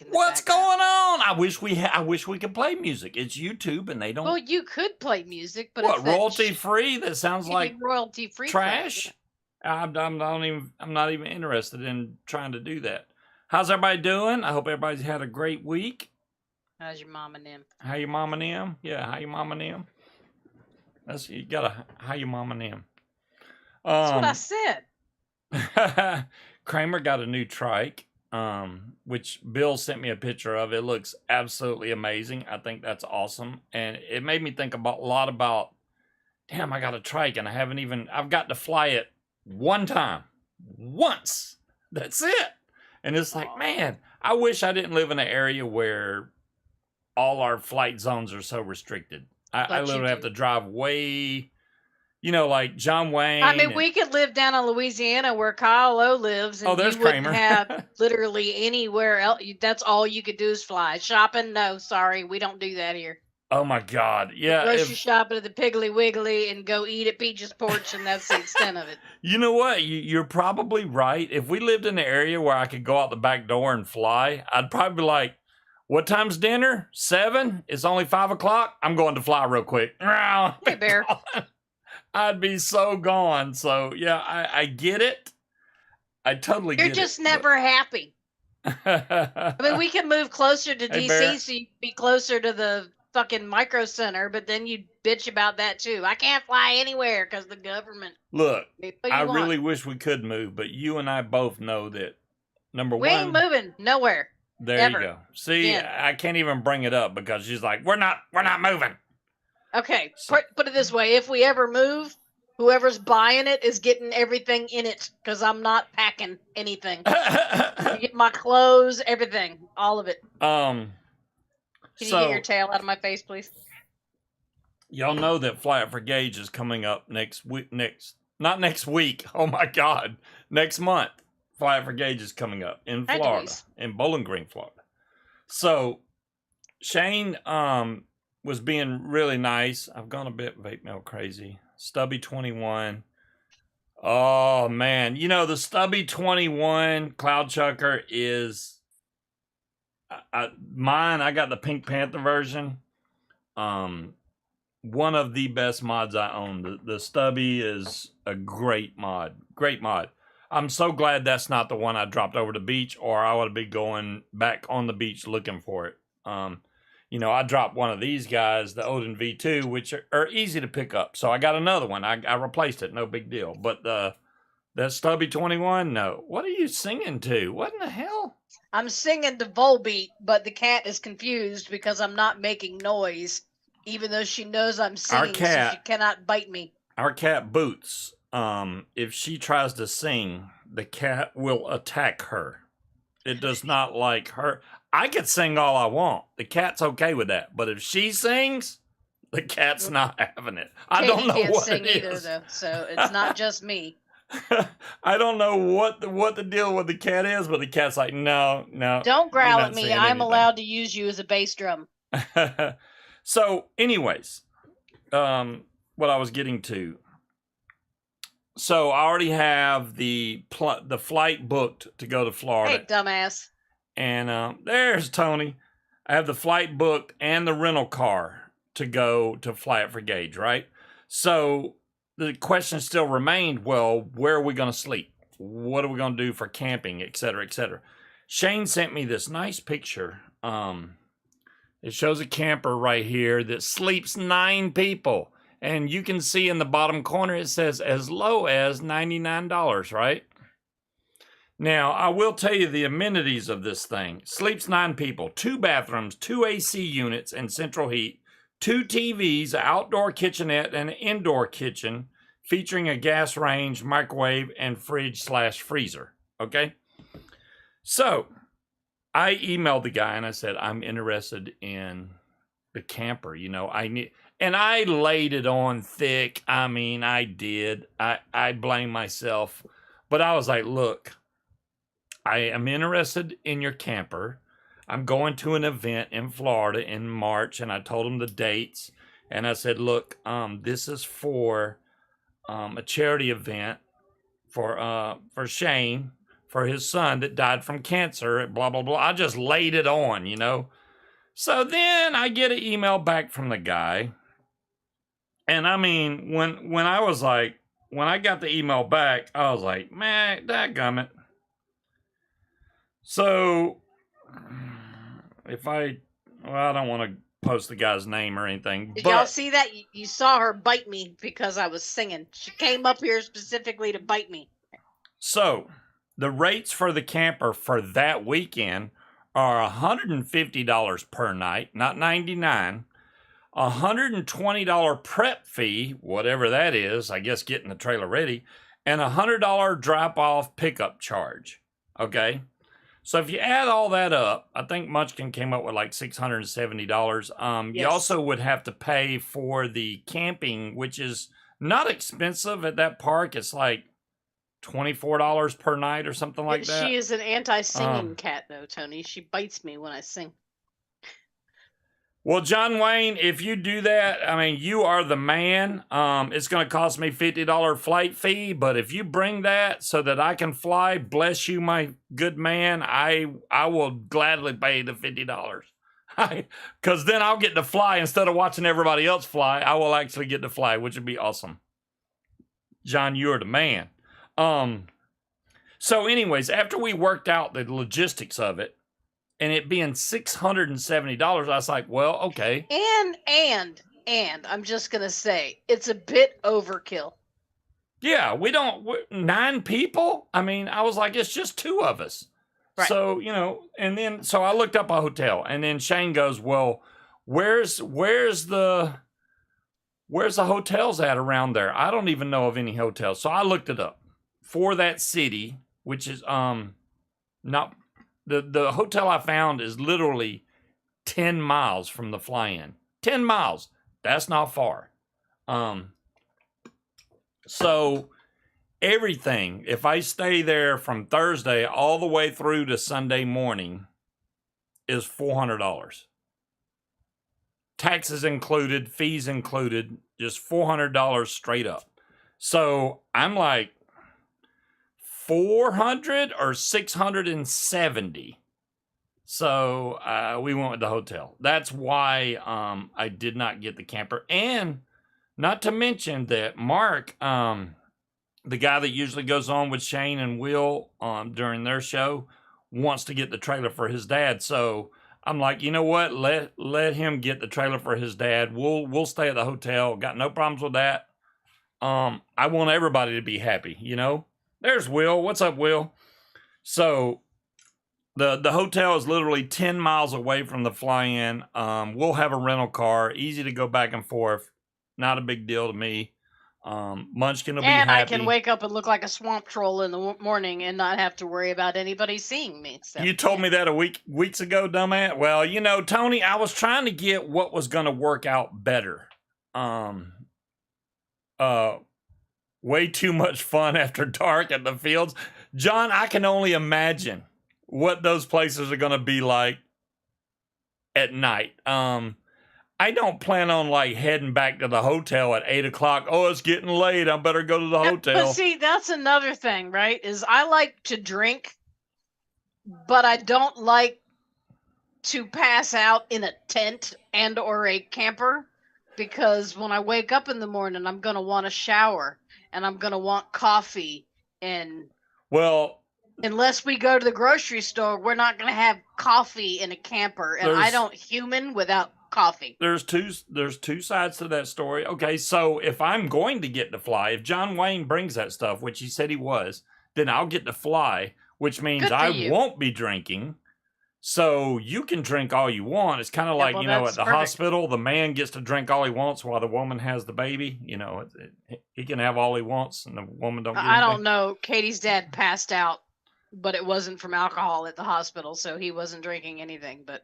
music in the What's background. going on? I wish we could play music. It's YouTube, and they don't. Well, you could play music, but What, it's that royalty free? That sounds like royalty free trash. crap. I'm not even interested in trying to do that. How's everybody doing? I hope everybody's had a great week. How's your mom and them? How your mom and them? Yeah, how your mom and them? That's you gotta how your mom and them. That's what I said. Kramer got a new trike, which Bill sent me a picture of. It looks absolutely amazing. I think that's awesome, and it made me think a lot about. Damn, I got a trike, and I've got to fly it one time, once. That's it. And it's like, man, I wish I didn't live in an area where all our flight zones are so restricted. I literally have to drive way, like John Wayne. I mean, we could live down in Louisiana where Kyle O lives, and there's you wouldn't Kramer. have literally anywhere else. That's all you could do is fly. Shopping, no, sorry, we don't do that here. Oh my God, yeah. Grocery shopping at the Piggly Wiggly and go eat at Peach's Porch, and that's the extent of it. You know what? You're probably right. If we lived in an area where I could go out the back door and fly, I'd probably be like, what time's dinner? 7? It's only 5 o'clock. I'm going to fly real quick. Hey, Bear. I'd be so gone. So, yeah, I get it. I totally get it. You're just never happy. I mean, we can move closer to Hey, DC Bear. so you can be closer to the fucking micro center, but then you bitch about that too. I can't fly anywhere because the government. Look, I really wish we could move, but you and I both know that, number one. We ain't moving nowhere. There ever. you go. See, I can't even bring it up because she's like, we're not moving. Okay, put it this way. If we ever move, whoever's buying it is getting everything in it because I'm not packing anything. You get my clothes, everything, all of it. Can you get your tail out of my face, please? Y'all know that Fly It for Gage is coming up next week. Not next week. Oh my God. Next month. Fly It for Gage is coming up in Florida, in Bowling Green, Florida. So Shane was being really nice. I've gone a bit vape mail crazy. Stubby 21. Oh man, the Stubby 21 Cloud Chucker is mine. I got the Pink Panther version. One of the best mods I own. The Stubby is a great mod. Great mod. I'm so glad that's not the one I dropped over the beach, or I would be going back on the beach looking for it. I dropped one of these guys, the Odin V2, which are easy to pick up. So I got another one. I replaced it. No big deal. But that Stubby 21, no. What are you singing to? What in the hell? I'm singing to Volbeat, but the cat is confused because I'm not making noise, even though she knows I'm singing, so she cannot bite me. Our cat Boots, if she tries to sing, the cat will attack her. It does not like her. I could sing all I want. The cat's okay with that. But if she sings, the cat's not having it. I don't know what it is. Can't sing either, though, so it's not just me. I don't know what the deal with the cat is, but the cat's like, no. Don't growl at me. I'm allowed to use you as a bass drum. So, anyways, what I was getting to. So I already have the flight booked to go to Florida. Hey, dumbass. And there's Tony. I have the flight booked and the rental car to go to Fly It for Gage, right? So the question still remained, well, where are we going to sleep? What are we going to do for camping, et cetera, et cetera? Shane sent me this nice picture. It shows a camper right here that sleeps 9 people. And you can see in the bottom corner, it says as low as $99, right? Now, I will tell you the amenities of this thing. Sleeps 9 people, 2 bathrooms, 2 AC units and central heat, 2 TVs, an outdoor kitchenette, and an indoor kitchen featuring a gas range, microwave, and fridge/freezer, okay? So, I emailed the guy and I said, I'm interested in the camper, and I laid it on thick. I mean, I did. I blame myself. But I was like, look, I am interested in your camper. I'm going to an event in Florida in March, and I told him the dates. And I said, look, this is for a charity event for Shane for his son that died from cancer, blah, blah, blah. I just laid it on, you know. So then I get an email back from the guy. And I mean, when I was like, when I got the email back, I was like, man, dadgummit. So I don't want to post the guy's name or anything. Did but y'all see that? You saw her bite me because I was singing. She came up here specifically to bite me. So the rates for the camper for that weekend are $150 per night, not $99. $120 prep fee, whatever that is, I guess getting the trailer ready, and $100 drop-off pickup charge. Okay? So if you add all that up, I think Munchkin came up with like $670. Yes. You also would have to pay for the camping, which is not expensive at that park. It's like $24 per night or something like that. She is an anti-singing cat, though, Tony. She bites me when I sing. Well, John Wayne, if you do that, I mean, you are the man. It's going to cost me $50 flight fee, but if you bring that so that I can fly, bless you, my good man, I will gladly pay the $50. Because then I'll get to fly instead of watching everybody else fly. I will actually get to fly, which would be awesome. John, you're the man. So anyways, after we worked out the logistics of it, and it being $670, I was like, well, okay. And I'm just going to say, it's a bit overkill. Yeah, 9 people? I mean, I was like, it's just 2 of us. Right. So, you know, and then, so I looked up a hotel, and then Shane goes, well, where's the hotels at around there? I don't even know of any hotels. So I looked it up for that city, which is, not... The hotel I found is literally 10 miles from the fly-in. 10 miles. That's not far. So everything, if I stay there from Thursday all the way through to Sunday morning, is $400. Taxes included, fees included, just $400 straight up. So I'm like, 400 or 670. So we went with the hotel. That's why I did not get the camper. And not to mention that Mark, the guy that usually goes on with Shane and Will during their show, wants to get the trailer for his dad. So I'm like, you know what? Let him get the trailer for his dad. We'll stay at the hotel. Got no problems with that. I want everybody to be happy, you know? There's Will. What's up, Will? So the hotel is literally 10 miles away from the fly-in. We'll have a rental car, easy to go back and forth. Not a big deal to me. Munchkin will be happy. And I can wake up and look like a swamp troll in the morning and not have to worry about anybody seeing me. So, you told me that weeks ago, dumbass. Well, you know, Tony, I was trying to get what was going to work out better. Way too much fun after dark at the fields. John, I can only imagine what those places are going to be like at night. I don't plan on like heading back to the hotel at 8 o'clock. Oh, it's getting late. I better go to the hotel. But see, that's another thing, right? Is I like to drink, but I don't like to pass out in a tent and or a camper, because when I wake up in the morning, I'm going to want a shower. And I'm going to want coffee. And unless we go to the grocery store, we're not going to have coffee in a camper. And I don't human without coffee. There's two sides to that story. Okay, so if I'm going to get to fly, if John Wayne brings that stuff, which he said he was, then I'll get to fly, which means I won't be drinking. So you can drink all you want. It's kind of like, you know, at the hospital, the man gets to drink all he wants while the woman has the baby. You know, he can have all he wants and the woman don't get anything. I don't know. Katie's dad passed out, but it wasn't from alcohol at the hospital, so he wasn't drinking anything. But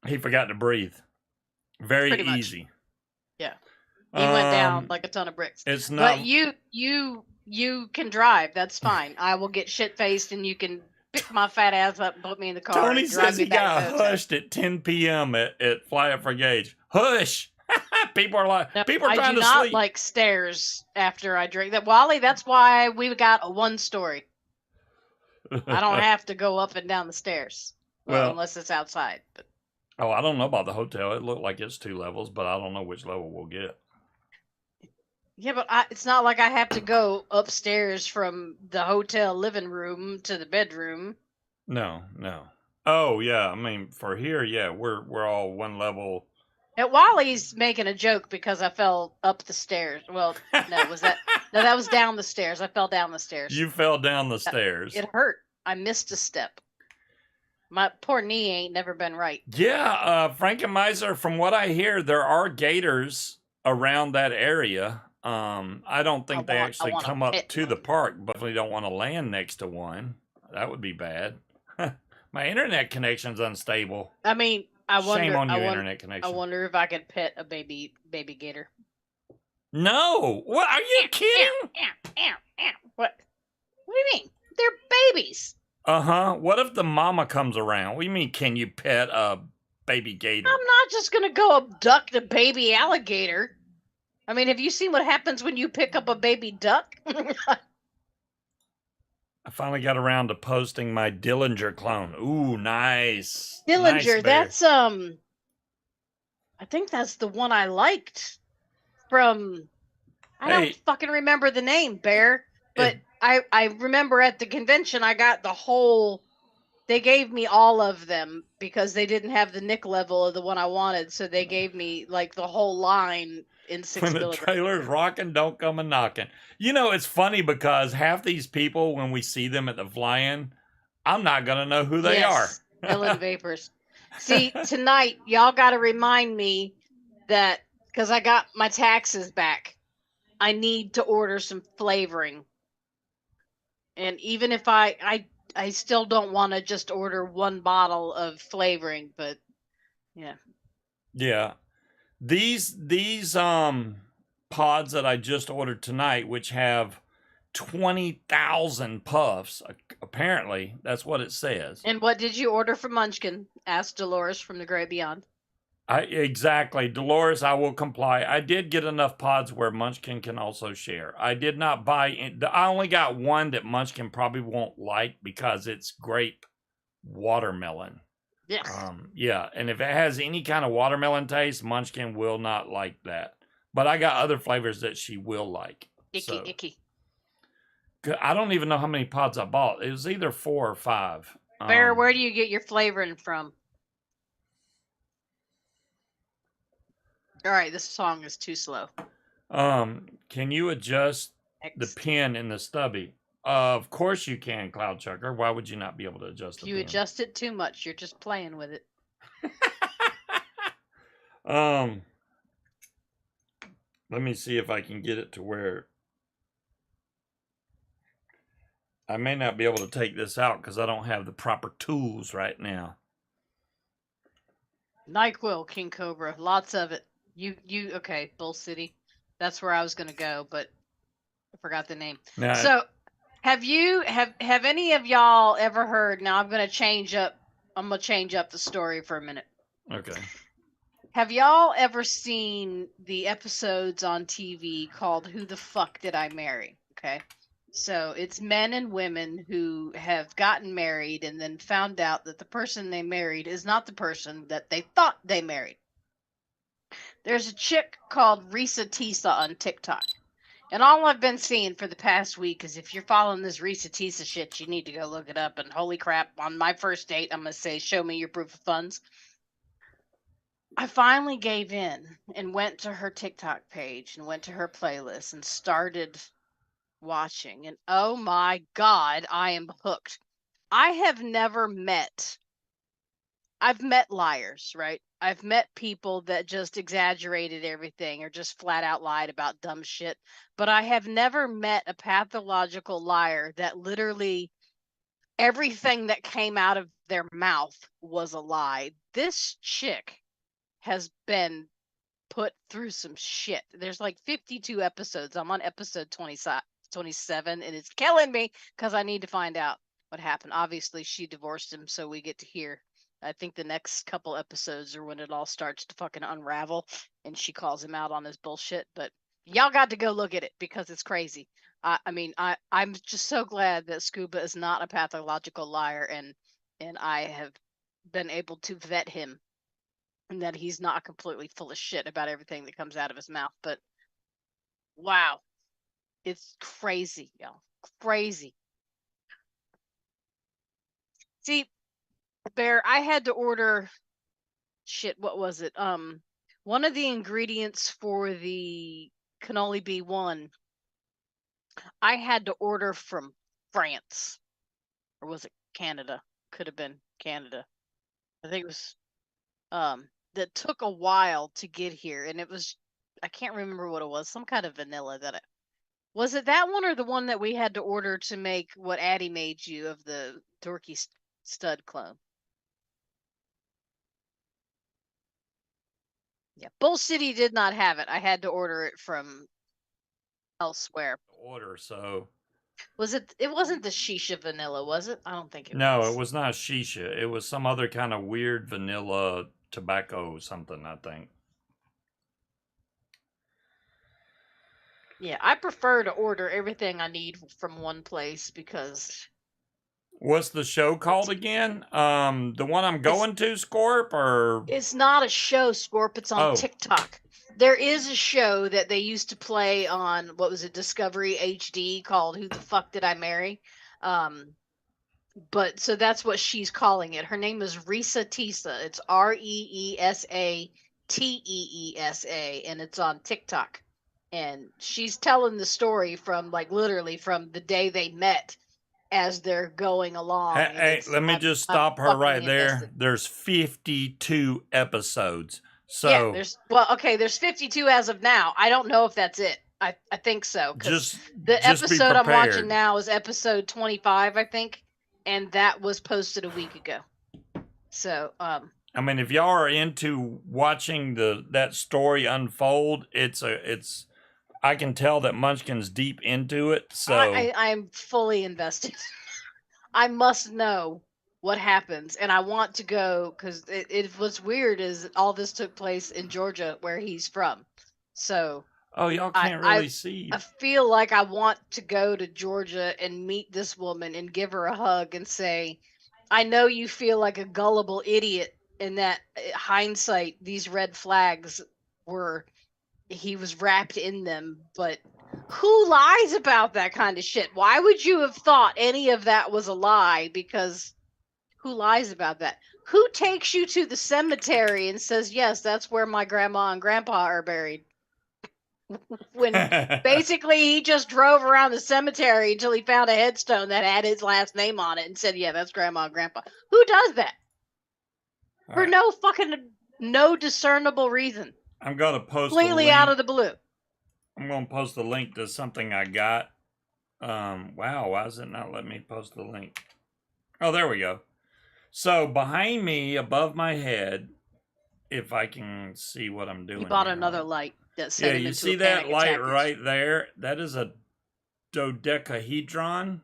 he forgot to breathe. Very easy. Yeah. He went down like a ton of bricks. It's not. But you can drive. That's fine. I will get shit-faced and you can pick my fat ass up and put me in the car. Tony says he got hushed at 10 p.m. at Fly Up for Gauge. Hush! People are like, people are trying to sleep. I do not like stairs after I drink. That Wally, that's why we got a 1 story. I don't have to go up and down the stairs. Well, unless it's outside. But oh, I don't know about the hotel. It looked like it's 2 levels, but I don't know which level we'll get. yeah, but it's not like I have to go upstairs from the hotel living room to the bedroom. No. Oh yeah, I mean for here, yeah, we're all 1 level. And Wally's making a joke because I fell up the stairs. Well, no, that was down the stairs. I fell down the stairs. You fell down the stairs. It hurt. I missed a step. My poor knee ain't never been right. Yeah, Frankenmeiser, from what I hear, there are gators around that area. I don't think they actually come up to the park, but definitely don't want to land next to one. That would be bad. My internet connection's unstable. I mean, Shame on you, internet connection. I wonder if I could pet a baby gator. No! What? Are you kidding? What? What do you mean? They're babies. Uh-huh. What if the mama comes around? What do you mean, can you pet a baby gator? I'm not just going to go abduct a baby alligator. I mean, have you seen what happens when you pick up a baby duck? I finally got around to posting my Dillinger clone. Ooh, nice. Dillinger, nice, that's I think that's the one I liked from I don't fucking remember the name, Bear, but I remember at the convention I got the whole they gave me all of them because they didn't have the Nick level of the one I wanted, so they gave me like the whole line in 6 when the trailer's rocking, don't come a knocking. You know, it's funny because half these people, when we see them at the fly-in, I'm not going to know who they are. Ellen Vapors. See, tonight, y'all got to remind me that, because I got my taxes back, I need to order some flavoring. And even if I still don't want to just order 1 bottle of flavoring, but yeah. Yeah. These pods that I just ordered tonight, which have 20,000 puffs, apparently that's what it says. And what did you order from Munchkin? Asked Dolores from the Great Beyond. Exactly, Dolores. I will comply. I did get enough pods where Munchkin can also share. I did not buy. I only got one that Munchkin probably won't like because it's grape watermelon. Yes. Yeah, and if it has any kind of watermelon taste, Munchkin will not like that. But I got other flavors that she will like. Icky. I don't even know how many pods I bought. It was either 4 or 5. Bear, where do you get your flavoring from? All right, this song is too slow. Can you adjust the pin in the stubby? Of course you can, Cloud Chucker. Why would you not be able to adjust the pin? If you adjust it too much, you're just playing with it. Let me see if I can get it to where I may not be able to take this out because I don't have the proper tools right now. NyQuil, King Cobra, lots of it. Okay, Bull City. That's where I was gonna go, but I forgot the name. Now, so have any of y'all ever heard? Now I'm gonna change up the story for a minute. Okay. Have y'all ever seen the episodes on TV called Who the Fuck Did I Marry? Okay. So it's men and women who have gotten married and then found out that the person they married is not the person that they thought they married. There's a chick called Risa Tisa on TikTok. And all I've been seeing for the past week is if you're following this Risa Tisa shit, you need to go look it up. And holy crap, on my first date, I'm going to say, show me your proof of funds. I finally gave in and went to her TikTok page and went to her playlist and started watching. And oh my God, I am hooked. I've met liars, right? I've met people that just exaggerated everything or just flat out lied about dumb shit. But I have never met a pathological liar that literally everything that came out of their mouth was a lie. This chick has been put through some shit. There's like 52 episodes. I'm on episode 27, and it's killing me because I need to find out what happened. Obviously, she divorced him, so we get to hear. I think the next couple episodes are when it all starts to fucking unravel, and she calls him out on his bullshit. But Y'all got to go look at it because it's crazy. I'm just so glad that Scuba is not a pathological liar, and I have been able to vet him, and that he's not completely full of shit about everything that comes out of his mouth. But wow, it's crazy, y'all. Crazy. See, Bear, I had to order shit. What was it? One of the ingredients for the cannoli B1, I had to order from France, or was it Canada? Could have been Canada. I think it was. That took a while to get here, and it was, I can't remember what it was. Some kind of vanilla that was it, that one or the one that we had to order to make what Addie made you of the dorky stud clone? Yeah, Bull City did not have it. I had to order it from elsewhere. Order, so Was it? It wasn't the shisha vanilla, was it? I don't think it was. no, it was not shisha. It was some other kind of weird vanilla tobacco something, I think. Yeah, I prefer to order everything I need from one place because. What's the show called again? The one I'm going to, Scorp, or It's not a show, Scorp. It's on Oh. TikTok. There is a show that they used to play on, what was it, Discovery HD, called "Who the Fuck Did I Marry?" But so that's what she's calling it. Her name is Risa Tisa. It's REESATEESA, and it's on TikTok. And she's telling the story from, like, literally from the day they met as they're going along. Hey, let me just stop her right there. There's 52 episodes. So yeah, there's 52 as of now. I don't know if that's it. I think so. Just the episode I'm watching now is episode 25, I think, and that was posted a week ago. So, I mean, if y'all are into watching that story unfold, it's I can tell that Munchkin's deep into it. So I'm fully invested. I must know what happens, and I want to go because what's weird is all this took place in Georgia, where he's from. So y'all can't really see. I feel like I want to go to Georgia and meet this woman and give her a hug and say, I know you feel like a gullible idiot in that hindsight, these red flags he was wrapped in them, but who lies about that kind of shit? Why would you have thought any of that was a lie? Because who lies about that? Who takes you to the cemetery and says, yes, that's where my grandma and grandpa are buried? When basically he just drove around the cemetery until he found a headstone that had his last name on it and said, yeah, that's grandma and grandpa. Who does that? For no discernible reason. I'm going to post completely out of the blue. I'm going to post the link to something I got. Wow, why is it not letting me post the link? Oh, there we go. So behind me, above my head, if I can see what I'm doing. He bought another light. Yeah, you see that light right there? That is a dodecahedron.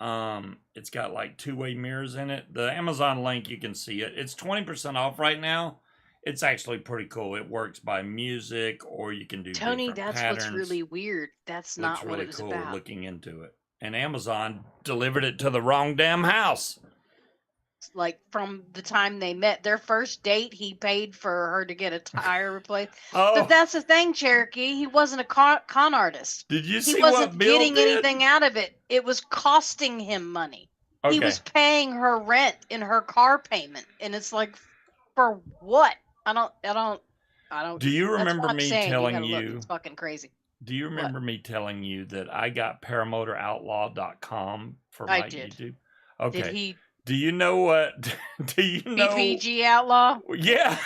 It's got like two-way mirrors in it. The Amazon link, you can see it. It's 20% off right now. It's actually pretty cool. It works by music, or you can do Tony, different that's patterns. What's really weird. That's not really what it was cool about. Looking into it. And Amazon delivered it to the wrong damn house. Like, from the time they met, their first date, he paid for her to get a tire replaced. But that's the thing, Cherokee. He wasn't a con artist. Did you see what Bill did? He wasn't getting anything out of it. It was costing him money. Okay. He was paying her rent in her car payment, and it's like, for what? I don't. Do you remember me telling you? It's fucking crazy. Do you remember me telling you that I got paramotoroutlaw.com for my YouTube? Okay. Did he? Do you know what? Do you know? PPG Outlaw? Yeah.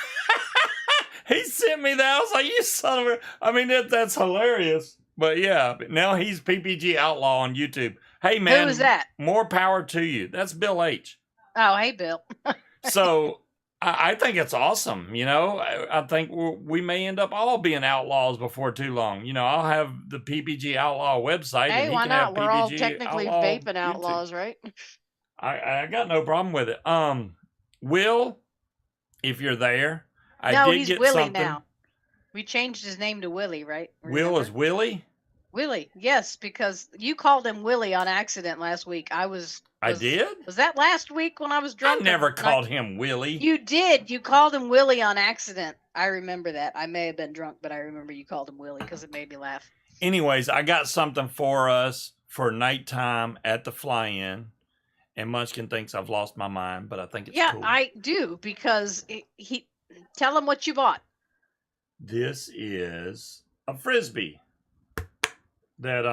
He sent me that. I was like, you son of a. I mean, that's hilarious. But yeah, now he's PPG Outlaw on YouTube. Hey, man. Who is that? More power to you. That's Bill H. Oh, hey, Bill. So I think it's awesome. You know, I think we may end up all being outlaws before too long. You know, I'll have the PPG Outlaw website. Hey, and why not? We're all PPG technically vaping outlaws, right? I got no problem with it. Will, if you're there, I did he's get Willie something. now. We changed his name to Willie, right? Will is Willie? Willie, yes, because you called him Willie on accident last week. I did? Was that last week when I was drunk? I never called him Willie. You did. You called him Willie on accident. I remember that. I may have been drunk, but I remember you called him Willie because it made me laugh. Anyways, I got something for us for nighttime at the fly-in. And Munchkin thinks I've lost my mind, but I think it's cool. Yeah, I do, because he tell him what you bought. This is a Frisbee that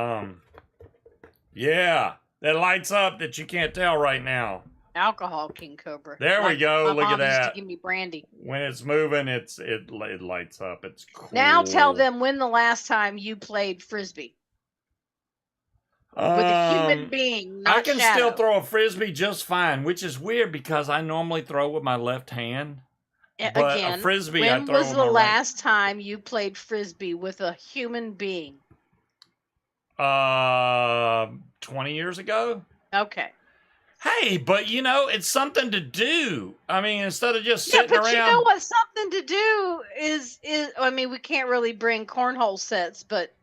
that lights up that you can't tell right now. Alcohol King Cobra. There we go. Look at that. Used to give me brandy. When it's moving, it lights up. It's cool. Now tell them when the last time you played Frisbee. With a human being, not I can Shadow. still throw a Frisbee just fine, which is weird because I normally throw with my left hand. But again, a Frisbee, when I throw was with the my last time you played Frisbee with a human being? 20 years ago. Okay. Hey, but it's something to do. I mean, instead of just sitting around. You know what something to do is? I mean, we can't really bring cornhole sets, but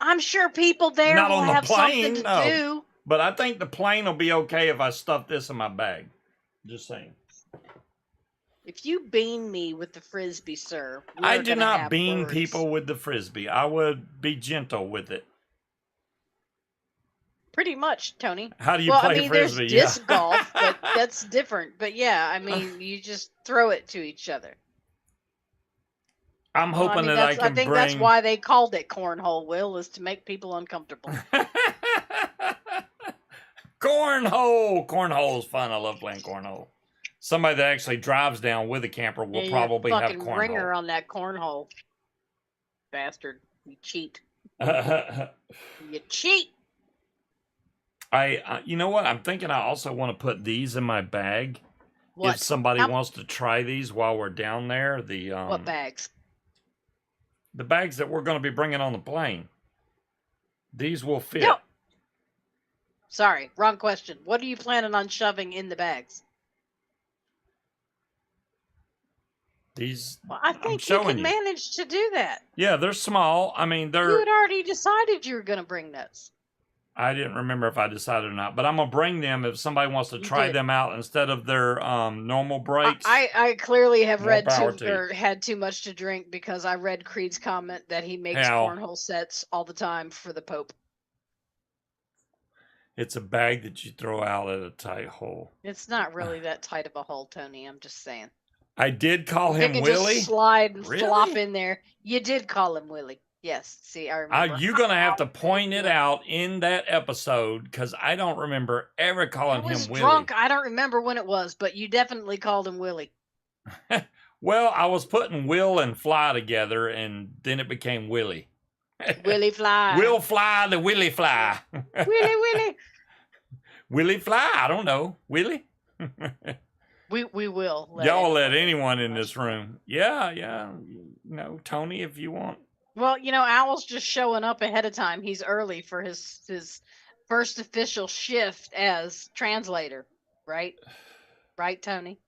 I'm sure people there Not will on the have plane, something to do. But I think the plane will be okay if I stuff this in my bag. Just saying. If you bean me with the Frisbee, sir, I do not bean words. people with the Frisbee. I would be gentle with it. Pretty much, Tony. How do you play Frisbee? There's disc golf, but that's different. But yeah, I mean, you just throw it to each other. I'm hoping that I can I think that's why they called it cornhole, Will, is to make people uncomfortable. Cornhole! Cornhole is fun. I love playing cornhole. Somebody that actually drives down with a camper will probably have fucking cornhole. Ringer on that cornhole. Bastard. You cheat. You cheat! You know what? I'm thinking I also want to put these in my bag. What? If somebody wants to try these while we're down there. What bags? The bags that we're going to be bringing on the plane. These will fit. No. Sorry, wrong question. What are you planning on shoving in the bags? These. Well, I think you can manage to do that. Yeah, they're small. I mean, they're. You had already decided you were going to bring those. I didn't remember if I decided or not, but I'm gonna bring them if somebody wants to try them out instead of their normal breaks. I clearly have had too much to drink because I read Creed's comment that he makes cornhole sets all the time for the Pope. It's a bag that you throw out at a tight hole. It's not really that tight of a hole, Tony. I'm just saying. I did call him Willie. Just slide and flop in there. You did call him Willie. Yes, see, I remember. You're going to have to point it out in that episode because I don't remember ever calling him Willie. Drunk. I don't remember when it was, but you definitely called him Willie. Well, I was putting Will and Fly together, and then it became Willie. Willie Fly. Will Fly the Willie Fly. Willie. Willie Fly? I don't know. Willie? We will. Y'all let anyone in this room. Yeah. No, Tony, if you want. Well, Owl's just showing up ahead of time. He's early for his first official shift as translator, right? Right, Tony?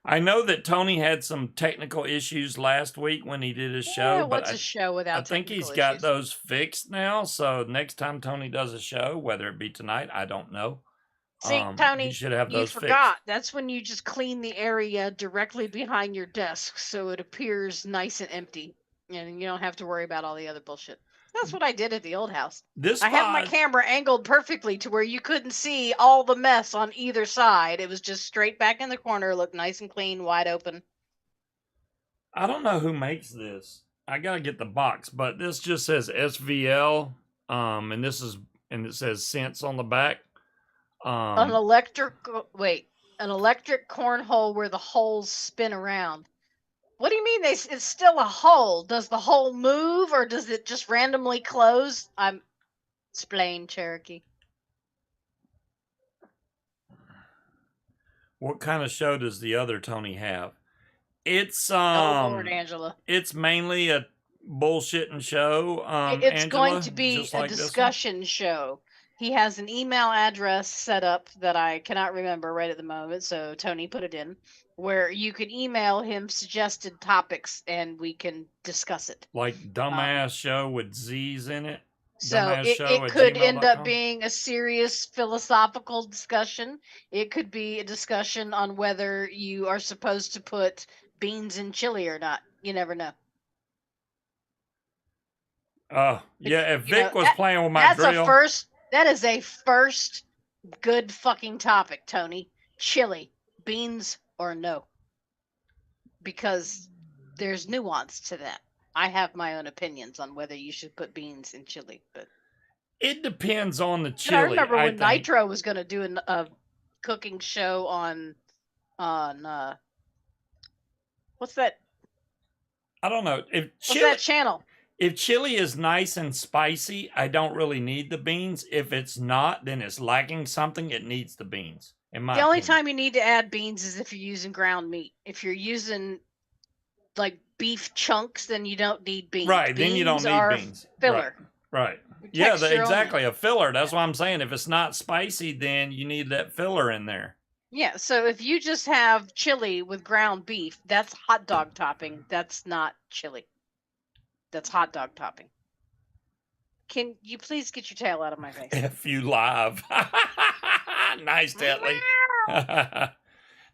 I know that Tony had some technical issues last week when he did his show. What's a show without I think he's got those fixed now. So next time Tony does a show, whether it be tonight, I don't know. See, Tony, you should have those forgot. That's when you just clean the area directly behind your desk so it appears nice and empty. And you don't have to worry about all the other bullshit. That's what I did at the old house. I had my camera angled perfectly to where you couldn't see all the mess on either side. It was just straight back in the corner, looked nice and clean, wide open. I don't know who makes this. I gotta get the box, but this just says SVL, and it says cents on the back. An electric cornhole where the holes spin around. What do you mean it's still a hole? Does the hole move or does it just randomly close? Explain, Cherokee. What kind of show does the other Tony have? It's oh, Lord, Angela. It's mainly a bullshitting show. It's Angela, going to be a discussion show. He has an email address set up that I cannot remember right at the moment, so Tony put it in, where you can email him suggested topics and we can discuss it. Like dumbass show with Z's in it. So Dumbass it, show it at could end up gmail.com. being a serious philosophical discussion. It could be a discussion on whether you are supposed to put beans in chili or not. You never know. Oh, yeah. If You know, Vic was playing with my that's drill. that is a first good fucking topic, Tony. Chili, beans or no? Because there's nuance to that. I have my own opinions on whether you should put beans in chili, but It depends on the and chili. I remember when think. Nitro was going to do a cooking show on what's that? I don't know. What's that channel? If chili is nice and spicy, I don't really need the beans. If it's not, then it's lacking something. It needs the beans. The only time you need to add beans is if you're using ground meat. If you're using like beef chunks, then you don't need beans. Right, then you don't need beans. Filler. Right. Yeah, exactly. A filler. That's what I'm saying. If it's not spicy, then you need that filler in there. Yeah, so if you just have chili with ground beef, that's hot dog topping. That's not chili. That's hot dog topping. Can you please get your tail out of my face? F you live. Nice, Tetley.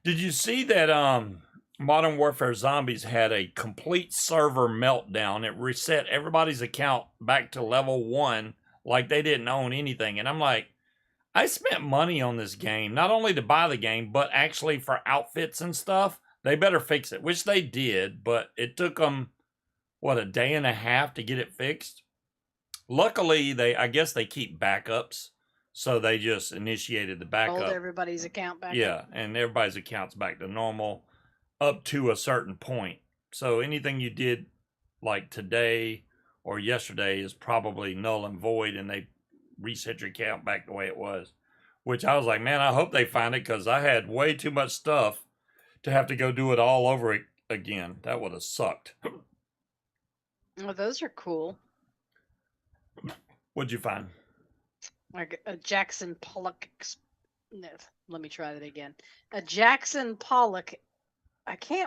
Did you see that Modern Warfare Zombies had a complete server meltdown? It reset everybody's account back to level 1 like they didn't own anything. And I'm like, I spent money on this game, not only to buy the game, but actually for outfits and stuff. They better fix it, which they did, but it took them, a day and a half to get it fixed? Luckily, I guess they keep backups, so they just initiated the backup. Hold everybody's account back. Yeah, and everybody's account's back to normal up to a certain point. So anything you did like today or yesterday is probably null and void, and they reset your account back the way it was. Which I was like, man, I hope they find it, because I had way too much stuff to have to go do it all over again. That would have sucked. Oh, those are cool. What'd you find? Like a Jackson Pollock. No, let me try that again. A Jackson Pollock.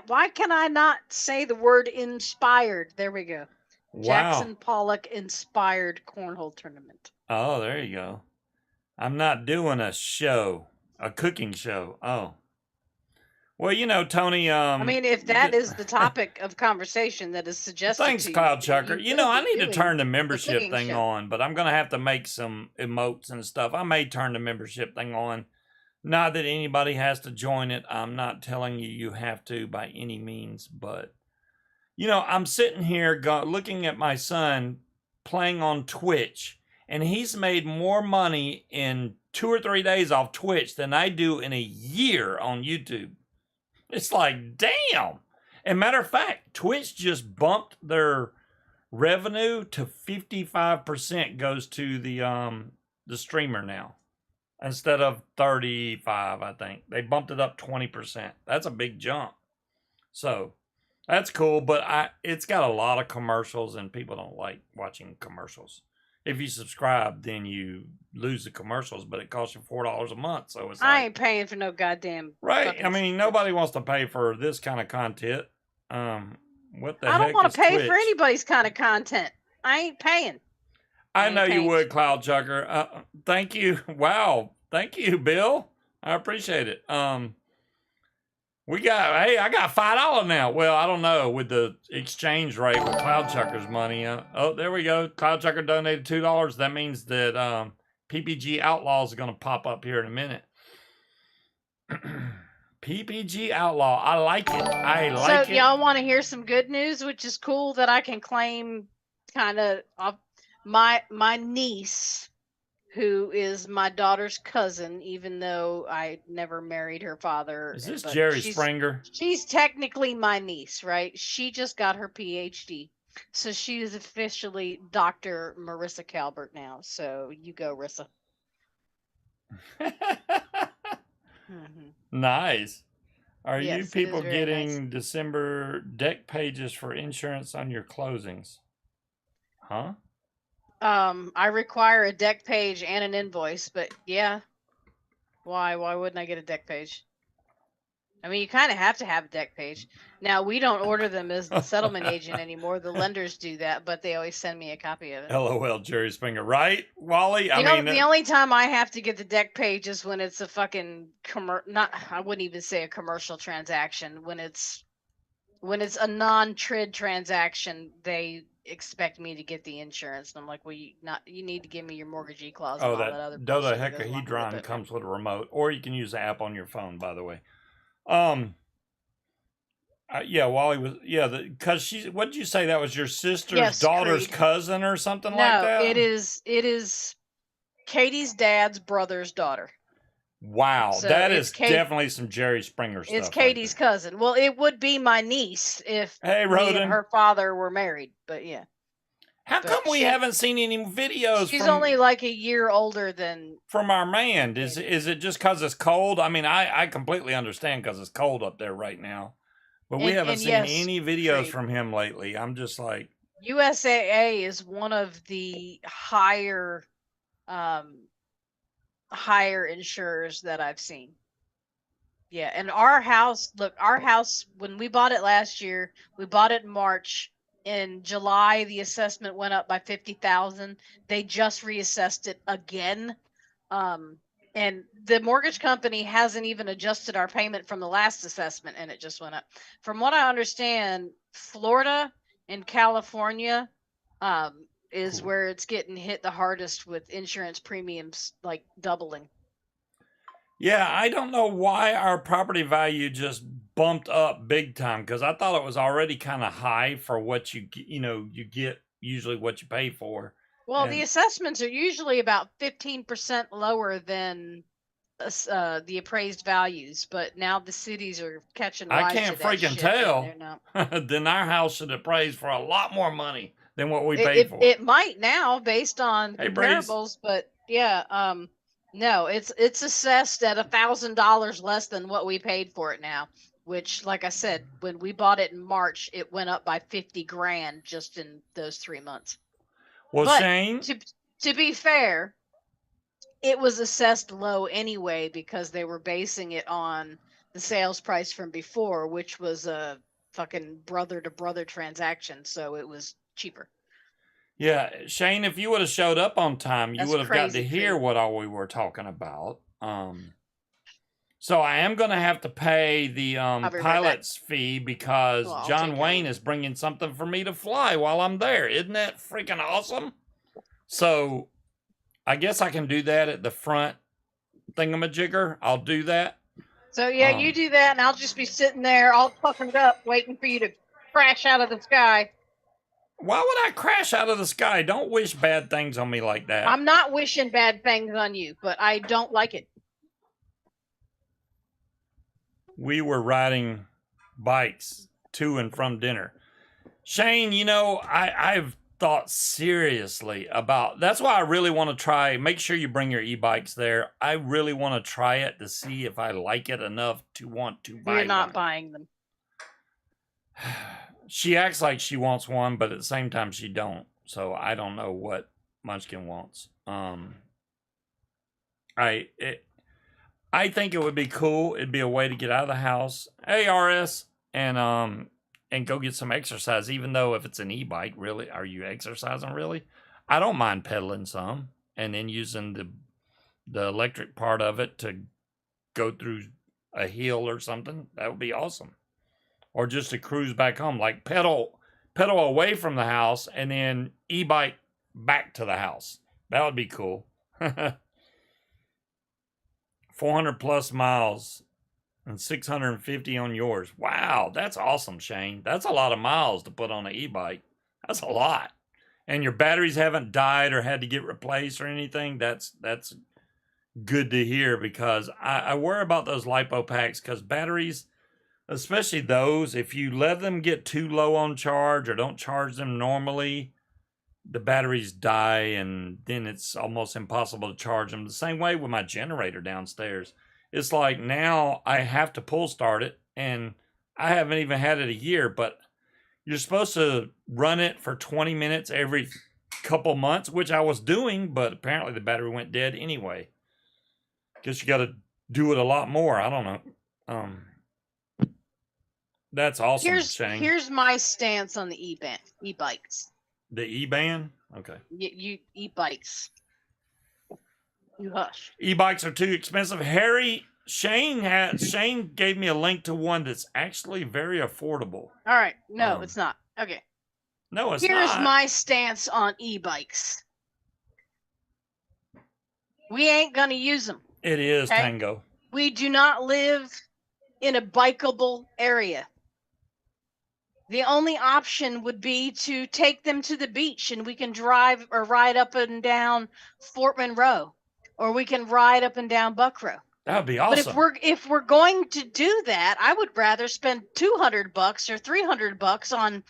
Why can I not say the word inspired? There we go. Wow. Jackson Pollock inspired cornhole tournament. Oh, there you go. I'm not doing a cooking show. Oh. Well, Tony. I mean, if that is the topic of conversation that is suggested. Thanks, Cloud Chucker. I need to turn the membership thing on, but I'm going to have to make some emotes and stuff. I may turn the membership thing on. Not that anybody has to join it. I'm not telling you have to by any means, but I'm sitting here looking at my son playing on Twitch, and he's made more money in 2 or 3 days off Twitch than I do in a year on YouTube. It's like, damn. And matter of fact, Twitch just bumped their revenue to 55% goes to the streamer now, instead of 35, I think. They bumped it up 20%. That's a big jump. So that's cool, but it's got a lot of commercials, and people don't like watching commercials. If you subscribe, then you lose the commercials, but it costs you $4 a month. So it's I ain't paying for no goddamn. Right. I mean, nobody wants to pay for this kind of content. What the heck? I don't want to pay Twitch? for anybody's kind of content. I ain't paying. I know you would, Cloud Chucker. Thank you. Wow. Thank you, Bill. I appreciate it. I got $5 now. Well, I don't know with the exchange rate with Cloud Chucker's money. Oh, there we go. Cloud Chucker donated $2. That means that PPG Outlaws is going to pop up here in a minute. PPG Outlaw. I like it. So y'all want to hear some good news, which is cool that I can claim kind of my niece, who is my daughter's cousin, even though I never married her father. Is this Jerry Springer? She's technically my niece, right? She just got her PhD. So she is officially Dr. Marissa Calvert now. So you go, Rissa. Nice. Are you people getting nice. December deck pages for insurance on your closings? Huh? I require a deck page and an invoice, but yeah. Why wouldn't I get a deck page? I mean, you kind of have to have a deck page. Now, we don't order them as the settlement agent anymore. The lenders do that, but they always send me a copy of it. LOL, Jerry Springer. Right, Wally? The only time I have to get the deck page is when it's a fucking I wouldn't even say a commercial transaction. When it's a non-trid transaction, they expect me to get the insurance, and I'm like, well, you need to give me your mortgagee clause and all that other bullshit that goes along with it, dodecahedron comes with a remote, or you can use the app on your phone, by the way. Yeah, Wally was because she. What did you say? That was your sister's daughter's cousin or something like that? No, it is Katie's dad's brother's daughter. Wow, so that is definitely some Jerry Springer stuff. It's Katie's cousin. Well, it would be my niece if me and her father were married, but yeah. How come we haven't seen any videos? She's only like a year older than from our man. Is it just because it's cold? I mean, I completely understand because it's cold up there right now, but we haven't seen any videos from him lately. I'm just like, USAA is one of the higher insurers that I've seen. Yeah, and our house, when we bought it last year, we bought it in March. In July, the assessment went up by $50,000. They just reassessed it again. And the mortgage company hasn't even adjusted our payment from the last assessment, and it just went up. From what I understand, Florida and California is where it's getting hit the hardest with insurance premiums like doubling. Yeah, I don't know why our property value just bumped up big time, because I thought it was already kind of high for what you get usually what you pay for. Well, the assessments are usually about 15% lower than the appraised values, but now the cities are catching wise. I can't freaking tell. Then our house should appraise for a lot more money than what we paid for. It might now, based on comparables, but yeah, no, it's assessed at $1,000 less than what we paid for it now. Which, like I said, when we bought it in March, it went up by $50,000 just in those 3 months. Well, but Shane, to be fair, it was assessed low anyway because they were basing it on the sales price from before, which was a fucking brother-to-brother transaction, so it was cheaper. Yeah, Shane, if you would have showed up on time, you would have got to hear what all we were talking about. So I am going to have to pay the pilot's fee because John Wayne is bringing something for me to fly while I'm there. Isn't that freaking awesome? So I guess I can do that at the front thingamajigger. I'll do that. So yeah, you do that, and I'll just be sitting there all puckered up waiting for you to crash out of the sky. Why would I crash out of the sky? Don't wish bad things on me like that. I'm not wishing bad things on you, but I don't like it. We were riding bikes to and from dinner. Shane, I've thought seriously about, that's why I really want to try, make sure you bring your e-bikes there. I really want to try it to see if I like it enough to want to buy You're not buying them. She acts like she wants one, but at the same time she don't. So I don't know what Munchkin wants. I think it would be cool. It'd be a way to get out of the house, ARS, and go get some exercise. Even though if it's an e-bike, really, are you exercising really? I don't mind pedaling some, and then using the electric part of it to go through a hill or something. That would be awesome. Or just to cruise back home, like pedal away from the house and then e-bike back to the house. That would be cool. 400 plus miles and 650 on yours. Wow, that's awesome, Shane. That's a lot of miles to put on an e-bike. That's a lot. And your batteries haven't died or had to get replaced or anything. That's good to hear, because I worry about those lipo packs, because batteries, especially those, if you let them get too low on charge or don't charge them normally, the batteries die, and then it's almost impossible to charge them. The same way with my generator downstairs. It's like now I have to pull start it, and I haven't even had it a year, but you're supposed to run it for 20 minutes every couple months, which I was doing, but apparently the battery went dead anyway. Guess you got to do it a lot more. I don't know. That's awesome, Shane. Here's my stance on the e-bikes. The e-ban? Okay. You e-bikes. You hush. E-bikes are too expensive. Shane gave me a link to one that's actually very affordable. All right. No, it's not. Okay. No, it's not. Here's my stance on e-bikes. We ain't going to use them. It is, okay? Tango. We do not live in a bikeable area. The only option would be to take them to the beach and we can drive or ride up and down Fort Monroe, or we can ride up and down Buckrow. That would be awesome. But if we're going to do that, I would rather spend $200 or $300 on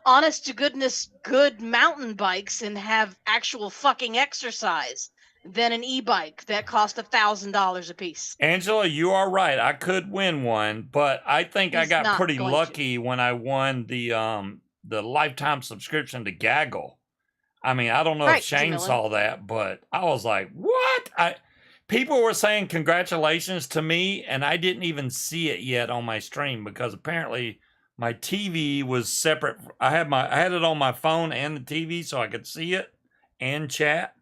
honest to goodness good mountain bikes and have actual fucking exercise than an e-bike that cost $1,000 a piece. Angela, you are right. I could win one, but I think I got pretty lucky when I won the lifetime subscription to Gaggle. I mean, I don't know if Shane saw that, but I was like, what? People were saying congratulations to me, and I didn't even see it yet on my stream because apparently my TV was separate. I had it on my phone and the TV so I could see it and chat.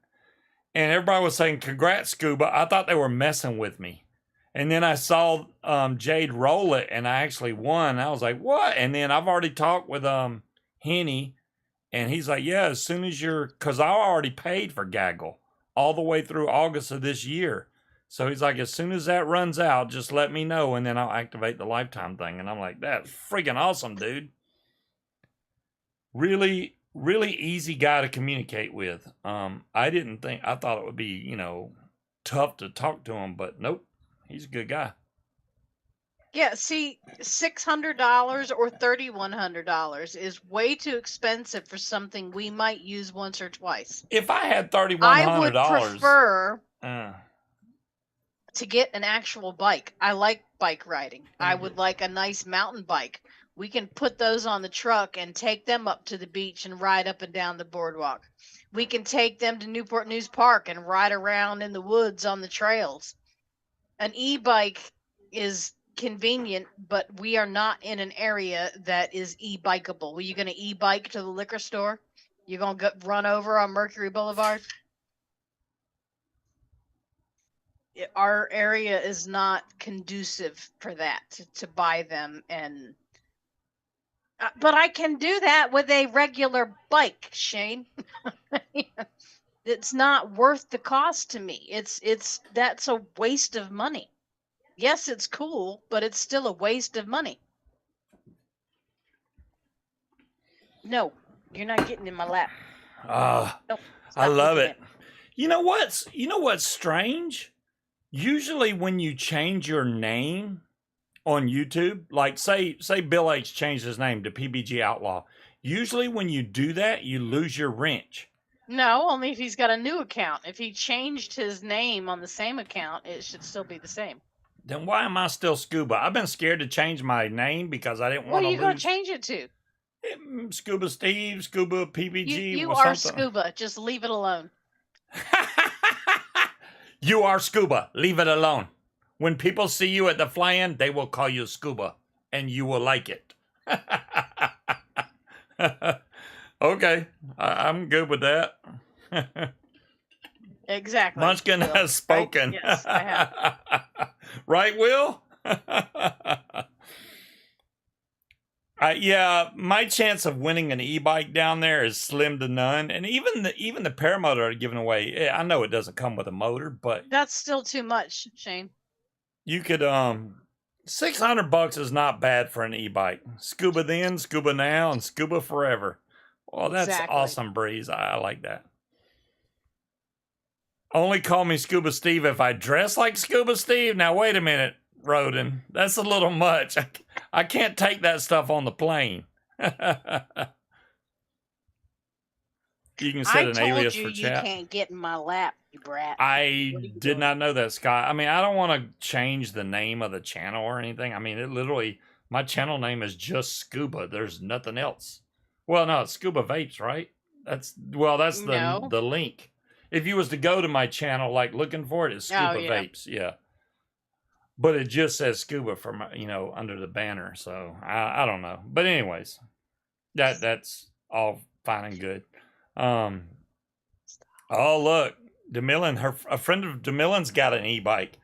And everybody was saying, congrats, Scuba. I thought they were messing with me. And then I saw Jade roll it, and I actually won. I was like, what? And then I've already talked with Henny, and he's like, yeah, as soon as because I already paid for Gaggle all the way through August of this year. So he's like, as soon as that runs out, just let me know, and then I'll activate the lifetime thing. And I'm like, that's freaking awesome, dude. Really easy guy to communicate with. I thought it would be, tough to talk to him, but nope, he's a good guy. Yeah, see, $600 or $3,100 is way too expensive for something we might use once or twice. If I had $3,100, I would prefer to get an actual bike. I like bike riding. I would like a nice mountain bike. We can put those on the truck and take them up to the beach and ride up and down the boardwalk. We can take them to Newport News Park and ride around in the woods on the trails. An e-bike is convenient, but we are not in an area that is e-bikeable. Are you going to e-bike to the liquor store? You're going to run over on Mercury Boulevard? Our area is not conducive for that, to buy them and... but I can do that with a regular bike, Shane. It's not worth the cost to me. That's a waste of money. Yes, it's cool, but it's still a waste of money. No, you're not getting in my lap. No, I love it. You know what's strange? Usually when you change your name on YouTube, like say Bill H changed his name to PBG Outlaw. Usually when you do that, you lose your wrench. No, only if he's got a new account. If he changed his name on the same account, it should still be the same. Then why am I still Scuba? I've been scared to change my name because I didn't want to lose. What are you going to change it to? Scuba Steve, Scuba PBG. You are Scuba. Just leave it alone. You are Scuba. Leave it alone. When people see you at the fly-in, they will call you Scuba, and you will like it. Okay, I'm good with that. Exactly. Munchkin has spoken. Right? Yes, I have. Right, Will? Yeah, my chance of winning an e-bike down there is slim to none. And even the paramotor are giving away. I know it doesn't come with a motor, but that's still too much, Shane. You could $600 is not bad for an e-bike. Scuba then, Scuba now, and Scuba forever. Well, that's awesome, Breeze. I like that. Only call me Scuba Steve if I dress like Scuba Steve. Now, wait a minute, Roden. That's a little much. I can't take that stuff on the plane. You can set an alias for chat. You can't get in my lap, you brat. I did not know that, Scott. I mean, I don't want to change the name of the channel or anything. I mean, it literally, my channel name is just Scuba. There's nothing else. Well, no, it's Scuba Vapes, right? That's No. the link. If you was to go to my channel, like looking for it, it's Scuba yeah. Vapes. Yeah. But it just says Scuba from under the banner. So I don't know. But anyways, that's all fine and good. Oh look, DeMillan, a friend of DeMillan's got an e-bike.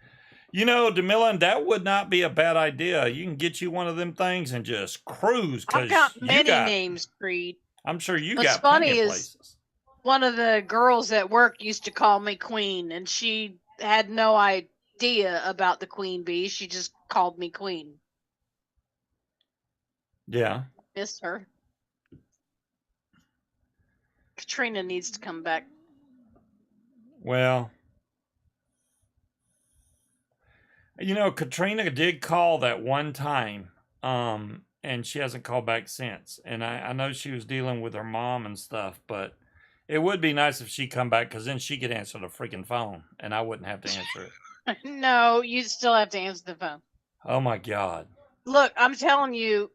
DeMillan, that would not be a bad idea. You can get you one of them things and just cruise. I've got many names, Creed. I'm sure you What's got plenty funny of is places. one of the girls at work used to call me Queen, and she had no idea about the queen bee. She just called me Queen. Yeah. Miss her. Katrina needs to come back. Well, Katrina did call that one time, and she hasn't called back since. And I know she was dealing with her mom and stuff, but it would be nice if she come back, because then she could answer the freaking phone, and I wouldn't have to answer it. No, you still have to answer the phone. Oh my God. Look, I'm telling you,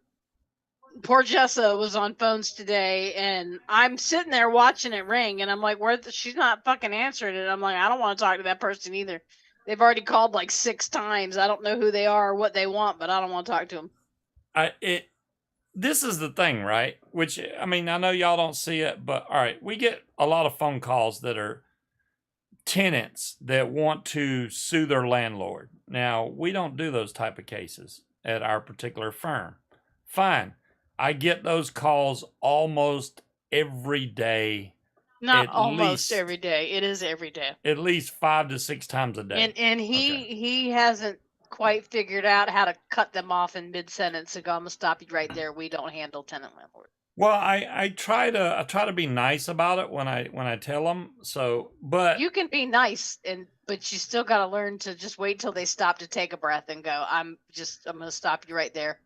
poor Jessa was on phones today, and I'm sitting there watching it ring, and I'm like, she's not fucking answering it. I'm like, I don't want to talk to that person either. They've already called like 6 times. I don't know who they are or what they want, but I don't want to talk to them. This is the thing, right? Which, I mean, I know y'all don't see it, but all right, we get a lot of phone calls that are tenants that want to sue their landlord. Now, we don't do those type of cases at our particular firm. Fine. I get those calls almost every day. Not almost every day. It is every day. At least 5 to 6 times a day. And he hasn't quite figured out how to cut them off in mid-sentence and go, I'm gonna stop you right there. We don't handle tenant landlord. Well, I try to be nice about it when I tell them. So, but you can be nice, but you still got to learn to just wait till they stop to take a breath and go, I'm gonna stop you right there.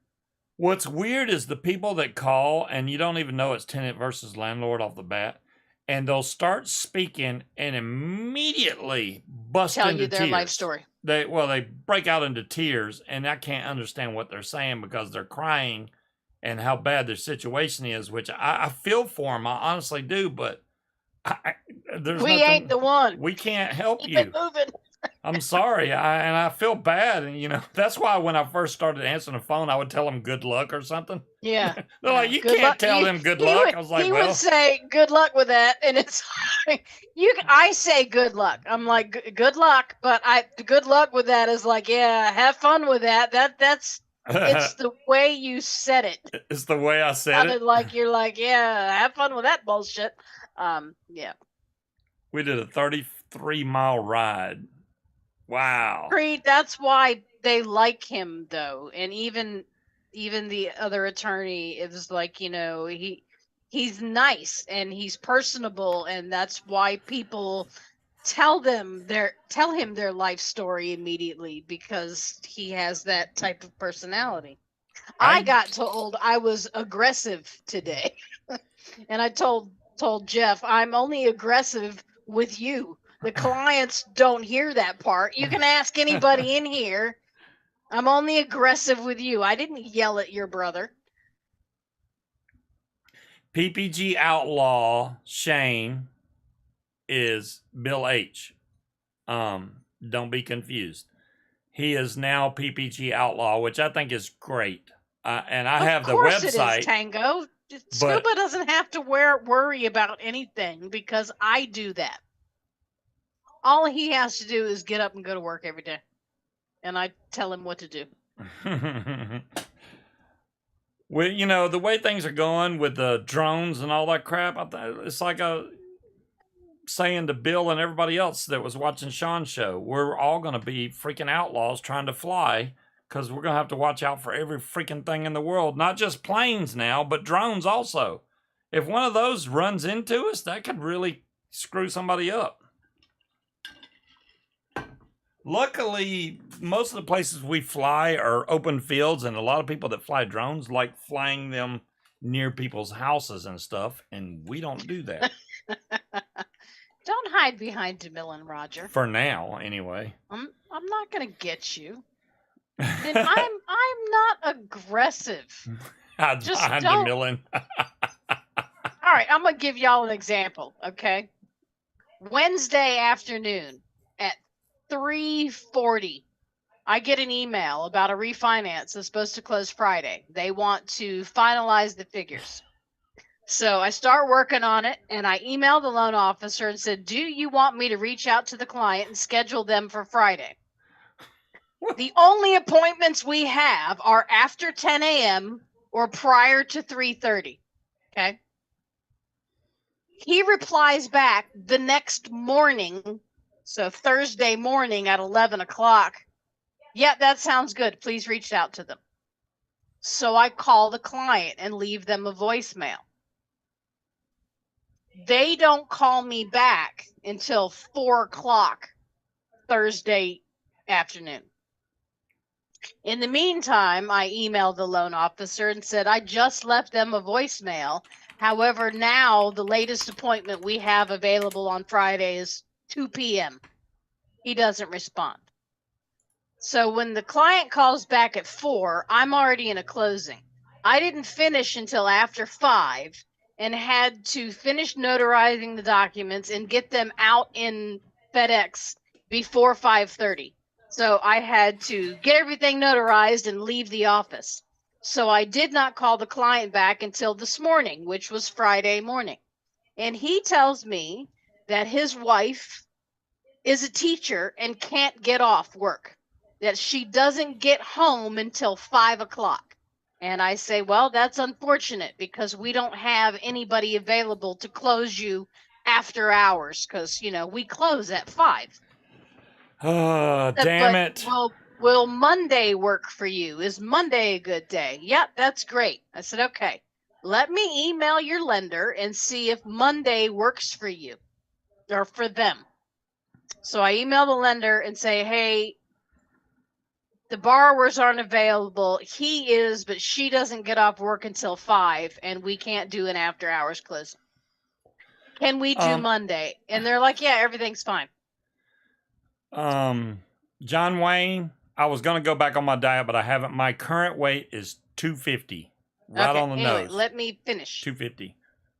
What's weird is the people that call and you don't even know it's tenant versus landlord off the bat, and they'll start speaking and immediately bust Tell into you their tears. life story. They break out into tears, and I can't understand what they're saying because they're crying and how bad their situation is, which I feel for them. I honestly do, but we ain't the one. We can't help Keep you. it moving. I'm sorry, and I feel bad, and that's why when I first started answering the phone, I would tell them good luck or something. Yeah, they're like, you can't tell them good luck. I was like, he would say good luck with that, and it's like, I say good luck. I'm like, good luck, but good luck with that is like, yeah, have fun with that. That's it's the way you said it. It's the way I said it. Like you're like, yeah, have fun with that bullshit. Yeah. We did a 33-mile ride. Wow. Creed, that's why they like him though. And even the other attorney, it was like, he's nice and he's personable, and that's why people tell him their life story immediately, because he has that type of personality. I got told I was aggressive today. And I told Jeff, I'm only aggressive with you. The clients don't hear that part. You can ask anybody in here. I'm only aggressive with you. I didn't yell at your brother. PPG outlaw Shane is Bill H. Don't be confused. He is now PPG outlaw, which I think is great. And I have the website. Of course it is, Tango. Scuba doesn't have to worry about anything because I do that. All he has to do is get up and go to work every day. And I tell him what to do. Well, the way things are going with the drones and all that crap, it's like saying to Bill and everybody else that was watching Sean's show, we're all going to be freaking outlaws trying to fly, because we're going to have to watch out for every freaking thing in the world. Not just planes now, but drones also. If one of those runs into us, that could really screw somebody up. Luckily, most of the places we fly are open fields, and a lot of people that fly drones like flying them near people's houses and stuff, and we don't do that. Don't hide behind DeMillan, Roger. For now, anyway. I'm not gonna get you. And I'm not aggressive. Just don't. DeMillan. All All right, I'm going to give y'all an example, okay? Wednesday afternoon at 3:40, I get an email about a refinance that's supposed to close Friday. They want to finalize the figures. So I start working on it, and I emailed the loan officer and said, do you want me to reach out to the client and schedule them for Friday? The only appointments we have are after 10 a.m. or prior to 3:30. Okay. He replies back the next morning, so Thursday morning at 11 o'clock. Yeah, that sounds good. Please reach out to them. So I call the client and leave them a voicemail. They don't call me back until 4 o'clock Thursday afternoon. In the meantime, I emailed the loan officer and said, I just left them a voicemail. However, now the latest appointment we have available on Friday is 2 p.m. He doesn't respond. So when the client calls back at 4, I'm already in a closing. I didn't finish until after 5 and had to finish notarizing the documents and get them out in FedEx before 5:30. So I had to get everything notarized and leave the office. So I did not call the client back until this morning, which was Friday morning. And he tells me that his wife is a teacher and can't get off work, that she doesn't get home until 5 o'clock. And I say, well, that's unfortunate because we don't have anybody available to close you after hours because, we close at 5. Oh, damn it. Will Monday work for you? Is Monday a good day? Yep, that's great. I said, okay, let me email your lender and see if Monday works for you or for them. So I email the lender and say, hey, the borrowers aren't available. He is, but she doesn't get off work until 5, and we can't do an after hours closing. Can we do Monday? And they're like, yeah, everything's fine. John Wayne, I was going to go back on my diet, but I haven't. My current weight is 250. Right on the nose. Let me finish. 250.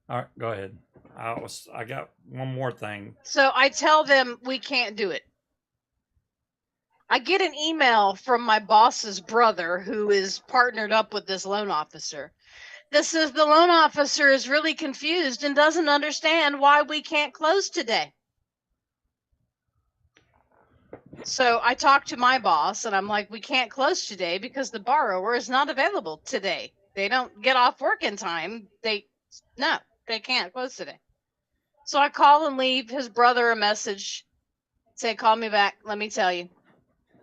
All right, go ahead. I got one more thing. So I tell them we can't do it. I get an email from my boss's brother who is partnered up with this loan officer. This says the loan officer is really confused and doesn't understand why we can't close today. So I talked to my boss and I'm like, we can't close today because the borrower is not available today. They don't get off work in time. They can't close today. So I call and leave his brother a message. Say, call me back. Let me tell you.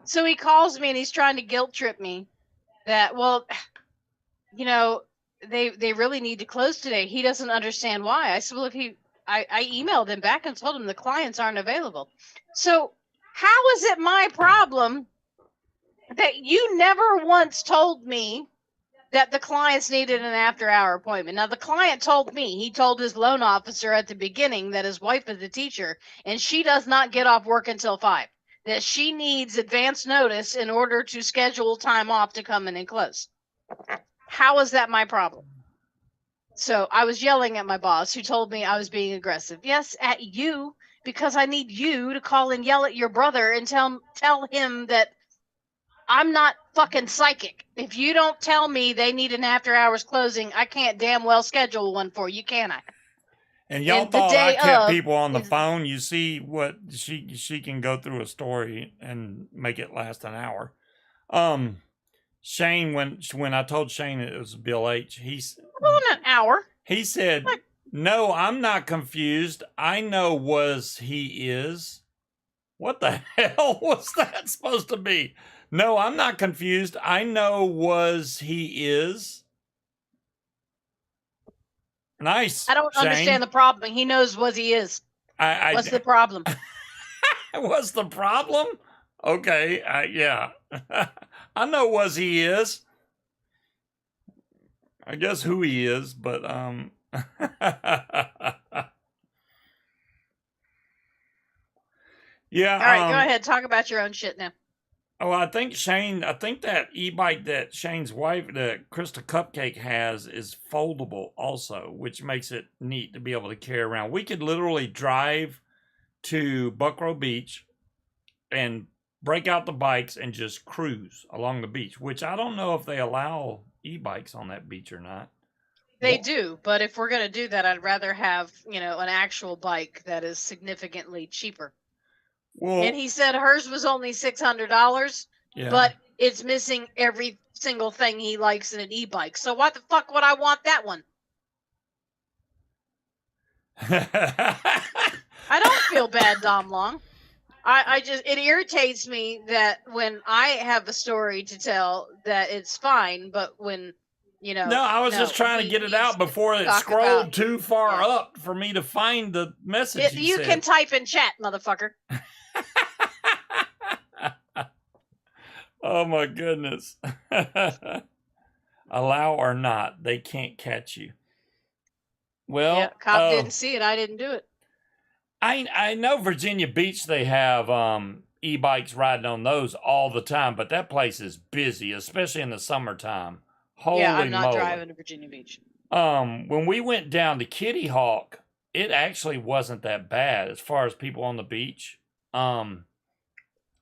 So he calls me and he's trying to guilt trip me that, well, they really need to close today. He doesn't understand why. I said, well, I emailed him back and told him the clients aren't available. So how is it my problem that you never once told me that the clients needed an after-hour appointment? Now, the client told me, he told his loan officer at the beginning that his wife is a teacher and she does not get off work until 5, that she needs advance notice in order to schedule time off to come in and close. How is that my problem? So I was yelling at my boss who told me I was being aggressive. Yes, at you, because I need you to call and yell at your brother and tell him that I'm not fucking psychic. If you don't tell me they need an after hours closing, I can't damn well schedule one for you, can I? And y'all thought I kept people on the phone. You see what she can go through a story and make it last an hour. Shane, when I told Shane it was Bill H, an hour. He said, no, I'm not confused. I know was he is. What the hell was that supposed to be? No, I'm not confused. I know was he is. Nice. I don't Shane. understand the problem. He knows was he is. What's the problem? What's the problem? Okay. Yeah. I know was he is. I guess who he is, but yeah. All right, go ahead. Talk about your own shit now. Oh, I think that e-bike that Shane's wife, that Crystal Cupcake has, is foldable also, which makes it neat to be able to carry around. We could literally drive to Buckrow Beach and break out the bikes and just cruise along the beach, which I don't know if they allow e-bikes on that beach or not. They do, but if we're going to do that, I'd rather have, an actual bike that is significantly cheaper. Well, and he said hers was only $600, yeah. but it's missing every single thing he likes in an e-bike. So why the fuck would I want that one? I don't feel bad, Dom Long. It irritates me that when I have a story to tell that it's fine, but when, No, I was just trying to get it out before it scrolled too far up for me to find the message. You can type in chat, motherfucker. Oh my goodness. Allow or not, they can't catch you. Well, yeah, cop didn't see it. I didn't do it. I know Virginia Beach, they have e-bikes riding on those all the time, but that place is busy, especially in the summertime. Holy yeah, I'm not moly. driving to Virginia Beach. When we went down to Kitty Hawk, it actually wasn't that bad as far as people on the beach.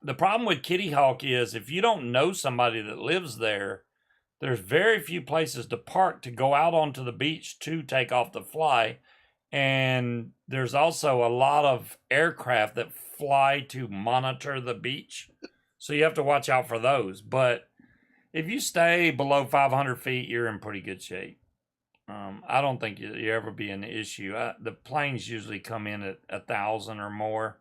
The problem with Kitty Hawk is if you don't know somebody that lives there, there's very few places to park to go out onto the beach to take off the fly. And there's also a lot of aircraft that fly to monitor the beach. So you have to watch out for those. But if you stay below 500 feet, you're in pretty good shape. I don't think you ever be an issue. The planes usually come in at 1,000 or more.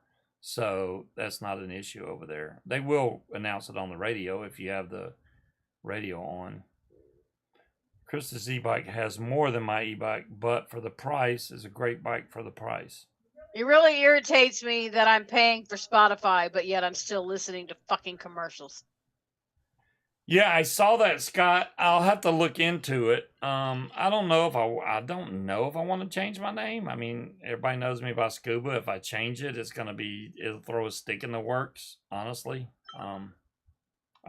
So that's not an issue over there. They will announce it on the radio if you have the radio on. Krista's e-bike has more than my e-bike, but for the price is a great bike for the price. It really irritates me that I'm paying for Spotify, but yet I'm still listening to fucking commercials. Yeah, I saw that, Scott. I'll have to look into it. I don't know if I don't know if I want to change my name. I mean, everybody knows me by Scuba. If I change it, it'll throw a stick in the works, honestly. I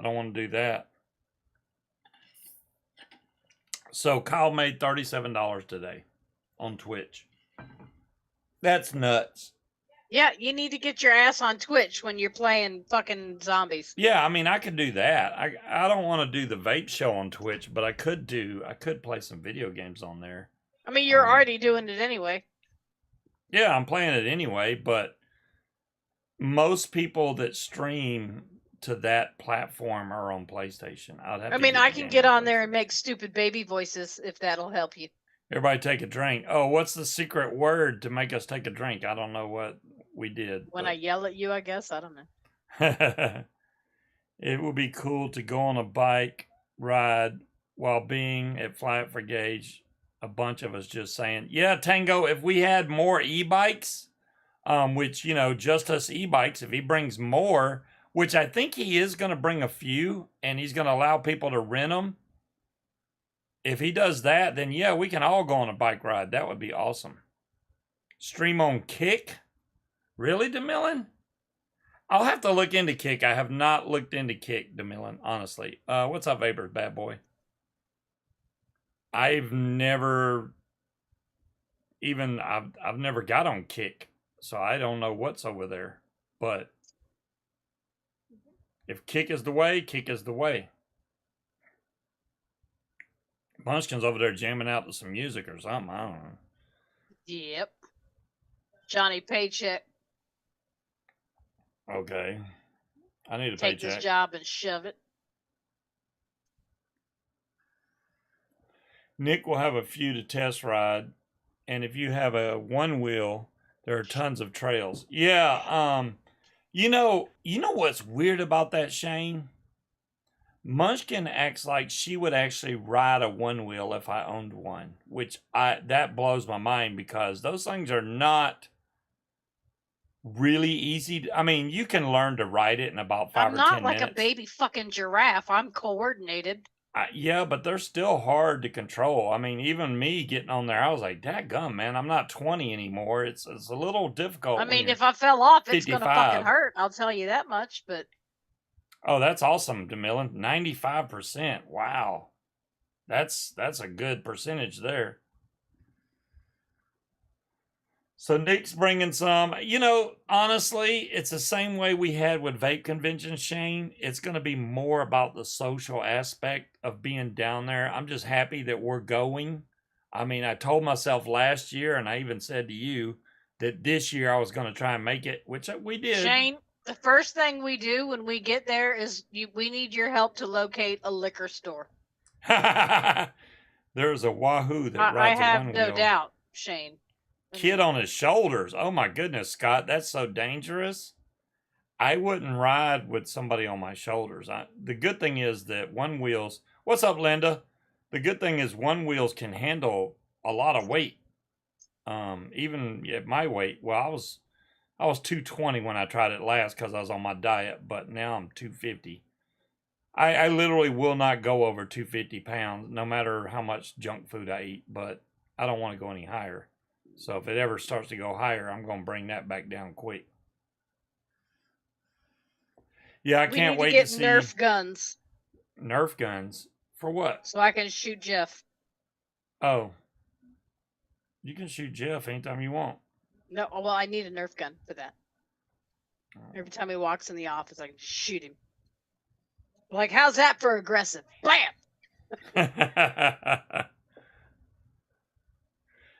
don't want to do that. So Kyle made $37 today on Twitch. That's nuts. Yeah, you need to get your ass on Twitch when you're playing fucking zombies. Yeah, I mean, I could do that. I don't want to do the vape show on Twitch, but I could play some video games on there. I mean, you're already doing it anyway. Yeah, I'm playing it anyway, but most people that stream to that platform are on PlayStation. I can get on there and make stupid baby voices if that'll help you. Everybody take a drink. Oh, what's the secret word to make us take a drink? I don't know what we did. When I yell at you, I guess. I don't know. It would be cool to go on a bike ride while being at Flat for Gauge. A bunch of us just saying, yeah, Tango, if we had more e-bikes, which, just us e-bikes, if he brings more, which I think he is going to bring a few, and he's going to allow people to rent them. If he does that, then yeah, we can all go on a bike ride. That would be awesome. Stream on Kick? Really, DeMillan? I'll have to look into Kick. I have not looked into Kick, DeMillan, honestly. What's up, Vapors, bad boy? I've never got on Kick, so I don't know what's over there. But if Kick is the way, Kick is the way. Munchkin's over there jamming out to some music or something. I don't know. Yep. Johnny Paycheck. Okay. I need a Take paycheck. this job and shove it. Nick will have a few to test ride, and if you have a one wheel, there are tons of trails. Yeah, you know what's weird about that, Shane? Munchkin acts like she would actually ride a one wheel if I owned one, which that blows my mind because those things are not really easy. I mean, you can learn to ride it in about 5 or 10 minutes. I'm not like a baby fucking giraffe. I'm coordinated. Yeah, but they're still hard to control. I mean, even me getting on there, I was like, dadgum, man, I'm not 20 anymore. It's a little difficult. I mean, if I fell off, it's going to fucking hurt. I'll tell you that much, but... Oh, that's awesome, DeMillan. 95%. Wow. That's a good percentage there. So Nick's bringing some. You know, honestly, it's the same way we had with vape convention, Shane. It's going to be more about the social aspect of being down there. I'm just happy that we're going. I mean, I told myself last year, and I even said to you that this year I was going to try and make it, which we did. Shane, the first thing we do when we get there is we need your help to locate a liquor store. There's a Wahoo that rides I have a one no wheel. doubt, Shane. Kid on his shoulders. Oh my goodness, Scott, that's so dangerous. I wouldn't ride with somebody on my shoulders. The good thing is that one wheels. What's up, Linda? The good thing is one wheels can handle a lot of weight. Even at my weight. Well, I was 220 when I tried it last because I was on my diet, but now I'm 250. I literally will not go over 250 pounds, no matter how much junk food I eat. But I don't want to go any higher. So if it ever starts to go higher, I'm going to bring that back down quick. Yeah, I can't wait to see Nerf guns. Nerf guns for what? So I can shoot Jeff. Oh, you can shoot Jeff anytime you want. No, well, I need a Nerf gun for that. Every time he walks in the office, I can shoot him. Like, how's that for aggressive? Blam!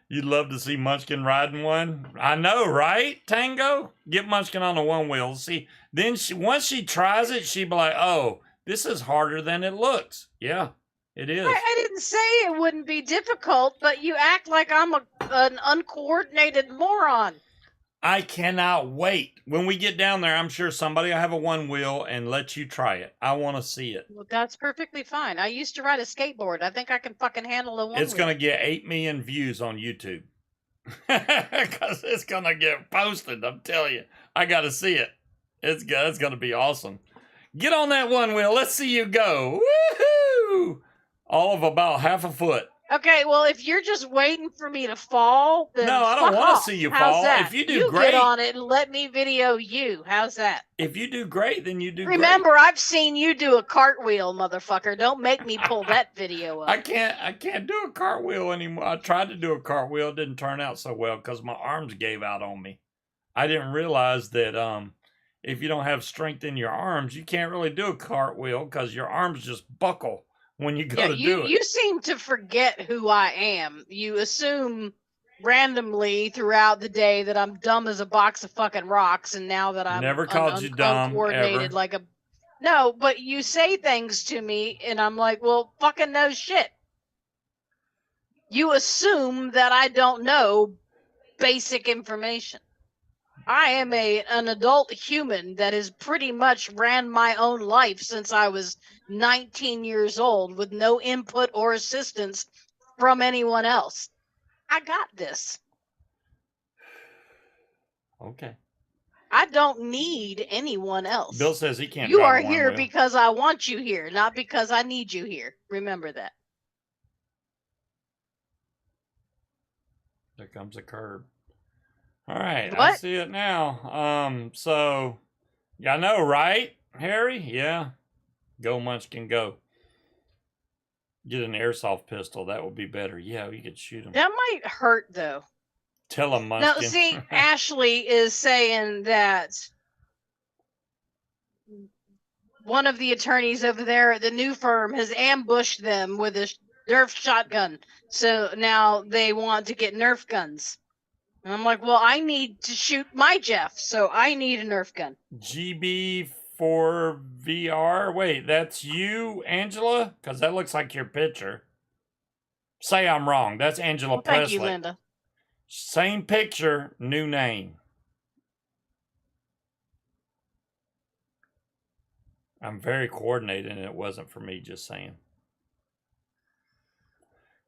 You'd love to see Munchkin riding one. I know, right? Tango? Get Munchkin on the one wheel. See, then once she tries it, she'd be like, oh, this is harder than it looks. Yeah, it is. I didn't say it wouldn't be difficult, but you act like I'm an uncoordinated moron. I cannot wait. When we get down there, I'm sure somebody will have a one wheel and let you try it. I want to see it. Well, that's perfectly fine. I used to ride a skateboard. I think I can fucking handle a one wheel. It's going to get 8 million views on YouTube. Because it's going to get posted, I'm telling you. I got to see it. It's going to be awesome. Get on that one wheel. Let's see you go. Woohoo! All of about half a foot. Okay, well, if you're just waiting for me to fall, then no, I don't want to see you fall. That? If you do great, get on it and let me video you. How's that? If you do great, then you do. Remember, great. I've seen you do a cartwheel, motherfucker. Don't make me pull that video up. I can't do a cartwheel anymore. I tried to do a cartwheel, it didn't turn out so well because my arms gave out on me. I didn't realize that if you don't have strength in your arms, you can't really do a cartwheel because your arms just buckle when you go to do it. You seem to forget who I am. You assume randomly throughout the day that I'm dumb as a box of fucking rocks, and now that I'm never called you dumb, uncoordinated ever. like a no, but you say things to me, and I'm like, well, fucking no shit. You assume that I don't know basic information. I am an adult human that has pretty much ran my own life since I was 19 years old with no input or assistance from anyone else. I got this. Okay. I don't need anyone else. Bill says he can't. You are here because I want you here, not because I need you here. Remember that. There comes a curb. All right, what? I see it now. So, I know, right, Harry? Yeah. Go, Munchkin, go. Get an airsoft pistol. That would be better. Yeah, you could shoot him. That might hurt, though. Tell him, Munchkin. No, see, Ashley is saying that one of the attorneys over there at the new firm has ambushed them with a Nerf shotgun. So now they want to get Nerf guns. And I'm like, well, I need to shoot my Jeff, so I need a Nerf gun. GB4VR? Wait, that's you, Angela? Because that looks like your picture. Say I'm wrong. That's Angela Presley. Thank you, Linda. Same picture, new name. I'm very coordinated, and it wasn't for me, just saying.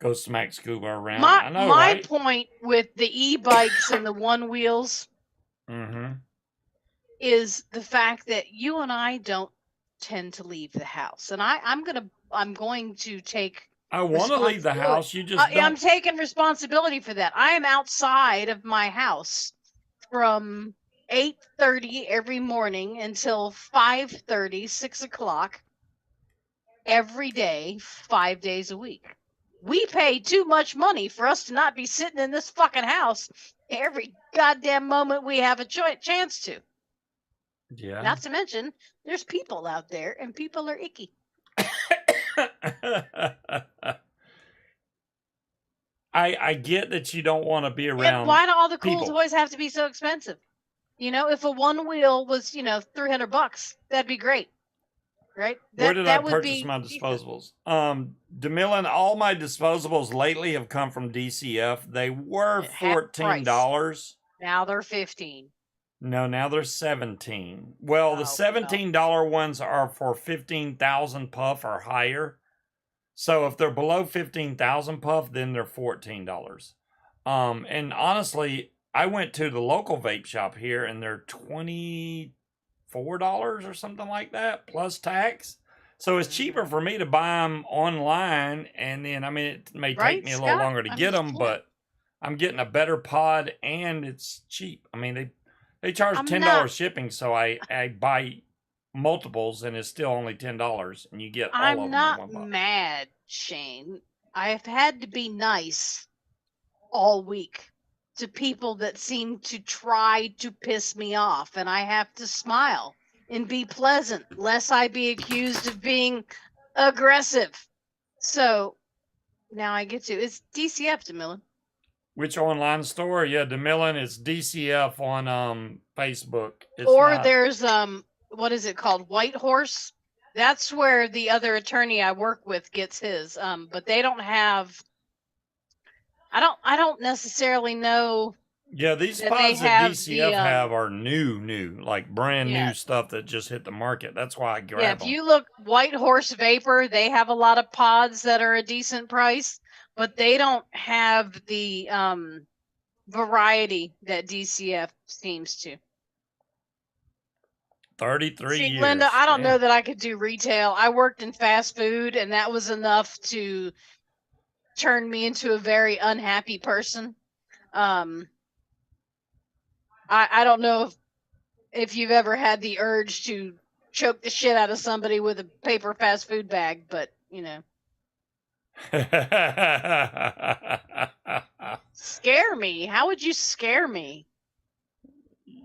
Go smack Scuba around. I know, my right? point with the e-bikes and the one wheels is the fact that you and I don't tend to leave the house, and I'm going to take. I want to leave the house. You just don't. I'm taking responsibility for that. I am outside of my house from 8:30 every morning until 5:30, 6 o'clock every day, 5 days a week. We pay too much money for us to not be sitting in this fucking house every goddamn moment we have a chance to. Yeah. Not to mention, there's people out there, and people are icky. I get that you don't want to be around. And why do all the cool people. toys have to be so expensive? You know, if a one wheel was, $300, that'd be great. Right? Where did I would purchase be my disposables? DeMillan, all my disposables lately have come from DCF. They were $14. Now they're 15. No, now they're 17. Well, the $17 ones are for 15,000 puff or higher. So if they're below 15,000 puff, then they're $14. And honestly, I went to the local vape shop here, and they're $24 or something like that, plus tax. So it's cheaper for me to buy them online, and then, I mean, it may take me a little longer to get them, but I'm getting a better pod, and it's cheap. I mean, they charge $10 shipping, so I buy multiples, and it's still only $10, and you get all of them in one box. I'm not mad, Shane. I've had to be nice all week to people that seem to try to piss me off, and I have to smile and be pleasant, lest I be accused of being aggressive. So now I get to. It's DCF, DeMillan. Which online store? Yeah, DeMillan. It's DCF on Facebook. There's what is it called? White Horse. That's where the other attorney I work with gets his. But they don't have. I don't necessarily know. Yeah, these pods that DCF have are new, like brand new stuff that just hit the market. That's why I grab them. If you look White Horse Vapor, they have a lot of pods that are a decent price, but they don't have the variety that DCF seems to. 33 years. Linda, I don't know that I could do retail. I worked in fast food, and that was enough to turn me into a very unhappy person. I don't know if you've ever had the urge to choke the shit out of somebody with a paper fast food bag, but, Scare me? How would you scare me?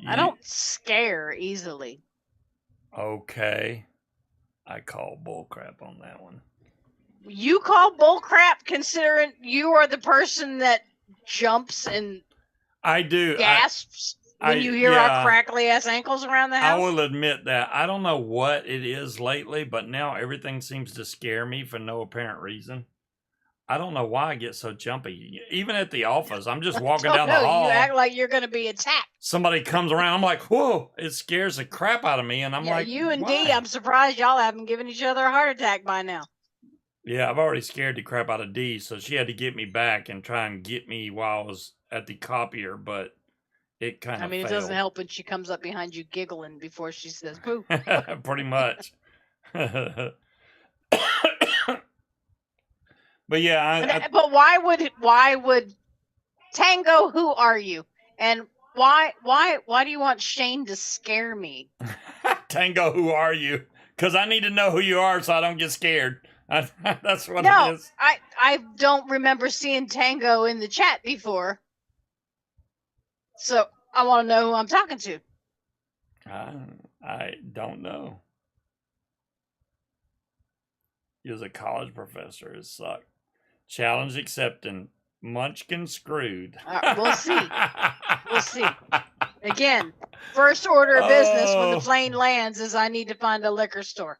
I don't scare easily. Okay. I call bullcrap on that one. You call bullcrap considering you are the person that jumps and I do gasps when you hear our crackly ass ankles around the house? I will admit that. I don't know what it is lately, but now everything seems to scare me for no apparent reason. I don't know why I get so jumpy. Even at the office, I'm just walking down the hall. You act like you're going to be attacked. Somebody comes around, I'm like, whoa, it scares the crap out of me. And I'm like, you and why? D, I'm surprised y'all haven't given each other a heart attack by now. Yeah, I've already scared the crap out of D, so she had to get me back and try and get me while I was at the copier, but it kind of failed. It doesn't help when she comes up behind you giggling before she says boo. Pretty much. But yeah, but why would Tango, who are you? And why do you want Shane to scare me? Tango, who are you? Because I need to know who you are so I don't get scared. That's what it is. I don't remember seeing Tango in the chat before. So I want to know who I'm talking to. I don't know. He was a college professor. It sucked. Challenge accepted. Munchkin screwed. We'll see. We'll see. Again, first order of business when the plane lands is I need to find a liquor store.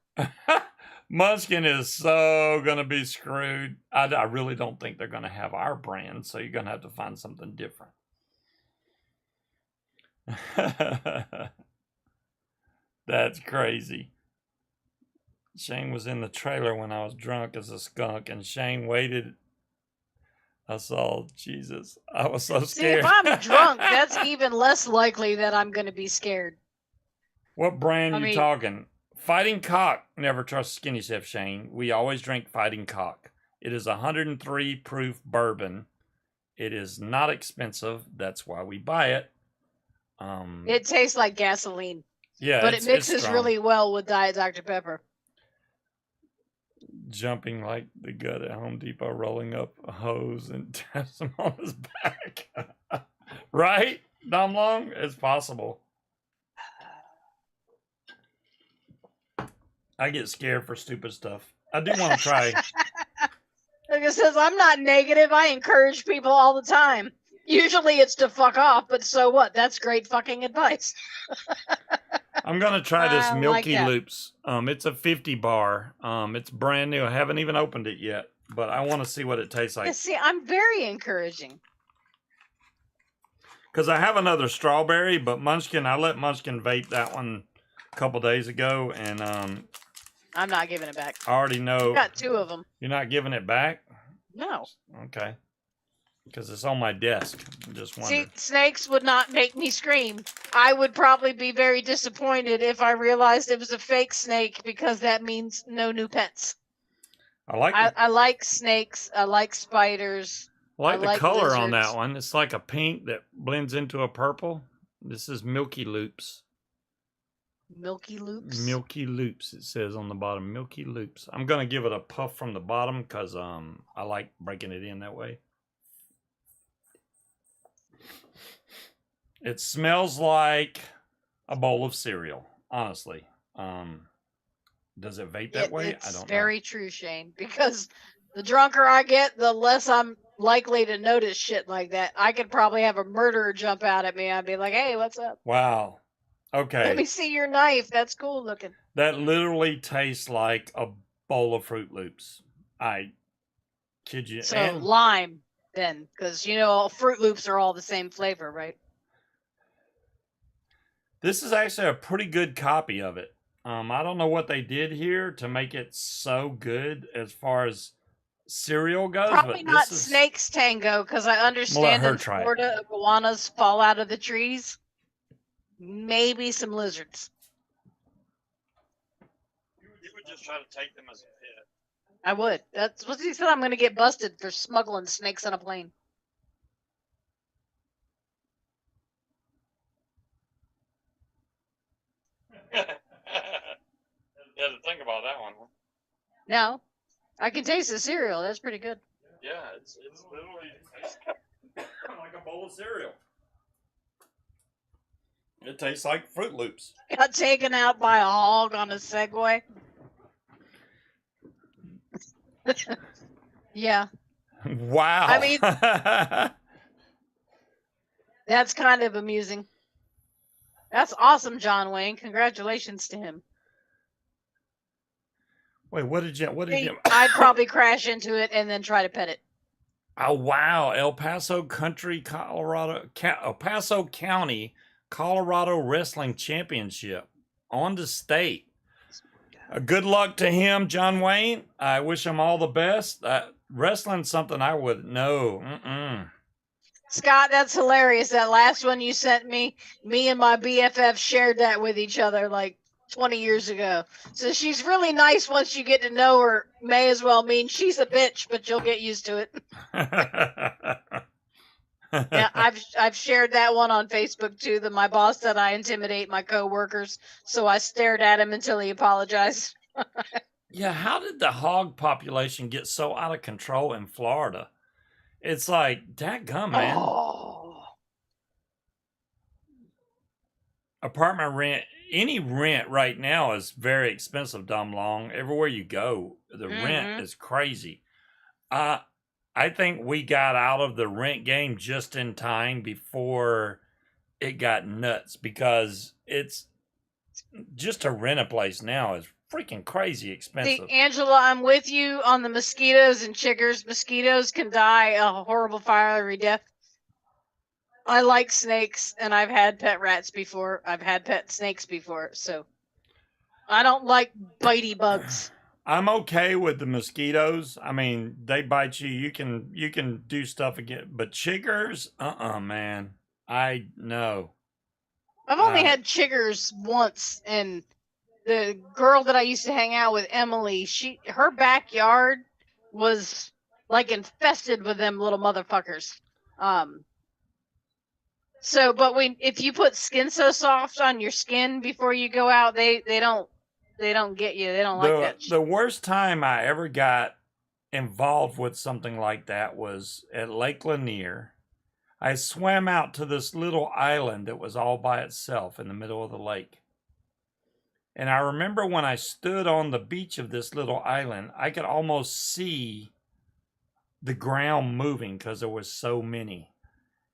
Munchkin is so going to be screwed. I really don't think they're going to have our brand, so you're going to have to find something different. That's crazy. Shane was in the trailer when I was drunk as a skunk, and Shane waited. I saw Jesus. I was so scared. See, if I'm drunk, that's even less likely that I'm going to be scared. What brand are you talking? Fighting Cock. Never trust Skinny Chef, Shane. We always drink Fighting Cock. It is 103 proof bourbon. It is not expensive. That's why we buy it. It tastes like gasoline. Yeah, but it mixes really well with Diet Dr. Pepper. Jumping like the gut at Home Depot, rolling up a hose and taps him on his back. Right? Dom Long? It's possible. I get scared for stupid stuff. I do want to try. Like it says, I'm not negative. I encourage people all the time. Usually it's to fuck off, but so what? That's great fucking advice. I'm gonna try this Milky like Loops. It's a 50 bar. It's brand new. I haven't even opened it yet, but I want to see what it tastes like. Yeah, see, I'm very encouraging. Because I have another strawberry, but Munchkin, I let Munchkin vape that one a couple days ago, and I'm not giving it back. I already know. I got 2 of them. You're not giving it back? No. Okay. Because it's on my desk. I'm just wondering. See, snakes would not make me scream. I would probably be very disappointed if I realized it was a fake snake, because that means no new pets. I like I like snakes. I like spiders. I like the color lizards. on that one. It's like a pink that blends into a purple. This is Milky Loops. Milky Loops? Milky Loops, it says on the bottom. Milky Loops. I'm going to give it a puff from the bottom because I like breaking it in that way. It smells like a bowl of cereal, honestly. Does it vape that way? I don't know. It's very true, Shane, because the drunker I get, the less I'm likely to notice shit like that. I could probably have a murderer jump out at me. I'd be like, hey, what's up? Wow. Okay. Let me see your knife. That's cool looking. That literally tastes like a bowl of Fruit Loops. I kid you. So lime, then, because, Fruit Loops are all the same flavor, right? This is actually a pretty good copy of it. I don't know what they did here to make it so good as far as cereal goes. Probably not Snakes Tango, because I understand in Florida, iguanas fall out of the trees. Maybe some lizards. You would just try to take them as a pet. I would. That's what he said. I'm going to get busted for smuggling snakes on a plane. You had to think about that one. No, I can taste the cereal. That's pretty good. Yeah, it's literally like a bowl of cereal. It tastes like Fruit Loops. Got taken out by a hog on a Segway. Yeah. Wow. I mean, that's kind of amusing. That's awesome, John Wayne. Congratulations to him. Wait, what did you? I'd probably crash into it and then try to pet it. Oh wow, El Paso County, Colorado Wrestling Championship on the state. Good luck to him, John Wayne. I wish him all the best. Wrestling's something I would know. Scott, that's hilarious. That last one you sent me and my BFF shared that with each other like 20 years ago. So she's really nice once you get to know her. May as well mean she's a bitch, but you'll get used to it. Yeah, I've shared that one on Facebook too. That my boss said I intimidate my coworkers, so I stared at him until he apologized. Yeah, how did the hog population get so out of control in Florida? It's like, dadgum, man. Oh. Apartment rent, any rent right now is very expensive, Dom Long. Everywhere you go, the rent is crazy. I think we got out of the rent game just in time before it got nuts, because it's just to rent a place now is freaking crazy expensive. See, Angela, I'm with you on the mosquitoes and chiggers. Mosquitoes can die a horrible fiery death. I like snakes, and I've had pet rats before. I've had pet snakes before, so I don't like bitey bugs. I'm okay with the mosquitoes. I mean, they bite you. You can do stuff again, but chiggers, man. I know. I've only had chiggers once, and the girl that I used to hang out with, Emily, her backyard was like infested with them little motherfuckers. So, but if you put Skin So Soft on your skin before you go out, they don't get you. They don't like that. The worst time I ever got involved with something like that was at Lake Lanier. I swam out to this little island that was all by itself in the middle of the lake. And I remember when I stood on the beach of this little island, I could almost see the ground moving because there was so many.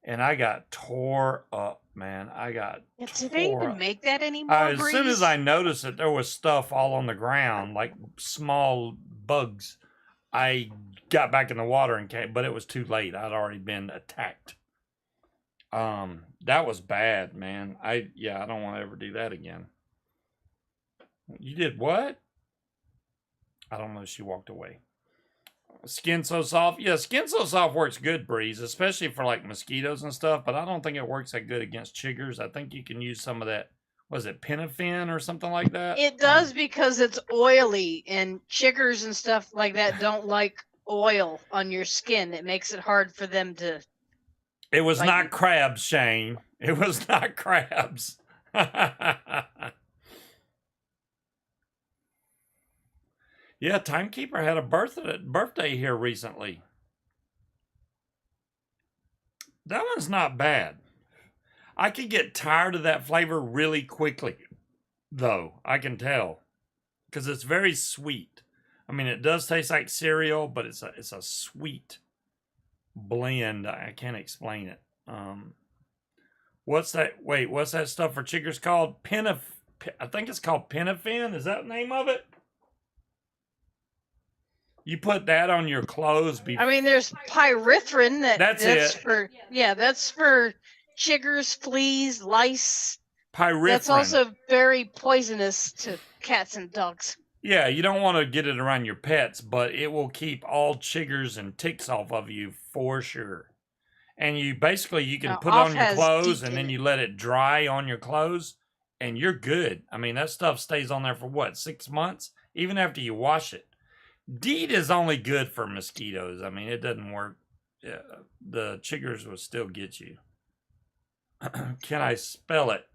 And I got tore up, man. I got Do they even make that anymore? As soon as I noticed that there was stuff all on the ground, like small bugs, I got back in the water and came, but it was too late. I'd already been attacked. That was bad, man. I don't want to ever do that again. You did what? I don't know. She walked away. Skin So Soft. Yeah, Skin So Soft works good, Breeze, especially for like mosquitoes and stuff, but I don't think it works that good against chiggers. I think you can use some of that, was it Penafin or something like that? It does because it's oily, and chiggers and stuff like that don't like oil on your skin. It makes it hard for them to... It was not crabs, Shane. It was not crabs. Yeah, Timekeeper had a birthday here recently. That one's not bad. I could get tired of that flavor really quickly, though. I can tell. Because it's very sweet. I mean, it does taste like cereal, but it's a sweet blend. I can't explain it. What's that? Wait, what's that stuff for chiggers called? I think it's called Penafin. Is that the name of it? You put that on your clothes. I mean, there's pyrethrin. That's it. That's for chiggers, fleas, lice. Pyrethrin. That's also very poisonous to cats and dogs. Yeah, you don't want to get it around your pets, but it will keep all chiggers and ticks off of you for sure. And you can put it on your clothes and then you let it dry on your clothes and you're good. I mean, that stuff stays on there for what, 6 months? Even after you wash it. DEET is only good for mosquitoes. I mean, it doesn't work. Yeah, the chiggers will still get you. Can I spell it?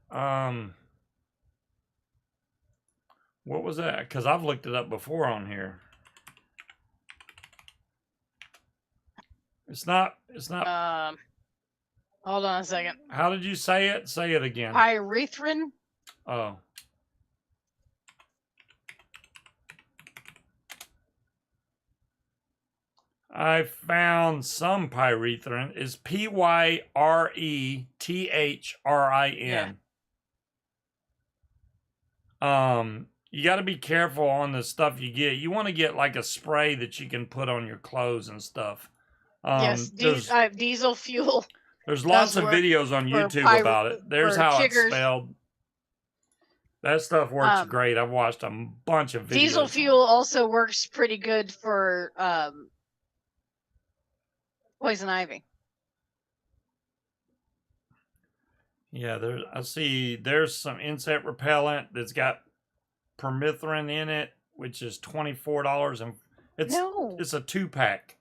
What was that? Because I've looked it up before on here. It's not. Hold on a second. How did you say it? Say it again. Pyrethrin. Oh. I found some pyrethrin. It's Pyrethrin. Yeah. You got to be careful on the stuff you get. You want to get like a spray that you can put on your clothes and stuff. Yes, diesel fuel. There's lots of videos on YouTube about it. There's how it's spelled. That stuff works great. I've watched a bunch of videos. Diesel fuel also works pretty good for poison ivy. Yeah, I see there's some insect repellent that's got permethrin in it, which is $24, and it's a 2-pack.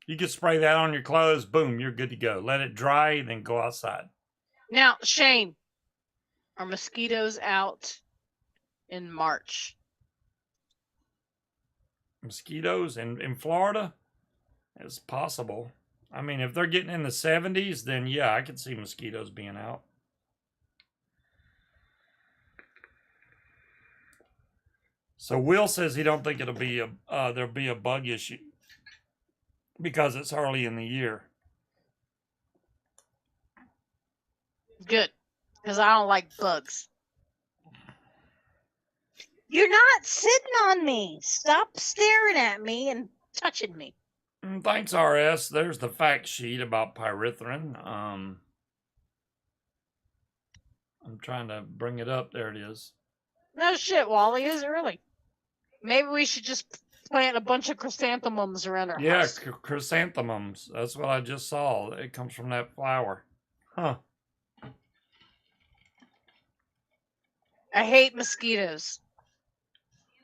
You can spray that on your clothes, boom, you're good to go. Let it dry, then go outside. Now, Shane, are mosquitoes out in March? Mosquitoes in Florida? It's possible. I mean, if they're getting in the 70s, then yeah, I could see mosquitoes being out. So Will says he don't think it'll be there'll be a bug issue because it's early in the year. Good, because I don't like bugs. You're not sitting on me. Stop staring at me and touching me. Thanks, RS. There's the fact sheet about pyrethrin. I'm trying to bring it up. There it is. No shit, Wally. Is it really? Maybe we should just plant a bunch of chrysanthemums around our house. Yeah, chrysanthemums. That's what I just saw. It comes from that flower. Huh. I hate mosquitoes.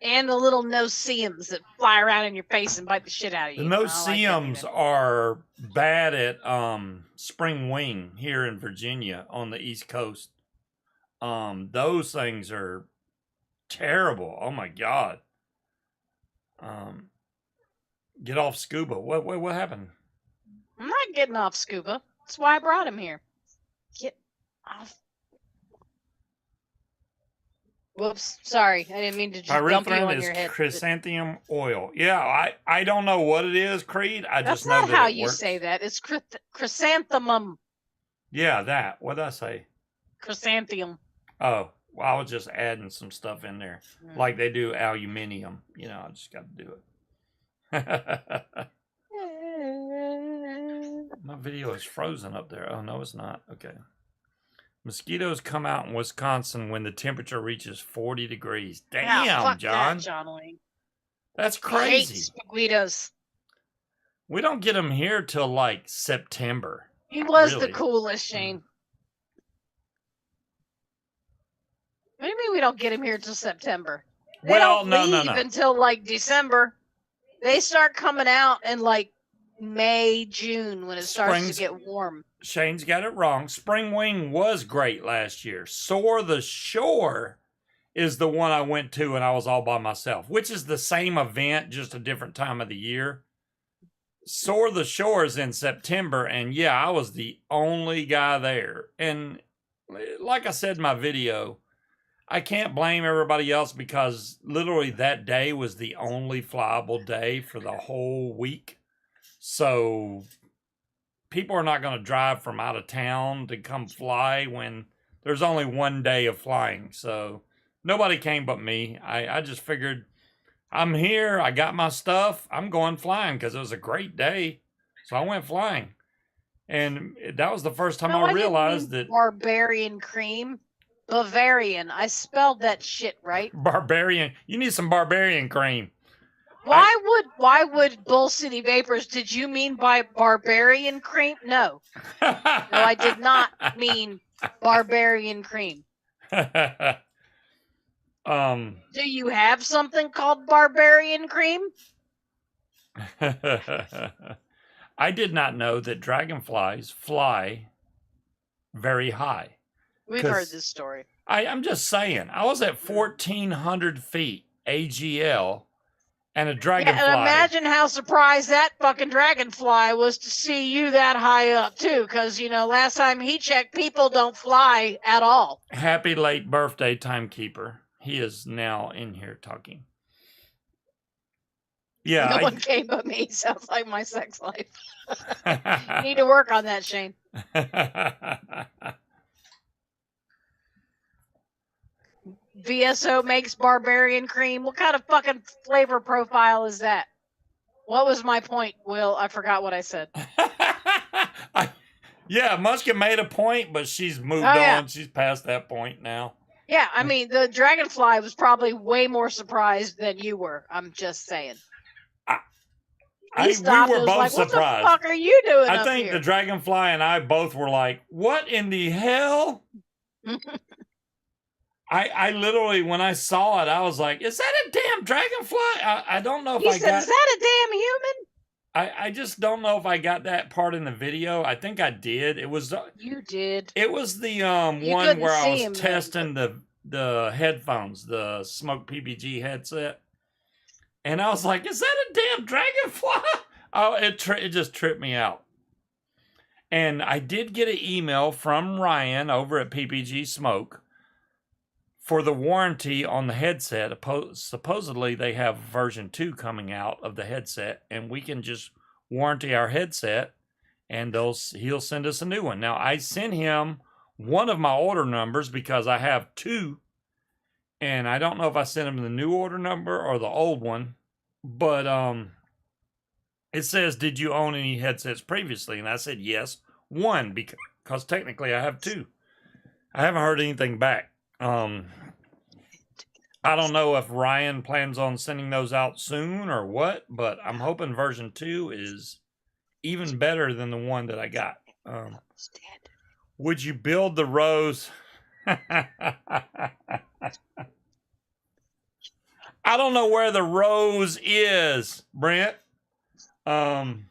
And the little no-see-ums that fly around in your face and bite the shit out of The you. no-see-ums are bad at spring wing here in Virginia on the East Coast. Those things are terrible. Oh my God. Get off Scuba. What happened? I'm not getting off Scuba. That's why I brought him here. Get off. Whoops. Sorry. I didn't mean to just dump you Pyrethrin on is your head. chrysanthemum oil. Yeah, I don't know what it is, Creed. I That's just know not that how it you works. say that. It's chrysanthemum. Yeah, that. What did I say? Chrysanthemum. Oh, well, I was just adding some stuff in there. Like they do aluminium. You know, I just got to do it. My video is frozen up there. Oh, no, it's not. Okay. Mosquitoes come out in Wisconsin when the temperature reaches 40 degrees. Damn, fuck John. That, John Wayne. That's I hate crazy. mosquitoes. We don't get them here till like September. He was Really? the coolest, Shane. What do you mean we don't get him here till September? They don't leave until like December. They start coming out in like May, June when it starts to get warm. Shane's got it wrong. Spring Wing was great last year. Soar the Shore is the one I went to and I was all by myself, which is the same event, just a different time of the year. Soar the Shore is in September, and yeah, I was the only guy there. And like I said in my video, I can't blame everybody else because literally that day was the only flyable day for the whole week. So people are not going to drive from out of town to come fly when there's only one day of flying. So nobody came but me. I just figured I'm here. I got my stuff. I'm going flying because it was a great day. So I went flying. And that was the first time I realized that Barbarian cream. Bavarian. I spelled that shit right. Barbarian. You need some barbarian cream. Why would Bull City Vapors, did you mean by barbarian cream? No. No, I did not mean barbarian cream. Do you have something called barbarian cream? I did not know that dragonflies fly very high. We've heard this story. I'm just saying. I was at 1,400 feet AGL, and a dragonfly. Yeah, and imagine how surprised that fucking dragonfly was to see you that high up, too. Because, you know, last time he checked, people don't fly at all. Happy late birthday, timekeeper. He is now in here talking. Yeah. No one came but me. Sounds like my sex life. You need to work on that, Shane. VSO makes barbarian cream. What kind of fucking flavor profile is that? What was my point, Will? I forgot what I said. Yeah, Munchkin made a point, but she's moved on. Yeah. She's past that point now. Yeah, I mean, the dragonfly was probably way more surprised than you were. I'm just saying. We were both surprised. What the fuck are you doing I think the dragonfly and I both were like, what in the hell? I literally, when I saw it, I was like, is that a damn dragonfly? I don't know if is that a damn human? I just don't know if I got that part in the video. I think I did. It was... You did. It was the one where I was testing the headphones, the Smoke PPG headset. And I was like, is that a damn dragonfly? Oh, it just tripped me out. And I did get an email from Ryan over at PPG Smoke for the warranty on the headset. Supposedly they have version 2 coming out of the headset, and we can just warranty our headset, and he'll send us a new one. Now, I sent him one of my order numbers because I have 2, and I don't know if I sent him the new order number or the old one, but it says, did you own any headsets previously? And I said, yes, 1, because technically I have 2. I haven't heard anything back. I don't know if Ryan plans on sending those out soon or what, but I'm hoping version 2 is even better than the one that I got. Would you build the rows? I don't know where the rose is, Brent. Brent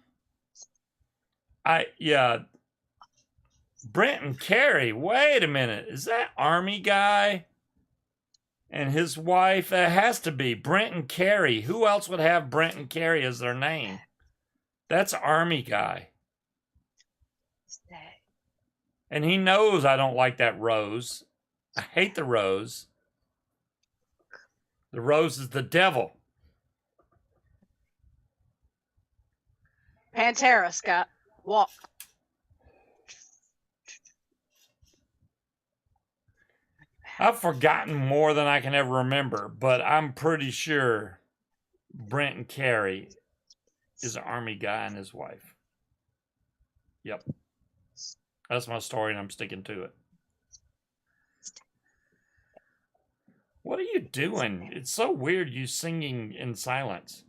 and Carrie. Wait a minute. Is that Army guy and his wife? That has to be Brent and Carrie. Who else would have Brent and Carrie as their name? That's Army guy. And he knows I don't like that rose. I hate the rose. The rose is the devil. Pantera, Scott. Walk. I've forgotten more than I can ever remember, but I'm pretty sure Brent and Carrie is an Army guy and his wife. Yep. That's my story, and I'm sticking to it. What are you doing? It's so weird you singing in silence.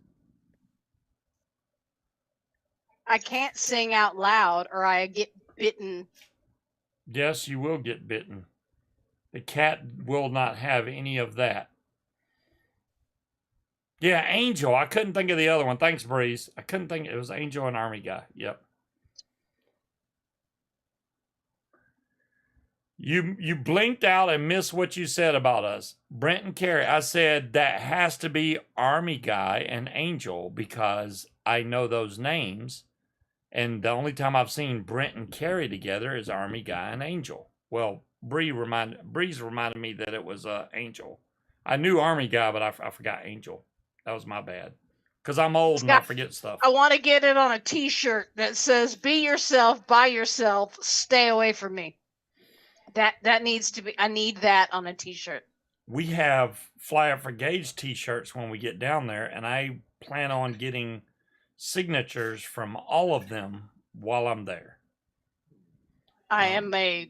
I can't sing out loud or I get bitten. Yes, you will get bitten. The cat will not have any of that. Yeah, Angel. I couldn't think of the other one. Thanks, Breeze. I couldn't think. It was Angel and Army guy. Yep. You blinked out and missed what you said about us. Brent and Carrie, I said that has to be Army guy and Angel because I know those names. And the only time I've seen Brent and Carrie together is Army guy and Angel. Well, Breeze reminded me that it was Angel. I knew Army guy, but I forgot Angel. That was my bad. Because I'm old and I forget stuff. I want to get it on a t-shirt that says, be yourself, buy yourself, stay away from me. That needs to be, I need that on a t-shirt. We have Fly Up for Gage t-shirts when we get down there, and I plan on getting signatures from all of them while I'm there. I am a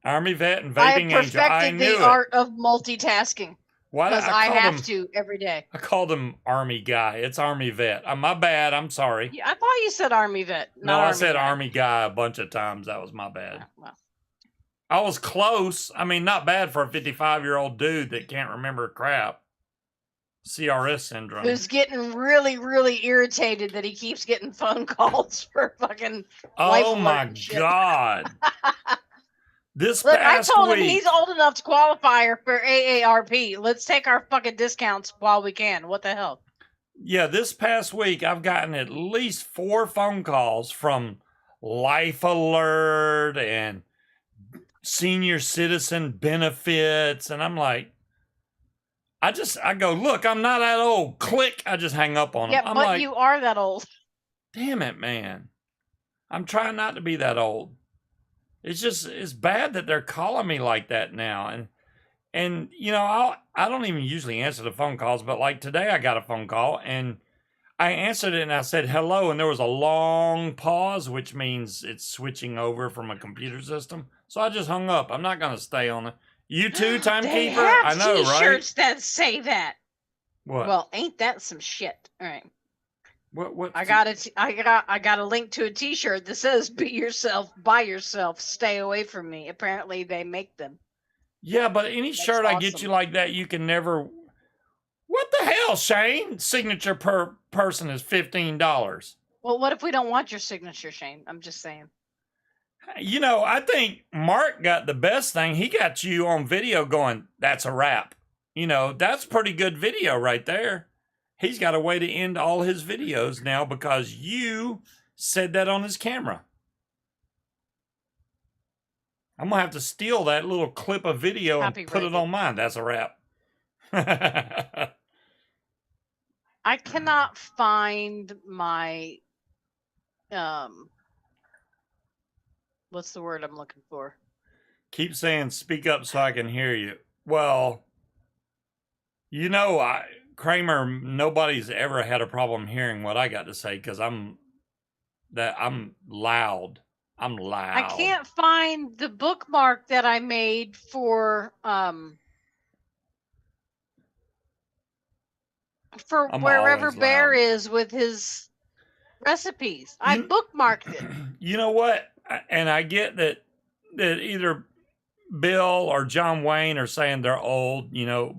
Army vet and vaping angel. I knew the art of multitasking. Because I have to every day. I called him Army guy. It's Army vet. My bad. I'm sorry. Yeah, I thought you said Army vet. No, I said Army guy a bunch of times. That was my bad. Well. I was close. I mean, not bad for a 55-year-old dude that can't remember crap. CRS syndrome. Who's getting really, really irritated that he keeps getting phone calls for fucking. Oh my God. Look, I told him he's old enough to qualify for AARP. Let's take our fucking discounts while we can. What the hell? Yeah, this past week, I've gotten at least 4 phone calls from Life Alert and Senior Citizen Benefits. And I'm like, I go, look, I'm not that old. Click. I just hang up on them. Yeah, but you are that old. Damn it, man. I'm trying not to be that old. It's bad that they're calling me like that now. And you know, I don't even usually answer the phone calls, but like today I got a phone call and I answered it and I said hello and there was a long pause, which means it's switching over from a computer system. So I just hung up. I'm not going to stay on it. You too, timekeeper? I know, right? T-shirts that say that. What? Well, ain't that some shit? All right. What? I got a link to a T-shirt that says "Be yourself, buy yourself, stay away from me." Apparently, they make them. Yeah, but any shirt I get you like that, you can never. What the hell, Shane? Signature per person is $15. Well, what if we don't want your signature, Shane? I'm just saying. You know, I think Mark got the best thing. He got you on video going, "That's a wrap." You know, that's pretty good video right there. He's got a way to end all his videos now because you said that on his camera. I'm going to have to steal that little clip of video and put it on mine. That's a wrap. I cannot find my, what's the word I'm looking for? Keep saying speak up so I can hear you. Well, you know, Kramer, nobody's ever had a problem hearing what I got to say because I'm loud. I'm loud. I can't find the bookmark that I made for wherever Bear is with his recipes. I bookmarked it. You know what? And I get that either Bill or John Wayne are saying they're old,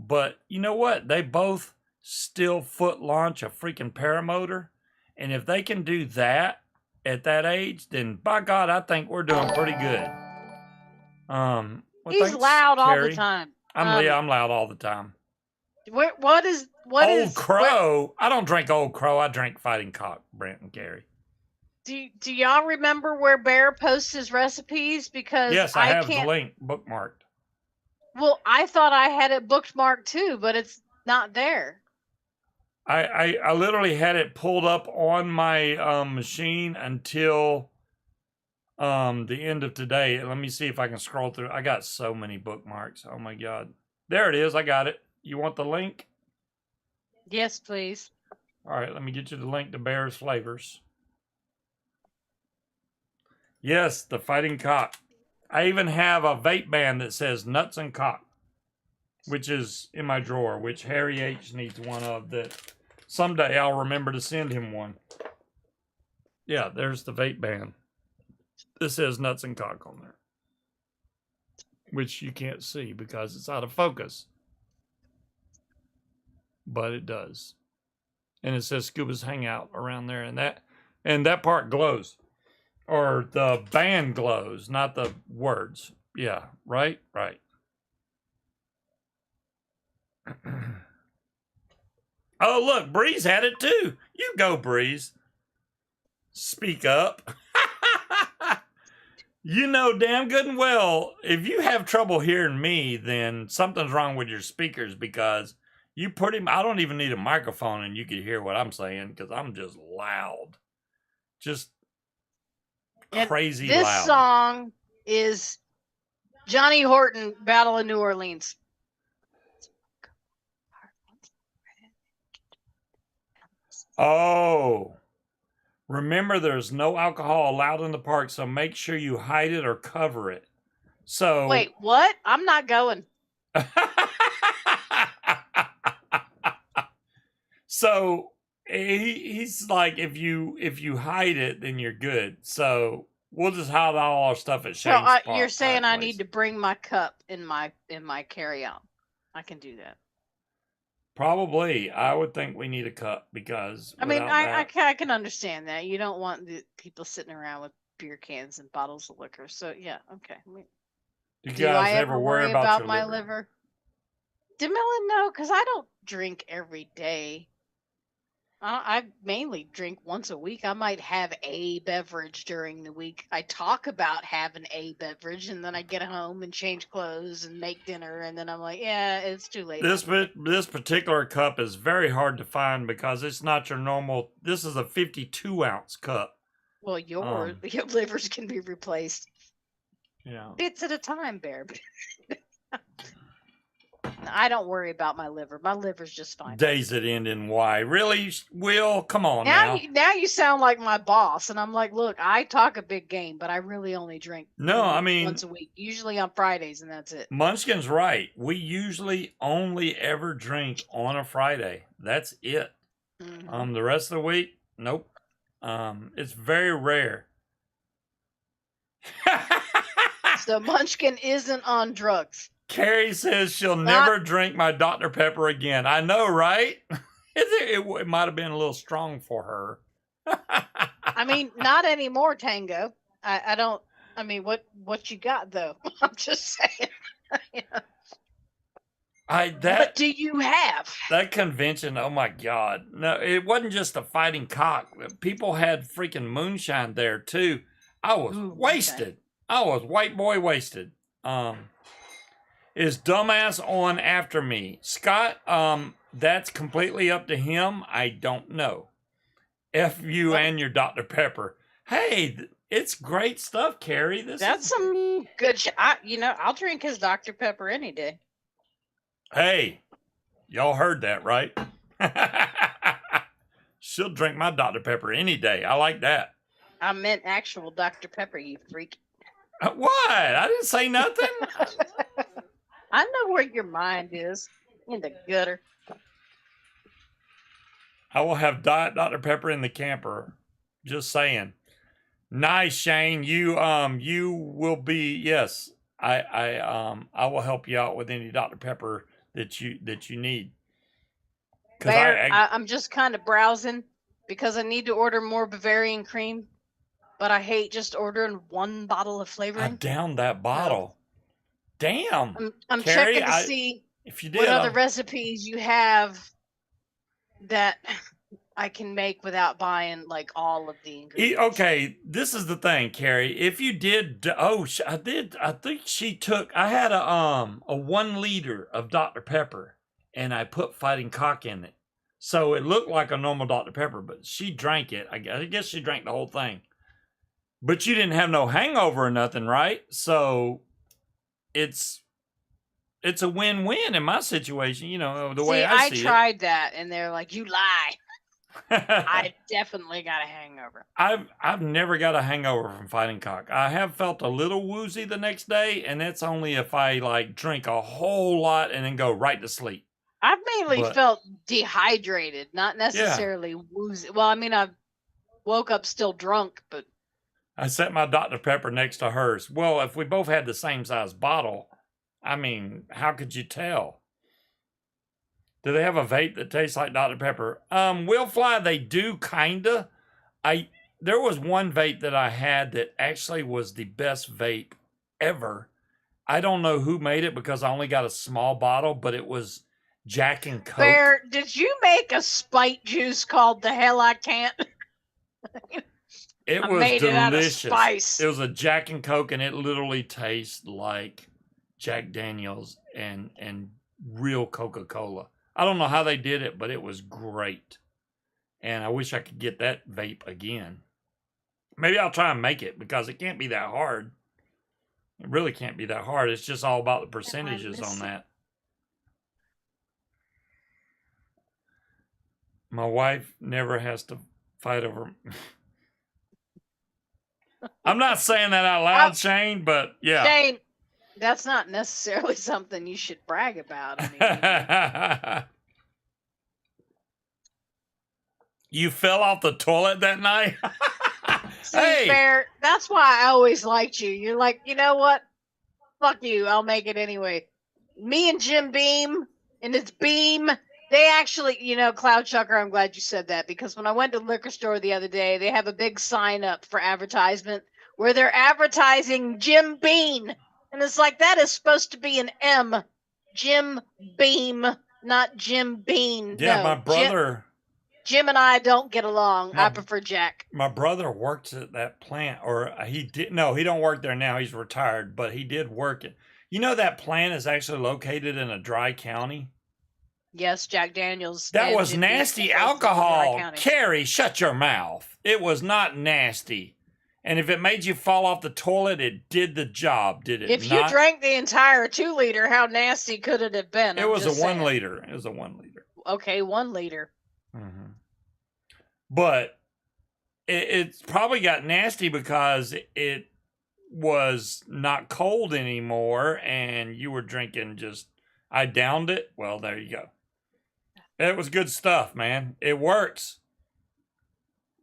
but you know what? They both still foot launch a freaking paramotor. And if they can do that at that age, then by God, I think we're doing pretty good. Well, He's thanks, loud all the Carrie. time. I'm loud all the time. What is Old Crow? I don't drink Old Crow. I drink Fighting Cock, Brent and Carrie. Do y'all remember where Bear posts his recipes? Because yes, I have the link bookmarked. Well, I thought I had it bookmarked too, but it's not there. I literally had it pulled up on my machine until the end of today. Let me see if I can scroll through. I got so many bookmarks. Oh my God. There it is. I got it. You want the link? Yes, please. All right, let me get you the link to Bear's Flavors. Yes, the Fighting Cock. I even have a vape band that says Nuts and Cock, which is in my drawer, which Harry H needs one of that someday I'll remember to send him one. Yeah, there's the vape band. This says Nuts and Cock on there, which you can't see because it's out of focus. But it does. And it says Scuba's Hangout around there, and that part glows. Or the band glows, not the words. Yeah, right? Right. Oh, look, Breeze had it too. You go, Breeze. Speak up. You know damn good and well, if you have trouble hearing me, then something's wrong with your speakers because I don't even need a microphone and you can hear what I'm saying because I'm just loud. Just crazy loud. This song is Johnny Horton, Battle of New Orleans. Oh. Remember, there's no alcohol allowed in the park, so make sure you hide it or cover it. So wait, what? I'm not going. So he's like, if you hide it, then you're good. So we'll just hide all our stuff at Shane's park. You're saying I need to bring my cup in my carry-on. I can do that. Probably. I would think we need a cup because I can understand that. You don't want the people sitting around with beer cans and bottles of liquor. So yeah, okay. Do I ever worry about my liver? DeMillan, no, because I don't drink every day. I mainly drink once a week. I might have a beverage during the week. I talk about having a beverage, and then I get home and change clothes and make dinner, and then I'm like, yeah, it's too late. This particular cup is very hard to find because it's not your normal. This is a 52-ounce cup. Well, your livers can be replaced. Yeah, bits at a time, Bear. I don't worry about my liver. My liver's just fine. Days that end in Y. Really, Will? Come on now. Now you sound like my boss, and I'm like, look, I talk a big game, but I really only drink once a week, usually on Fridays, and that's it. Munchkin's right. We usually only ever drink on a Friday. That's it. Mm-hmm. The rest of the week, nope. It's very rare. So Munchkin isn't on drugs. Carrie says she'll never drink my Dr. Pepper again. I know, right? It might have been a little strong for her. I mean, not anymore, Tango. I don't. I mean, what you got though? I'm just saying. What do you have? That convention? Oh my God! No, it wasn't just a Fighting Cock. People had freaking moonshine there too. I was wasted. Okay. I was white boy wasted. Is dumbass on after me? Scott, that's completely up to him. I don't know. F you and your Dr. Pepper. Hey, it's great stuff, Carrie. That's some good I'll drink his Dr. Pepper any day. Hey, y'all heard that, right? She'll drink my Dr. Pepper any day. I like that. I meant actual Dr. Pepper, you freak. What? I didn't say nothing. I know where your mind is, in the gutter. I will have Diet Dr. Pepper in the camper. Just saying. Nice, Shane. You will be, yes. I will help you out with any Dr. Pepper that you need. Because I'm just kind of browsing because I need to order more Bavarian cream, but I hate just ordering one bottle of I flavoring. downed that bottle. Damn. I'm Carrie, checking to see if you did, what other recipes you have that I can make without buying like all of the ingredients. Okay, this is the thing, Carrie. If you did, I did. I think she took. I had a 1 liter of Dr. Pepper, and I put Fighting Cock in it, so it looked like a normal Dr. Pepper. But she drank it. I guess she drank the whole thing. But you didn't have no hangover or nothing, right? So it's a win-win in my situation. You know the way I see it. I tried that, and they're like, "You lie." I definitely got a hangover. I've never got a hangover from Fighting Cock. I have felt a little woozy the next day, and that's only if I like drink a whole lot and then go right to sleep. I've mainly felt dehydrated, not necessarily woozy. Well, I mean, I woke up still drunk, but I set my Dr. Pepper next to hers. Well, if we both had the same size bottle, I mean, how could you tell? Do they have a vape that tastes like Dr. Pepper? Will Fly, they do kinda. There was one vape that I had that actually was the best vape ever. I don't know who made it because I only got a small bottle, but it was Jack and Coke. Bear, did you make a spite juice called The Hell I Can't? It was delicious. It out of spice. It was a Jack and Coke, and it literally tastes like Jack Daniels and real Coca-Cola. I don't know how they did it, but it was great. And I wish I could get that vape again. Maybe I'll try and make it because it can't be that hard. It really can't be that hard. It's just all about the percentages on that. My wife never has to fight over. I'm not saying that out loud, Shane, but yeah. Shane, that's not necessarily something you should brag about. I mean, you fell off the toilet that night? See, Bear, that's why I always liked you. You're like, you know what? Fuck you. I'll make it anyway. Me and Jim Beam and his Beam, they actually, Cloud Chucker, I'm glad you said that, because when I went to the liquor store the other day, they have a big sign up for advertisement where they're advertising Jim Beam. And it's like, that is supposed to be an M. Jim Beam, not Jim Bean. Yeah, no, my brother. Jim and I don't get along. I prefer Jack. My brother works at that plant, or he did. No, he don't work there now. He's retired, but he did work it. You know that plant is actually located in a dry county? Yes, Jack Daniels. That was nasty alcohol. Carrie, shut your mouth. It was not nasty. And if it made you fall off the toilet, it did the job, did it if not? You drank the entire 2 liter, how nasty could it have been? It was a 1 liter. It was a 1 liter. Okay, 1 liter. Mm-hmm. But it's probably got nasty because it was not cold anymore and you were drinking I downed it. Well, there you go. It was good stuff, man. It works.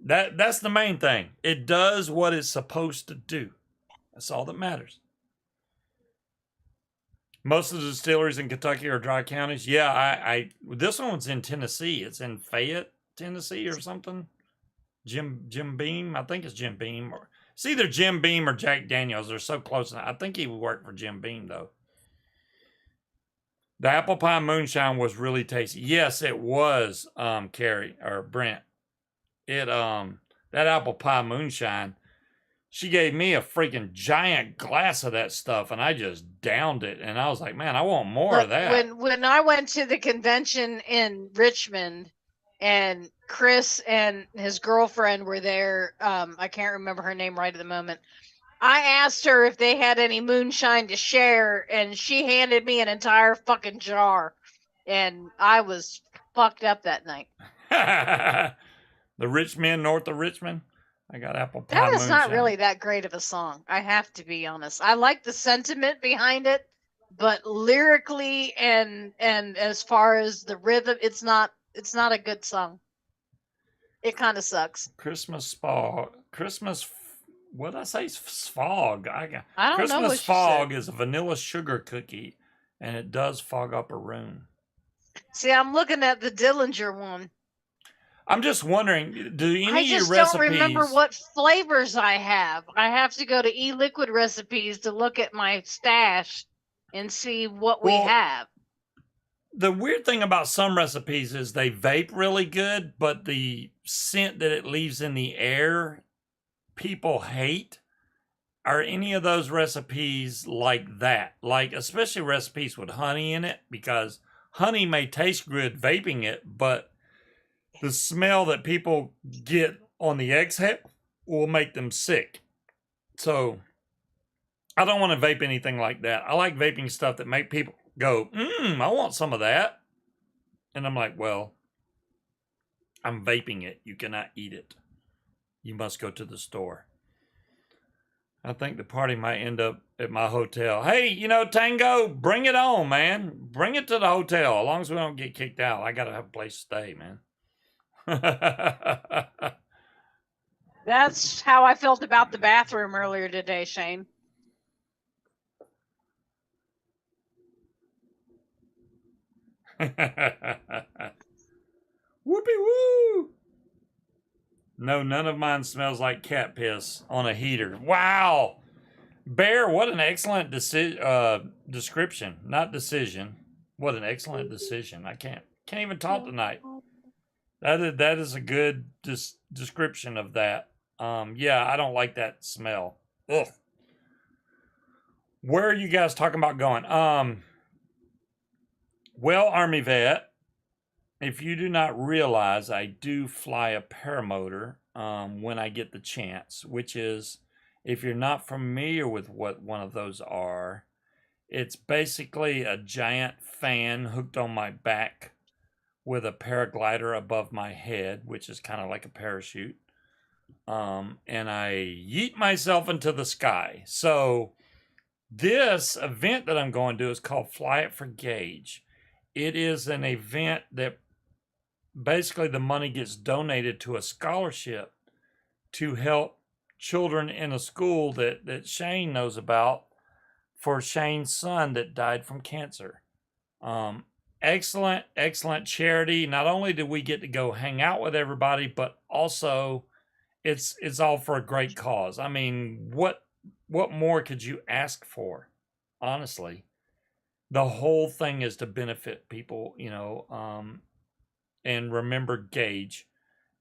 That's the main thing. It does what it's supposed to do. That's all that matters. Most of the distilleries in Kentucky are dry counties. Yeah, this one's in Tennessee. It's in Fayette, Tennessee or something. Jim Beam. I think it's Jim Beam. Or it's either Jim Beam or Jack Daniels. They're so close. I think he would work for Jim Beam, though. The apple pie moonshine was really tasty. Yes, it was, Carrie or Brent. That apple pie moonshine, she gave me a freaking giant glass of that stuff, and I just downed it. And I was like, man, I want more of that. When I went to the convention in Richmond, and Chris and his girlfriend were there, I can't remember her name right at the moment. I asked her if they had any moonshine to share, and she handed me an entire fucking jar, and I was fucked up that night. The rich men north of Richmond. I got apple pie. That is not really that great of a song. I have to be honest. I like the sentiment behind it, but lyrically and as far as the rhythm, it's not a good song. It kind of sucks. Christmas what did I say? Fog. I don't know what Christmas she fog said. is a vanilla sugar cookie, and it does fog up a room. See, I'm looking at the Dillinger one. I'm just wondering, do any I of your just recipes? don't remember what flavors I have. I have to go to e-liquid recipes to look at my stash and see what we have. The weird thing about some recipes is they vape really good, but the scent that it leaves in the air, people hate. Are any of those recipes like that? Like, especially recipes with honey in it, because honey may taste good vaping it, but the smell that people get on the exhale will make them sick. So I don't want to vape anything like that. I like vaping stuff that make people go, I want some of that. And I'm like, well, I'm vaping it. You cannot eat it. You must go to the store. I think the party might end up at my hotel. Hey, Tango, bring it on, man. Bring it to the hotel. As long as we don't get kicked out. I got to have a place to stay, man. That's how I felt about the bathroom earlier today, Shane. Whoopee woo! No, none of mine smells like cat piss on a heater. Wow! Bear, what an excellent description. Not decision. What an excellent decision. I can't even talk tonight. That is a good description of that. Yeah, I don't like that smell. Ugh. Where are you guys talking about going? Well, Army vet, if you do not realize, I do fly a paramotor when I get the chance, which is, if you're not familiar with what one of those are, it's basically a giant fan hooked on my back with a paraglider above my head, which is kind of like a parachute. And I yeet myself into the sky. So this event that I'm going to do is called Fly It for Gage. It is an event that basically the money gets donated to a scholarship to help children in a school that Shane knows about for Shane's son that died from cancer. Excellent charity. Not only do we get to go hang out with everybody, but also it's all for a great cause. I mean, what more could you ask for? Honestly, the whole thing is to benefit people, and remember Gage,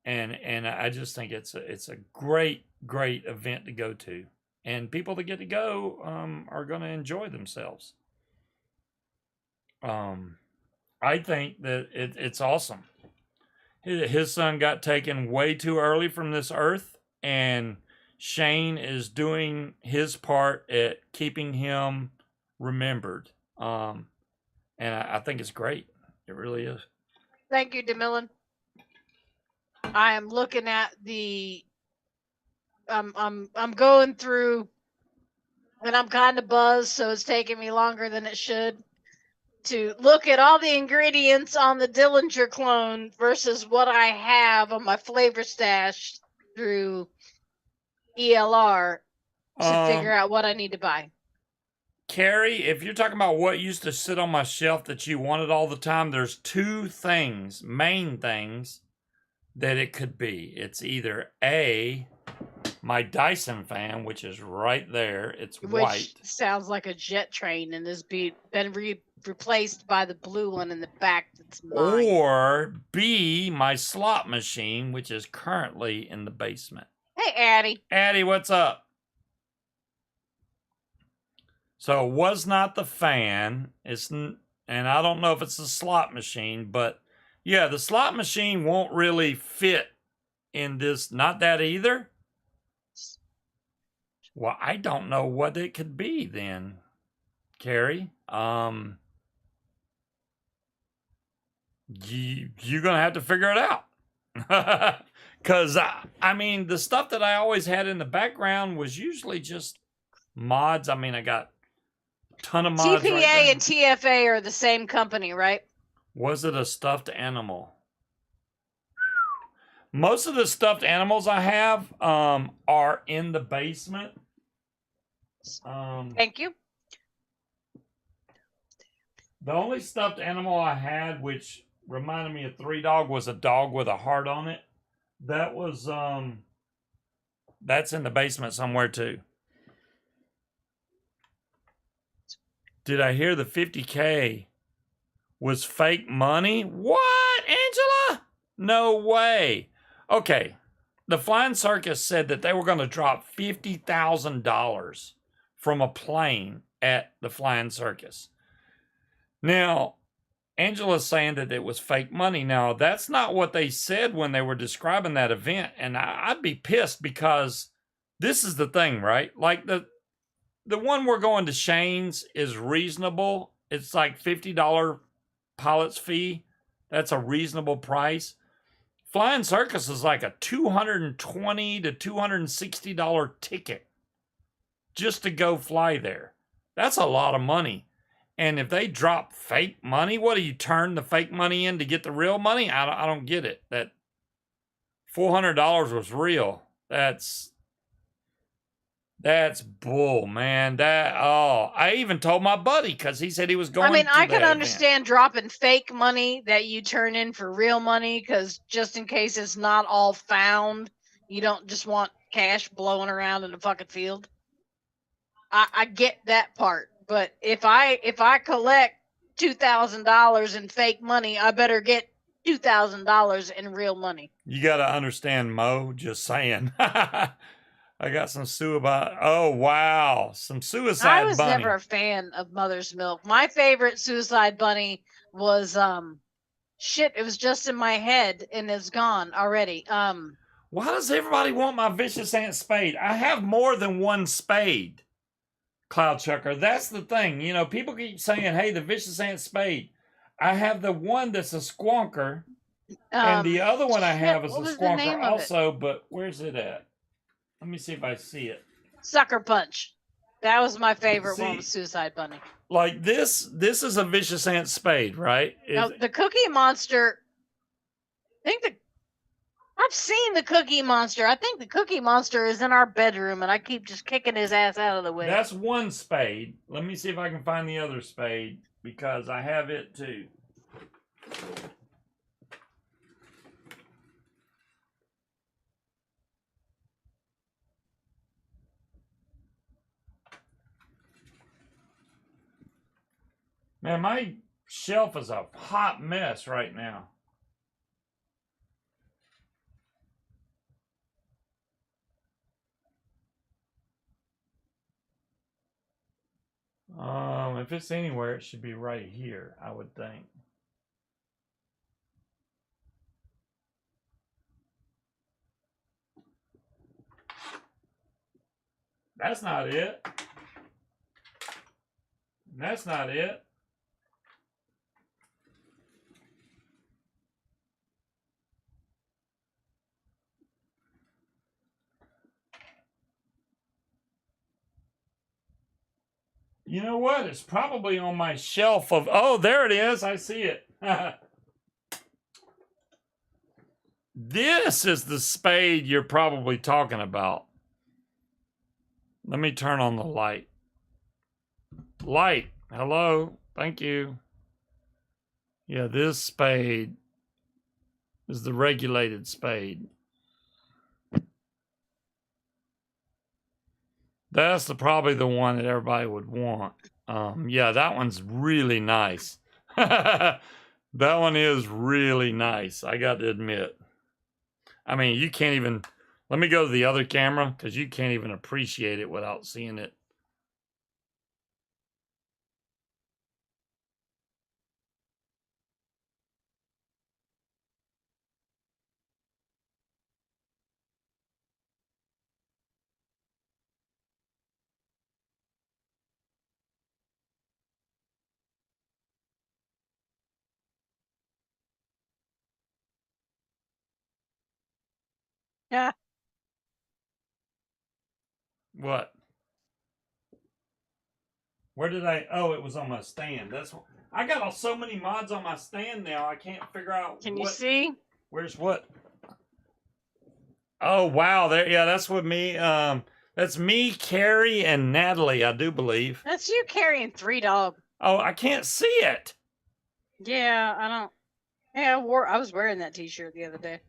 and I just think it's a great event to go to, and people that get to go are going to enjoy themselves. I think that it's awesome. His son got taken way too early from this earth, and Shane is doing his part at keeping him remembered. And I think it's great. It really is. Thank you, DeMillan. I am looking at the. I'm going through, and I'm kind of buzzed, so it's taking me longer than it should to look at all the ingredients on the Dillinger clone versus what I have on my flavor stash through ELR to figure out what I need to buy. Carrie, if you're talking about what used to sit on my shelf that you wanted all the time, there's two main things that it could be. It's either A, my Dyson fan, which is right there. It's white. Which sounds like a jet train and has been replaced by the blue one in the back that's mine. Or B, my slot machine, which is currently in the basement. Hey, Addie. Addie, what's up? So it was not the fan. And I don't know if it's the slot machine, but yeah, the slot machine won't really fit in this. Not that either. Well, I don't know what it could be then, Carrie. You're gonna have to figure it out. Because I mean, the stuff that I always had in the background was usually just mods. I mean, I got a ton of mods. TPA and TFA are the same company, right? Was it a stuffed animal? Most of the stuffed animals I have are in the basement. Thank you. The only stuffed animal I had, which reminded me of Three Dog, was a dog with a heart on it. That was that's in the basement somewhere too. Did I hear the 50K was fake money? What, Angela? No way. Okay. The Flying Circus said that they were going to drop $50,000 from a plane at the Flying Circus. Now, Angela's saying that it was fake money. Now, that's not what they said when they were describing that event. And I'd be pissed because this is the thing, right? Like the one we're going to Shane's is reasonable. It's like $50 pilot's fee. That's a reasonable price. Flying Circus is like a $220 to $260 ticket just to go fly there. That's a lot of money. And if they drop fake money, what do you turn the fake money in to get the real money? I don't get it. That $400 was real. That's bull, man. I even told my buddy because he said he was going. I mean, I to can that understand dropping fake money that you turn in for real money because just in case it's not all found, you don't just want cash blowing around in the fucking field. I get that part, but if I collect $2,000 in fake money, I better get $2,000 in real money. You got to understand, Mo. Just saying. I got some suicide. Oh wow, some suicide bunny. I was never a fan of Mother's Milk. My favorite suicide bunny was shit. It was just in my head and it's gone already. Why does everybody want my Vicious Aunt Spade? I have more than one Spade, Cloud Chucker. That's the thing. You know, people keep saying, "Hey, the Vicious Aunt Spade." I have the one that's a squonker, and the other one I have is a squonker also. But where's it at? Let me see if I see it. Sucker Punch. That was my favorite one with Suicide Bunny. Like this is a Vicious Aunt Spade, right? Now, the Cookie Monster, I've seen the Cookie Monster. I think the Cookie Monster is in our bedroom, and I keep just kicking his ass out of the way. That's one Spade. Let me see if I can find the other Spade, because I have it too. Man, my shelf is a hot mess right now. If it's anywhere, it should be right here, I would think. That's not it. That's not it. You know what? It's probably on my shelf of... Oh, there it is. I see it. This is the Spade you're probably talking about. Let me turn on the light. Light. Hello. Thank you. Yeah, this Spade is the regulated Spade. That's probably the one that everybody would want. Yeah, that one's really nice. That one is really nice, I got to admit. I mean, you can't even... Let me go to the other camera, because you can't even appreciate it without seeing it. Yeah. What? Where did I... Oh, it was on my stand. That's what... I got so many mods on my stand now, I can't figure out... Can you see? Where's what? Oh wow, there. Yeah, that's with me. That's me, Carrie, and Natalie. I do believe. That's you carrying 3 dogs. Oh, I can't see it. Yeah, I don't. Yeah, I was wearing that T-shirt the other day.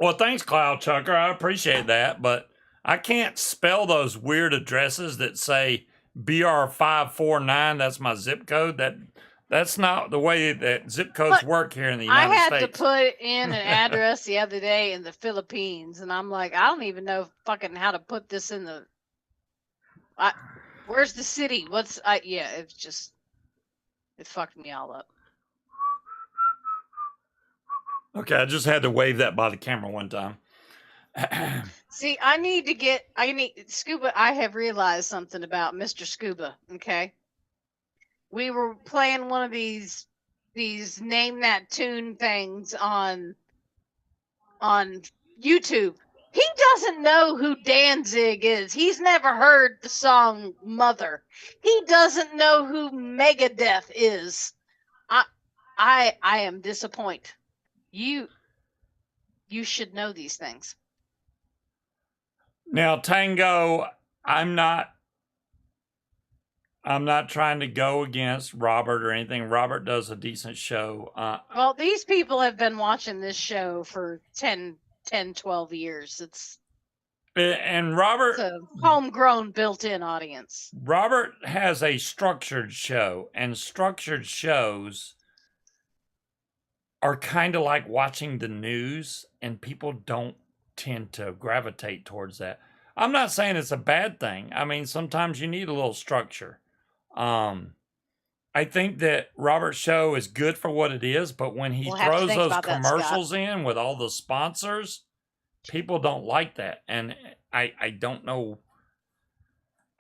Well, thanks, Cloud Chucker. I appreciate that, but I can't spell those weird addresses that say BR549. That's my zip code. That's not the way that zip codes work here in the United States. I had to put in an address the other day in the Philippines, and I'm like, I don't even know fucking how to put this in the. Where's the city? Yeah, it's just. It fucked me all up. Okay, I just had to wave that by the camera one time. See, Scuba. I have realized something about Mr. Scuba. Okay, we were playing one of these name that tune things on YouTube. He doesn't know who Danzig is. He's never heard the song Mother. He doesn't know who Megadeth is. I am disappointed. You should know these things. Now, Tango, I'm not trying to go against Robert or anything. Robert does a decent show. Well, these people have been watching this show for 10, 12 years. And Robert, it's a homegrown built-in audience. Robert has a structured show, and structured shows are kind of like watching the news, and people don't tend to gravitate towards that. I'm not saying it's a bad thing. I mean, sometimes you need a little structure. I think that Robert's show is good for what it is, but when he throws those commercials in with all the sponsors, people don't like that. And I don't know.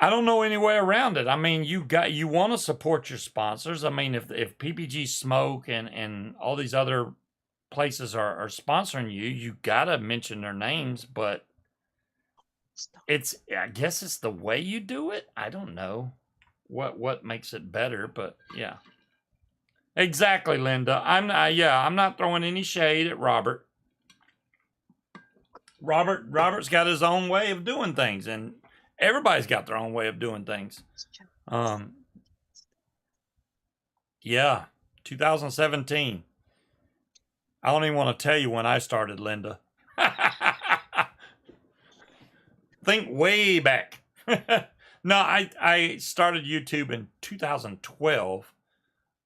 I don't know any way around it. I mean, you want to support your sponsors. I mean, if PPG Smoke and all these other places are sponsoring you got to mention their names, but I guess it's the way you do it. I don't know what makes it better, but yeah. Exactly, Linda. I'm not throwing any shade at Robert. Robert's got his own way of doing things, and everybody's got their own way of doing things. Yeah, 2017. I don't even want to tell you when I started, Linda. Think way back. No, I started YouTube in 2012.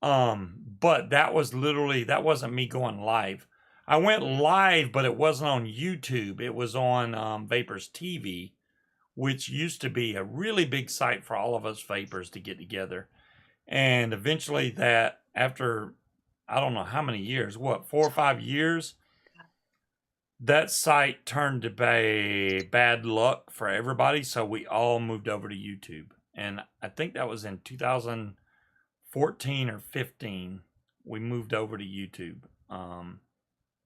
But that wasn't me going live. I went live, but it wasn't on YouTube. It was on Vapors TV, which used to be a really big site for all of us Vapors to get together. And eventually that, after, I don't know how many years, 4 or 5 years, that site turned to be bad luck for everybody. So we all moved over to YouTube. And I think that was in 2014 or 15. We moved over to YouTube.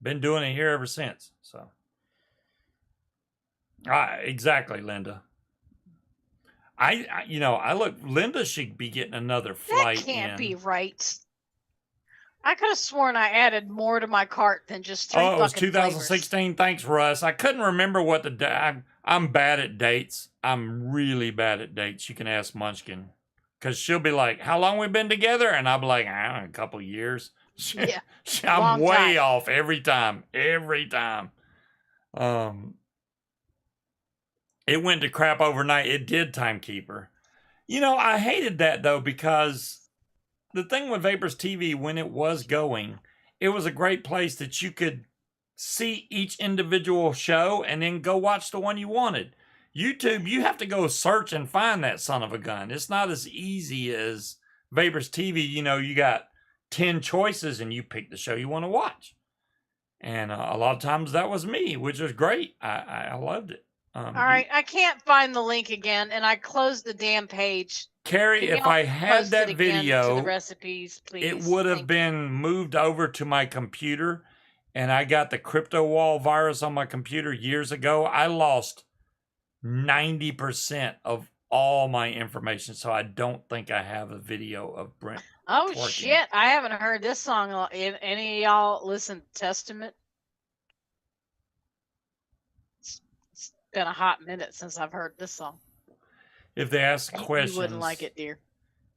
Been doing it here ever since. So, exactly, Linda. I look. Linda should be getting another flight. That can't be right. I could have sworn I added more to my cart than just 3 Oh, it was fucking 2016. flavors. Thanks, Russ. I couldn't remember what the day. I'm bad at dates. I'm really bad at dates. You can ask Munchkin, because she'll be like, "How long we been together?" And I'll be like, "I don't know, a couple years." Yeah, I'm way off every time. It went to crap overnight. It did, Timekeeper. I hated that though, because the thing with Vapors TV, when it was going, it was a great place that you could see each individual show and then go watch the one you wanted. YouTube, you have to go search and find that son of a gun. It's not as easy as Vapors TV. You got 10 choices and you pick the show you want to watch. And a lot of times that was me, which was great. I loved it. All right, I can't find the link again, and I closed the damn page. Carrie, if I had that video, to the recipes, please. It would have been moved over to my computer, and I got the crypto wall virus on my computer years ago. I lost 90% of all my information, so I don't think I have a video of Brent. Oh, twerking. Shit, I haven't heard this song. Any of y'all listen to Testament? been a hot minute since I've heard this song. If they ask questions, You wouldn't like it, dear.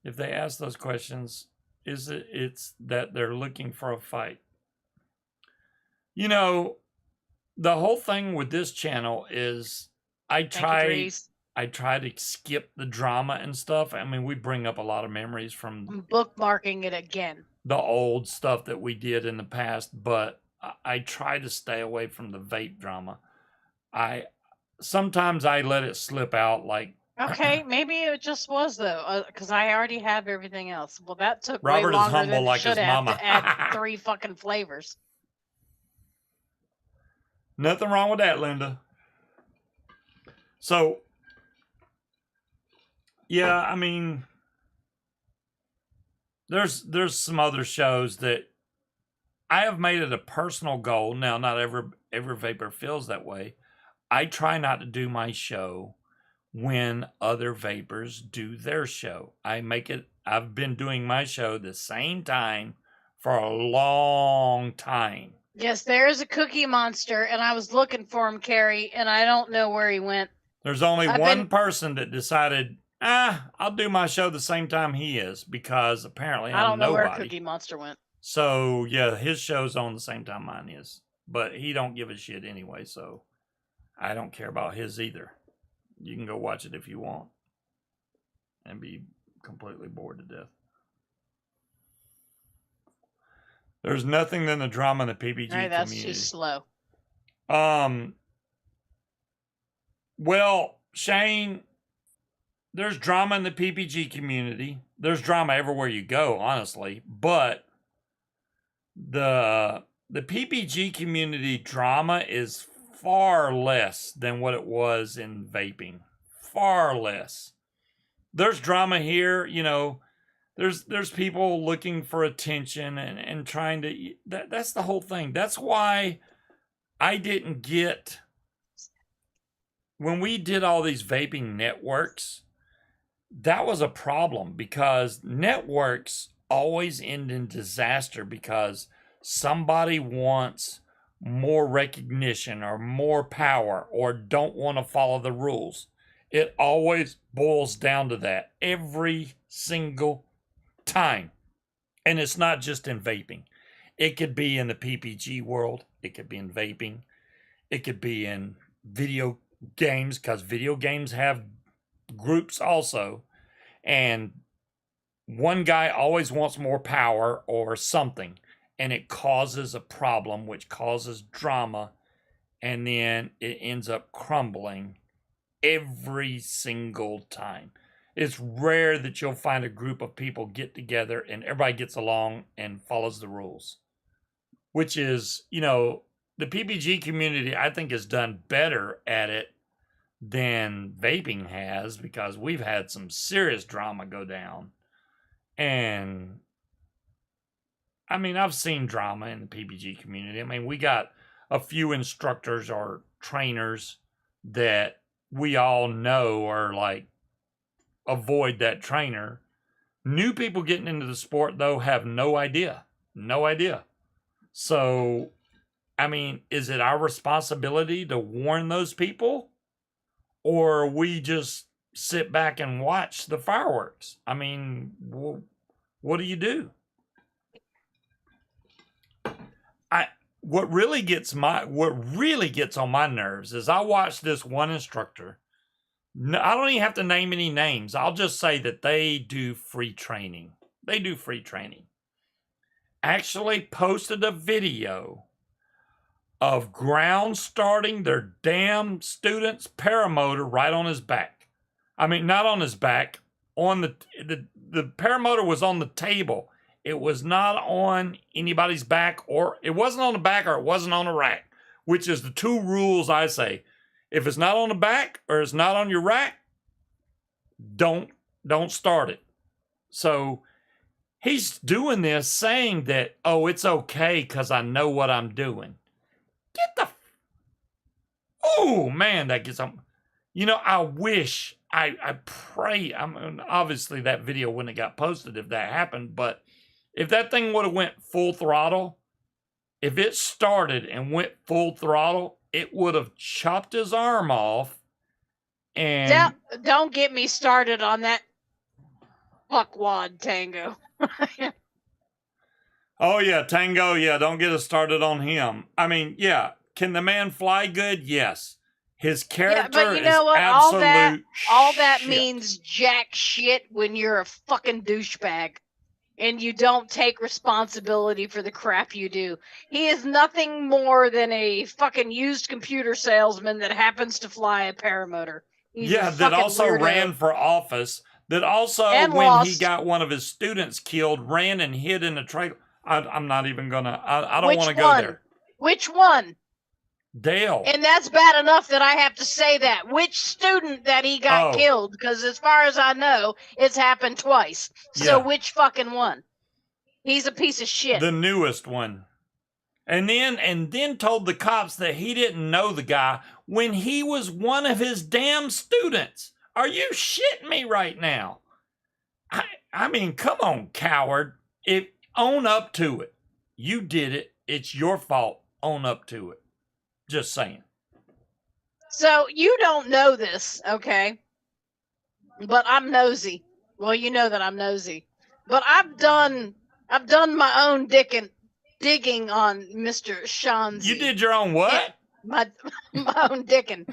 If they ask those questions, it's that they're looking for a fight. You know, the whole thing with this channel is I try to skip the drama and stuff. I mean, we bring up a lot of memories from I'm bookmarking it again. The old stuff that we did in the past, but I try to stay away from the vape drama. Sometimes I let it slip out, like. Okay, maybe it just was though, because I already have everything else. Well, that took Robert way longer is humble than like it should his have mama. to add 3 fucking flavors. Nothing wrong with that, Linda. So, yeah, I mean, there's some other shows that I have made it a personal goal. Now, not every vapor feels that way. I try not to do my show when other vapors do their show. I've been doing my show the same time for a long time. Yes, there is a Cookie Monster, and I was looking for him, Carrie, and I don't know where he went. There's only one person that decided, I'll do my show the same time he is, because apparently I don't know nobody. where Cookie Monster went. So, yeah, his show's on the same time mine is. But he don't give a shit anyway, so I don't care about his either. You can go watch it if you want and be completely bored to death. There's nothing than the drama in the PPG community. That's too slow. Well, Shane, there's drama in the PPG community. There's drama everywhere you go, honestly. But the PPG community drama is far less than what it was in vaping. Far less. There's drama here, you know. There's people looking for attention and trying to. That's the whole thing. That's why I didn't get. When we did all these vaping networks, that was a problem, because networks always end in disaster because somebody wants more recognition or more power or don't want to follow the rules. It always boils down to that every single time. And it's not just in vaping. It could be in the PPG world. It could be in vaping. It could be in video games, because video games have groups also. And one guy always wants more power or something, and it causes a problem, which causes drama, and then it ends up crumbling every single time. It's rare that you'll find a group of people get together and everybody gets along and follows the rules, which is, you know, the PPG community, I think, has done better at it than vaping has, because we've had some serious drama go down. And I mean, I've seen drama in the PPG community. I mean, we got a few instructors or trainers that we all know are like, avoid that trainer. New people getting into the sport, though, have no idea. No idea. So, I mean, is it our responsibility to warn those people? Or we just sit back and watch the fireworks? I mean, what do you do? What really gets on my nerves is I watch this one instructor. I don't even have to name any names. I'll just say that they do free training. They do free training. Actually posted a video of ground starting their damn student's paramotor right on his back. I mean, not on his back. On the paramotor was on the table. It was not on anybody's back, or it wasn't on the back, or it wasn't on a rack, which is the two rules I say. If it's not on the back or it's not on your rack, don't start it. So he's doing this saying that, oh, it's okay because I know what I'm doing. Get the... Oh, man, that gets on... You know, I wish, I pray, I mean, obviously that video wouldn't have got posted if that happened, but if that thing would have went full throttle, if it started and went full throttle, it would have chopped his arm off. And don't get me started on that fuckwad Tango. oh yeah, Tango, yeah, don't get us started on him. I mean, yeah, can the man fly good? Yes. His character but you know is what? absolute All that shit. means jack shit when you're a fucking douchebag and you don't take responsibility for the crap you do. He is nothing more than a fucking used computer salesman that happens to fly a paramotor. He's yeah, that also weirdo. ran for office. That also, and when lost. he got one of his students killed, ran and hid in a trailer. I'm not even gonna. I don't want to go there. Which one? Dale. And that's bad enough that I have to say that. Which student that he got killed? Because as far as I know, it's happened twice. So which fucking one? He's a piece of shit. The newest one. And then told the cops that he didn't know the guy when he was one of his damn students. Are you shitting me right now? I mean, come on, coward. Own up to it. You did it. It's your fault. Own up to it. Just saying. So you don't know this, okay? But I'm nosy. Well, you know that I'm nosy. But I've done my own digging on Mr. Shanzi. You did your own what? Yeah, my own digging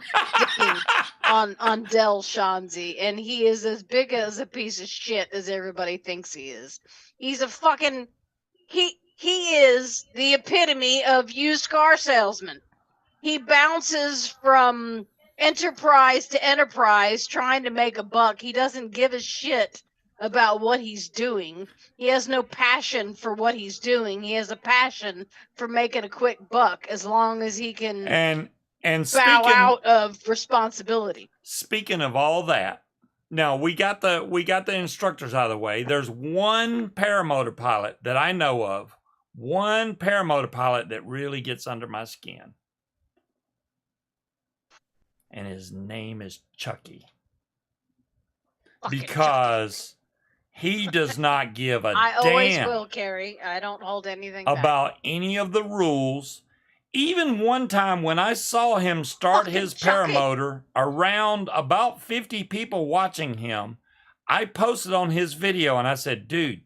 on Del Shanzi, and he is as big as a piece of shit as everybody thinks he is. He's a fucking he is the epitome of used car salesman. He bounces from enterprise to enterprise trying to make a buck. He doesn't give a shit about what he's doing. He has no passion for what he's doing. He has a passion for making a quick buck as long as he can and bow out of responsibility. Speaking of all that, now we got the instructors out of the way. There's one paramotor pilot that I know of, one paramotor pilot that really gets under my skin. And his name is Chucky. Because he does not give a I damn always will, Carrie. I don't hold anything about any of the rules. Even one time when I saw him start his paramotor around about 50 people watching him, I posted on his video and I said, dude,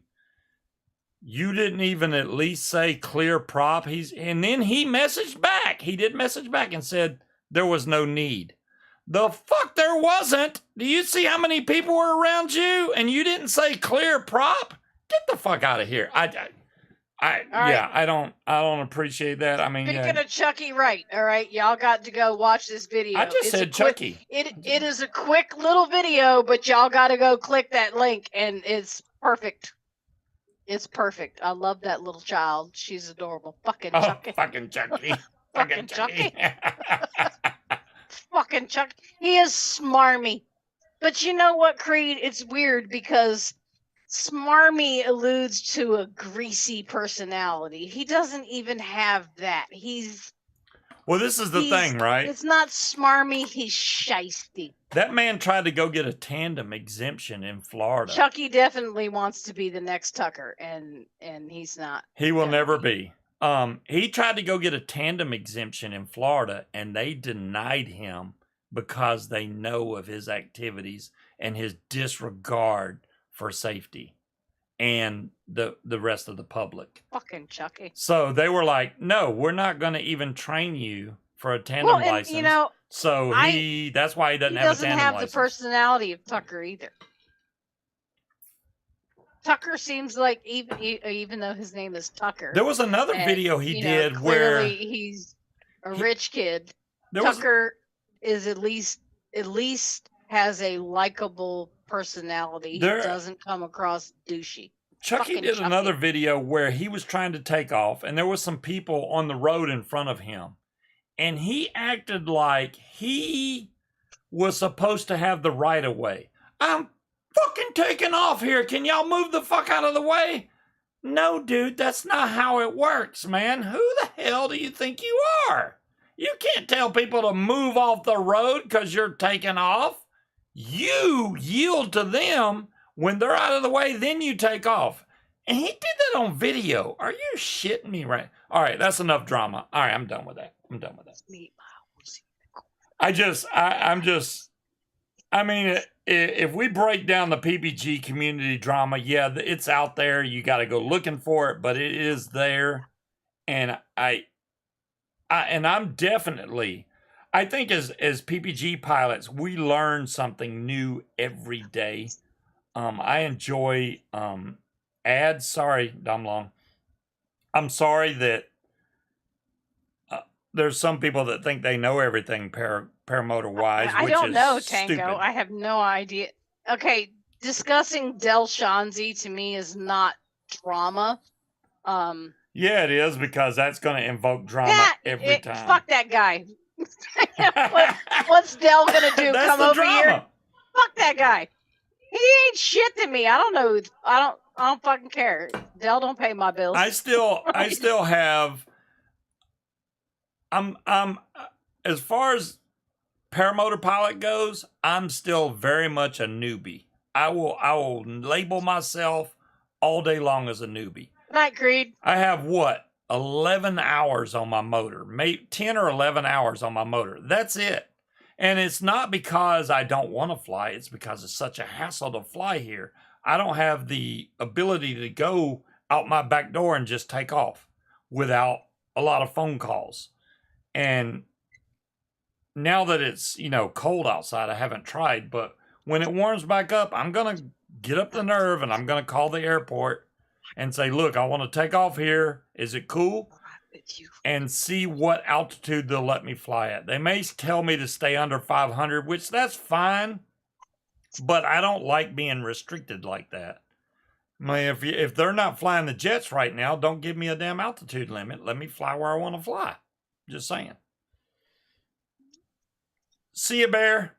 you didn't even at least say clear prop. And then he messaged back. He did message back and said there was no need. The fuck there wasn't. Do you see how many people were around you and you didn't say clear prop? Get the fuck out of here. I don't appreciate that. I mean, speaking of Chucky, right? All right, y'all got to go watch this video. I just said Chucky. It is a quick little video, but y'all got to go click that link, and it's perfect. It's perfect. I love that little child. She's adorable. Fucking Chucky. Fucking Chucky. Fucking Chucky. Fucking Chucky. He is smarmy. But you know what, Creed? It's weird because smarmy alludes to a greasy personality. He doesn't even have that. Well, this is the thing, right? It's not smarmy, he's shiesty. That man tried to go get a tandem exemption in Florida. Chucky definitely wants to be the next Tucker, and he's not. He will never be. He tried to go get a tandem exemption in Florida, and they denied him because they know of his activities and his disregard for safety and the rest of the public. Fucking Chucky. So they were like, no, we're not going to even train you for a tandem license. You know, so that's why he doesn't have a tandem license. He doesn't have the personality of Tucker either. Tucker seems like, even though his name is Tucker. There was another video he did where he's a rich kid. Tucker is at least has a likable personality. He doesn't come across douchey. Chucky did another video where he was trying to take off, and there was some people on the road in front of him, and he acted like he was supposed to have the right of way. I'm fucking taking off here. Can y'all move the fuck out of the way? No, dude, that's not how it works, man. Who the hell do you think you are? You can't tell people to move off the road because you're taking off. You yield to them when they're out of the way, then you take off. And he did that on video. Are you shitting me right? All right, that's enough drama. All right, I'm done with that. I mean, if we break down the PPG community drama, yeah, it's out there. You got to go looking for it, but it is there. And I'm definitely, I think as PPG pilots, we learn something new every day. I enjoy ads. Sorry, Dom Long. I'm sorry that there's some people that think they know everything paramotor wise, I which don't is know, stupid. Tango. I have no idea. Okay, discussing Del Shanzi to me is not drama. Yeah, it is, because that's going to invoke drama every time. Fuck that guy. What's Del gonna do? That's Come the over drama. here? Fuck that guy. He ain't shit to me. I don't know. I don't fucking care. Del don't pay my bills. I still have. I'm as far as paramotor pilot goes, I'm still very much a newbie. I will label myself all day long as a newbie. Night, Creed. I have what, 11 hours on my motor, maybe 10 or 11 hours on my motor. That's it. And it's not because I don't want to fly. It's because it's such a hassle to fly here. I don't have the ability to go out my back door and just take off without a lot of phone calls. And now that it's, cold outside, I haven't tried, but when it warms back up, I'm going to get up the nerve and I'm going to call the airport and say, look, I want to take off here. Is it cool? And see what altitude they'll let me fly at. They may tell me to stay under 500, which that's fine, but I don't like being restricted like that. I mean, if they're not flying the jets right now, don't give me a damn altitude limit. Let me fly where I want to fly. Just saying. See you, Bear.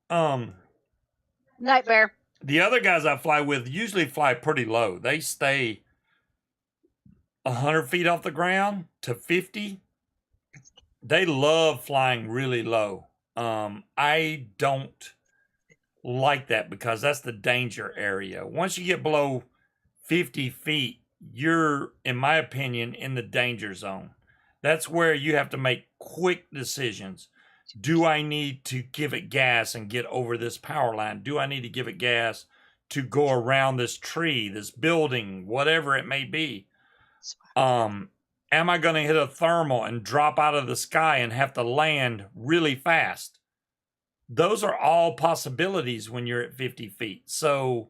Night, Bear. The other guys I fly with usually fly pretty low. They stay 100 feet off the ground to 50. They love flying really low. I don't like that because that's the danger area. Once you get below 50 feet, you're, in my opinion, in the danger zone. That's where you have to make quick decisions. Do I need to give it gas and get over this power line? Do I need to give it gas to go around this tree, this building, whatever it may be? Am I going to hit a thermal and drop out of the sky and have to land really fast? Those are all possibilities when you're at 50 feet. So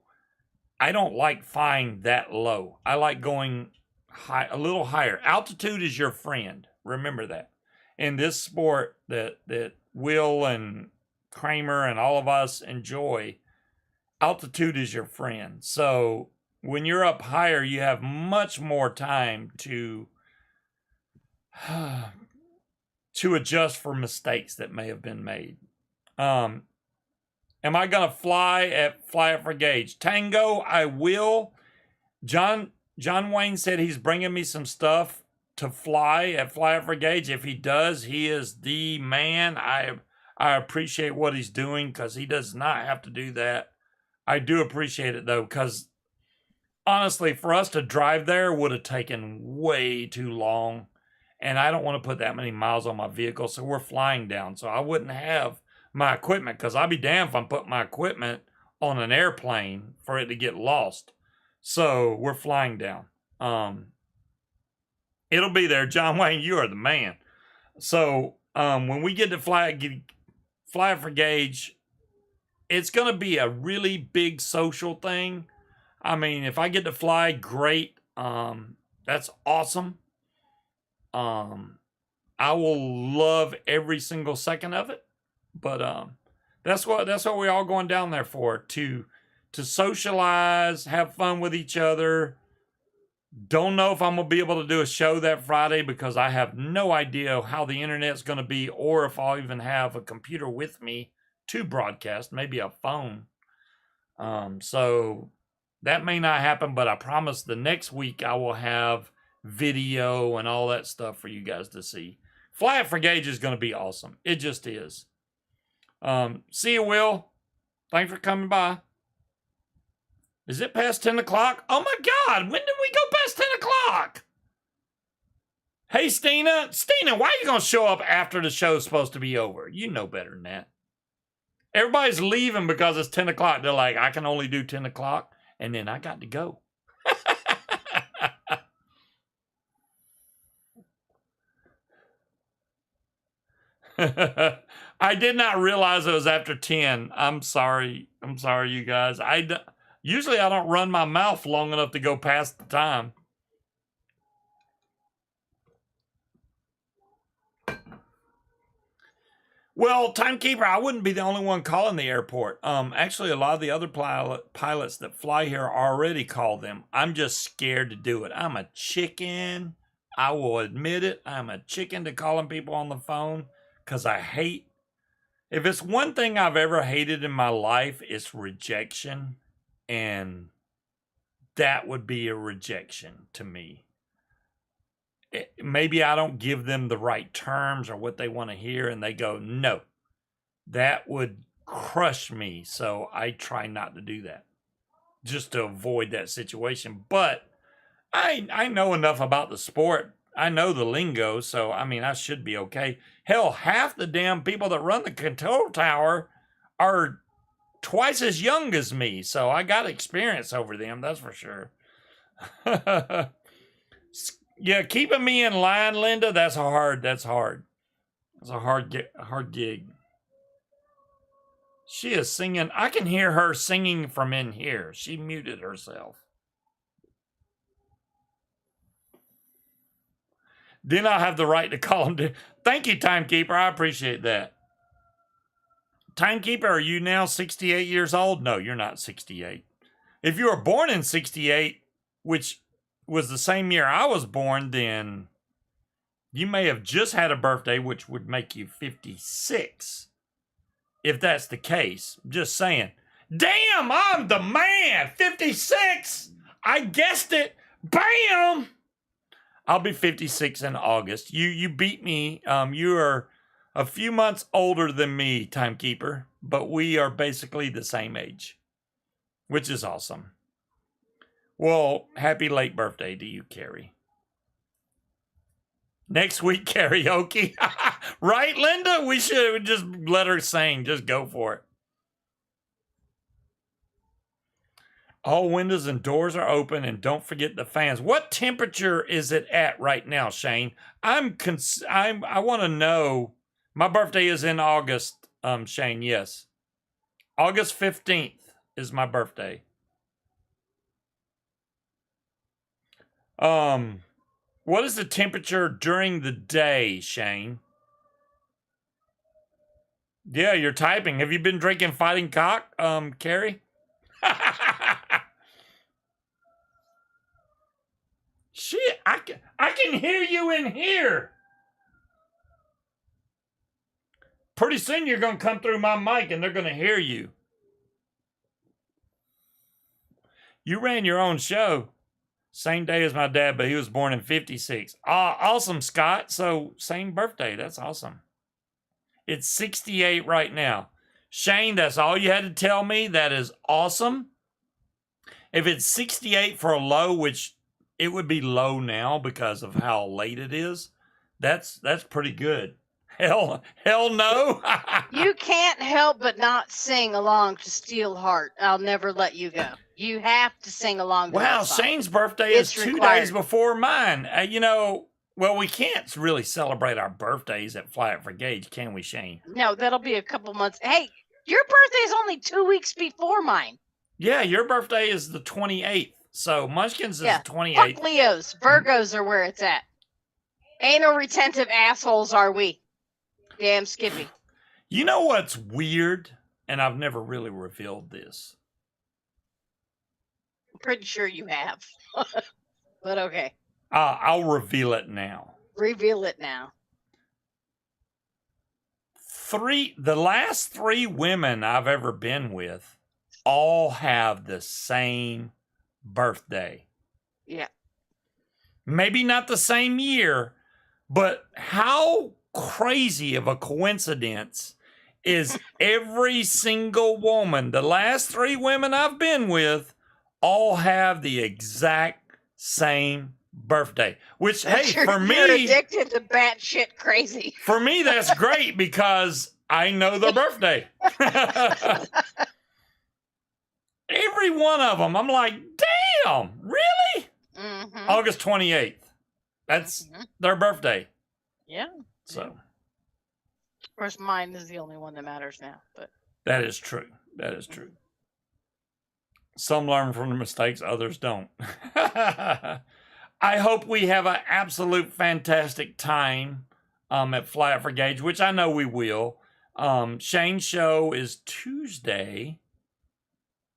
I don't like flying that low. I like going high, a little higher. Altitude is your friend. Remember that. In this sport that Will and Kramer and all of us enjoy, altitude is your friend. So when you're up higher, you have much more time to adjust for mistakes that may have been made. Am I going to fly at for Gauge? Tango, I will. John Wayne said he's bringing me some stuff to fly at for Gauge. If he does, he is the man. I appreciate what he's doing because he does not have to do that. I do appreciate it, though, because honestly, for us to drive there would have taken way too long. And I don't want to put that many miles on my vehicle, so we're flying down. So I wouldn't have my equipment, because I'll be damned if I'm putting my equipment on an airplane for it to get lost. So we're flying down. It'll be there. John Wayne, you are the man. So when we get to fly for Gauge, it's going to be a really big social thing. I mean, if I get to fly, great. That's awesome. I will love every single second of it. But that's what we're all going down there for, to socialize, have fun with each other. Don't know if I'm going to be able to do a show that Friday because I have no idea how the internet's going to be, or if I'll even have a computer with me to broadcast, maybe a phone. So that may not happen, but I promise the next week I will have video and all that stuff for you guys to see. Fly for Gauge is going to be awesome. It just is. See you, Will. Thanks for coming by. Is it past 10 o'clock? Oh my God, when did we go past 10 o'clock? Hey, Stina, why are you going to show up after the show's supposed to be over? You know better than that. Everybody's leaving because it's 10 o'clock. They're like, I can only do 10 o'clock, and then I got to go. I did not realize it was after 10. I'm sorry, you guys. Usually I don't run my mouth long enough to go past the time. Well, timekeeper, I wouldn't be the only one calling the airport. Actually, a lot of the other pilots that fly here already call them. I'm just scared to do it. I'm a chicken. I will admit it. I'm a chicken to calling people on the phone because I hate. If it's one thing I've ever hated in my life, it's rejection, and that would be a rejection to me. Maybe I don't give them the right terms or what they want to hear, and they go, no, that would crush me. So I try not to do that just to avoid that situation. But I know enough about the sport. I know the lingo, so I mean, I should be okay. Hell, half the damn people that run the control tower are twice as young as me, so I got experience over them, that's for sure. Yeah, keeping me in line, Linda, that's hard. That's hard. It's a hard gig. She is singing. I can hear her singing from in here. She muted herself. Then I'll have the right to call him. Thank you, Timekeeper. I appreciate that. Timekeeper, are you now 68 years old? No, you're not 68. If you were born in 68, which was the same year I was born, then you may have just had a birthday, which would make you 56. If that's the case. Just saying. Damn, I'm the man. 56. I guessed it. Bam. I'll be 56 in August. You beat me. You are a few months older than me, Timekeeper, but we are basically the same age, which is awesome. Well, happy late birthday to you, Carrie. Next week, karaoke. Right, Linda? We should just let her sing. Just go for it. All windows and doors are open, and don't forget the fans. What temperature is it at right now, Shane? I want to know. My birthday is in August, Shane, yes. August 15th is my birthday. What is the temperature during the day, Shane? Yeah, you're typing. Have you been drinking Fighting Cock, Carrie? Shit, I can hear you in here. Pretty soon you're going to come through my mic and they're going to hear you. You ran your own show. Same day as my dad, but he was born in 56. Awesome, Scott. So, same birthday. That's awesome. It's 68 right now. Shane, that's all you had to tell me. That is awesome. If it's 68 for a low, which it would be low now because of how late it is, that's pretty good. Hell no. You can't help but not sing along to Steelheart. I'll never let you go. You have to sing along to that song. Shane's birthday is 2 days before mine. Well, we can't really celebrate our birthdays at Fly It for Gage, can we, Shane? No, that'll be a couple months. Hey, your birthday's only 2 weeks before mine. Yeah, your birthday is the 28th. So Munchkin's is the 28th. Fuck Leos. Virgos are where it's at. Anal retentive assholes are we. Damn Skippy. You know what's weird? And I've never really revealed this. I'm pretty sure you have. But okay. I'll reveal it now. Reveal it now. The last 3 women I've ever been with all have the same birthday. Yeah. Maybe not the same year, but how crazy of a coincidence is every single woman, the last 3 women I've been with, all have the exact same birthday. Which, hey, for You're me, addicted to batshit crazy. for me, that's great because I know their birthday. Every one of them, I'm like, damn, really? Mm-hmm. August 28th. That's their birthday. Yeah. So, of course, mine is the only one that matters now. But that is true. That is true. Some learn from the mistakes, others don't. I hope we have an absolute fantastic time at Fly Out for Gauge, which I know we will. Shane's show is Tuesday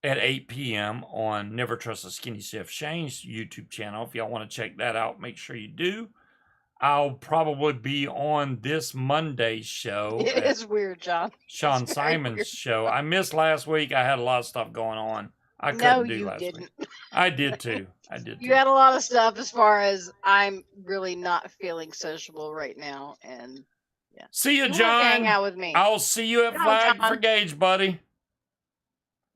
at 8 p.m. on Never Trust a Skinny Chef, Shane's YouTube channel. If y'all want to check that out, make sure you do. I'll probably be on this Monday's show. It is weird, John. Sean Simon's show. I missed last week. I had a lot of stuff going on. I couldn't do last week. I did too. You had a lot of stuff as far as I'm really not feeling sociable right now. And yeah. See you, John. Hang out with me. I'll see you at Flag for Gauge, buddy.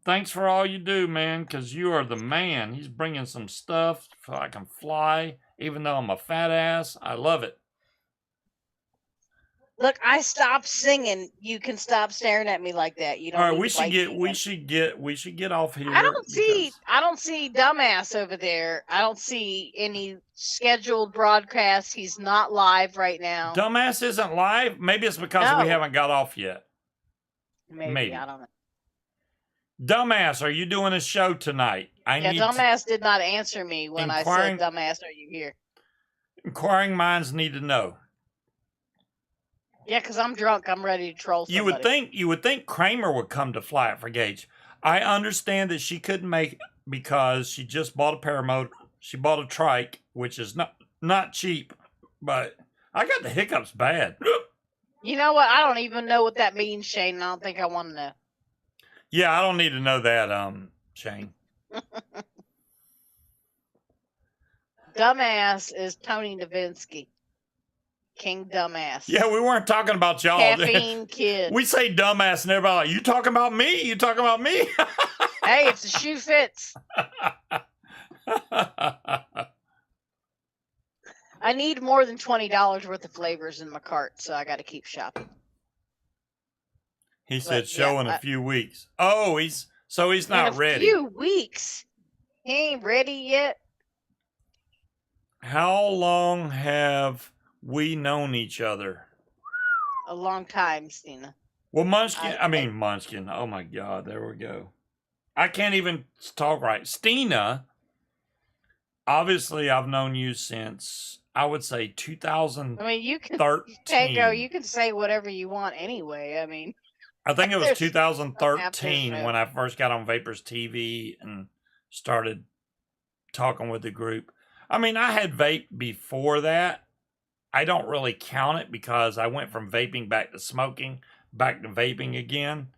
Thanks for all you do, man, because you are the man. He's bringing some stuff so I can fly, even though I'm a fat ass. I love it. Look, I stopped singing. You can stop staring at me like that. You don't. All right, we should get off here. I don't see dumbass over there. I don't see any scheduled broadcasts. He's not live right now. Dumbass isn't live. Maybe it's because we haven't got off yet. Maybe. I don't know. Dumbass, are you doing a show tonight? Dumbass did not answer me when I said, "Dumbass, are you here?" Inquiring minds need to know. Yeah, because I'm drunk. I'm ready to troll somebody. You would think Kramer would come to Fly Out for Gauge. I understand that she couldn't make it because she just bought a paramotor. She bought a trike, which is not cheap, but I got the hiccups bad. You know what? I don't even know what that means, Shane. I don't think I want to know. Yeah, I don't need to know that, Shane. Dumbass is Tony Novinsky. King Dumbass. Yeah, we weren't talking about y'all. Caffeine Kid. We say dumbass and everybody like, you talking about me? You talking about me? Hey, if the shoe fits. I need more than $20 worth of flavors in my cart, so I got to keep shopping. He said show in a few weeks. Oh, he's not ready. In a few weeks? He ain't ready yet? How long have we known each other? A long time, Stina. Well, Munchkin. Oh my God, there we go. I can't even talk right. Stina, obviously I've known you since, I would say 2013. I mean, you can say whatever you want anyway. I mean, I think it was 2013 when I first got on Vapors TV and started talking with the group. I mean, I had vape before that. I don't really count it because I went from vaping back to smoking, back to vaping again.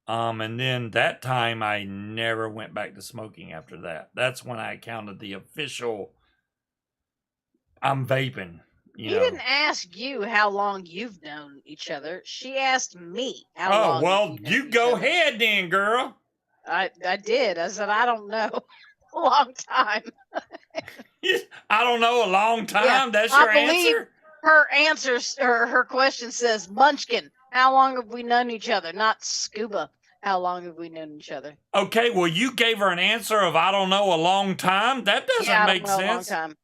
And then that time I never went back to smoking after that. That's when I counted the official I'm vaping. He didn't ask you how long you've known each other. She asked me how long. Oh, well, you go ahead then, girl. I did. I said, I don't know. A long time. I don't know, a long time? Yeah, that's your answer? Her answer, her question says, Munchkin, how long have we known each other? Not Scuba. How long have we known each other? Okay, well, you gave her an answer of, I don't know, a long time? That doesn't make sense. A long time.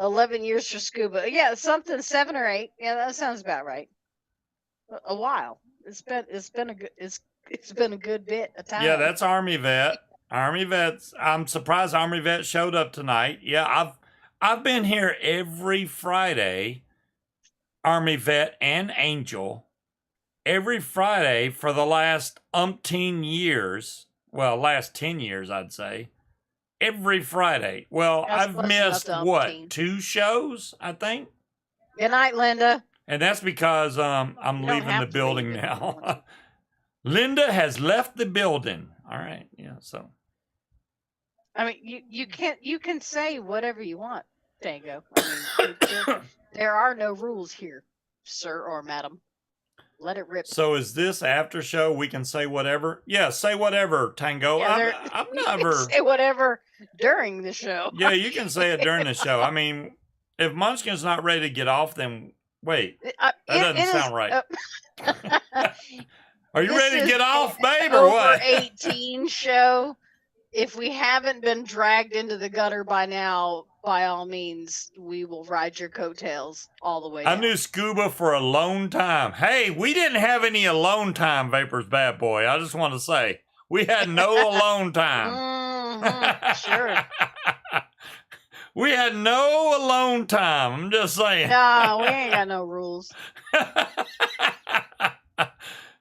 11 years for Scuba. Yeah, something 7 or 8. Yeah, that sounds about right. A while. It's been a good bit of time. Yeah, that's Army vet. Army vets. I'm surprised Army vet showed up tonight. Yeah, I've been here every Friday. Army vet and Angel. Every Friday for the last umpteen years. Well, last 10 years, I'd say. Every Friday. Well, I've missed, 2 shows, I think? Good night, Linda. And that's because I'm leaving the building now. Linda has left the building. All right, yeah, so. I mean, you can say whatever you want, Tango. I mean, there are no rules here, sir or madam. Let it rip. So is this after show? We can say whatever. Yeah, say whatever, Tango. Yeah, I'm you can never. say whatever during the show. Yeah, you can say it during the show. I mean, if Munchkin's not ready to get off, then wait. That doesn't sound right. Are you ready to get off, babe, or what? Over 18 show. If we haven't been dragged into the gutter by now, by all means, we will ride your coattails all the way down. I knew Scuba for a long time. Hey, we didn't have any alone time, Vapor's bad boy. I just want to say, we had no alone time. Sure. We had no alone time. I'm just saying. No, we ain't got no rules.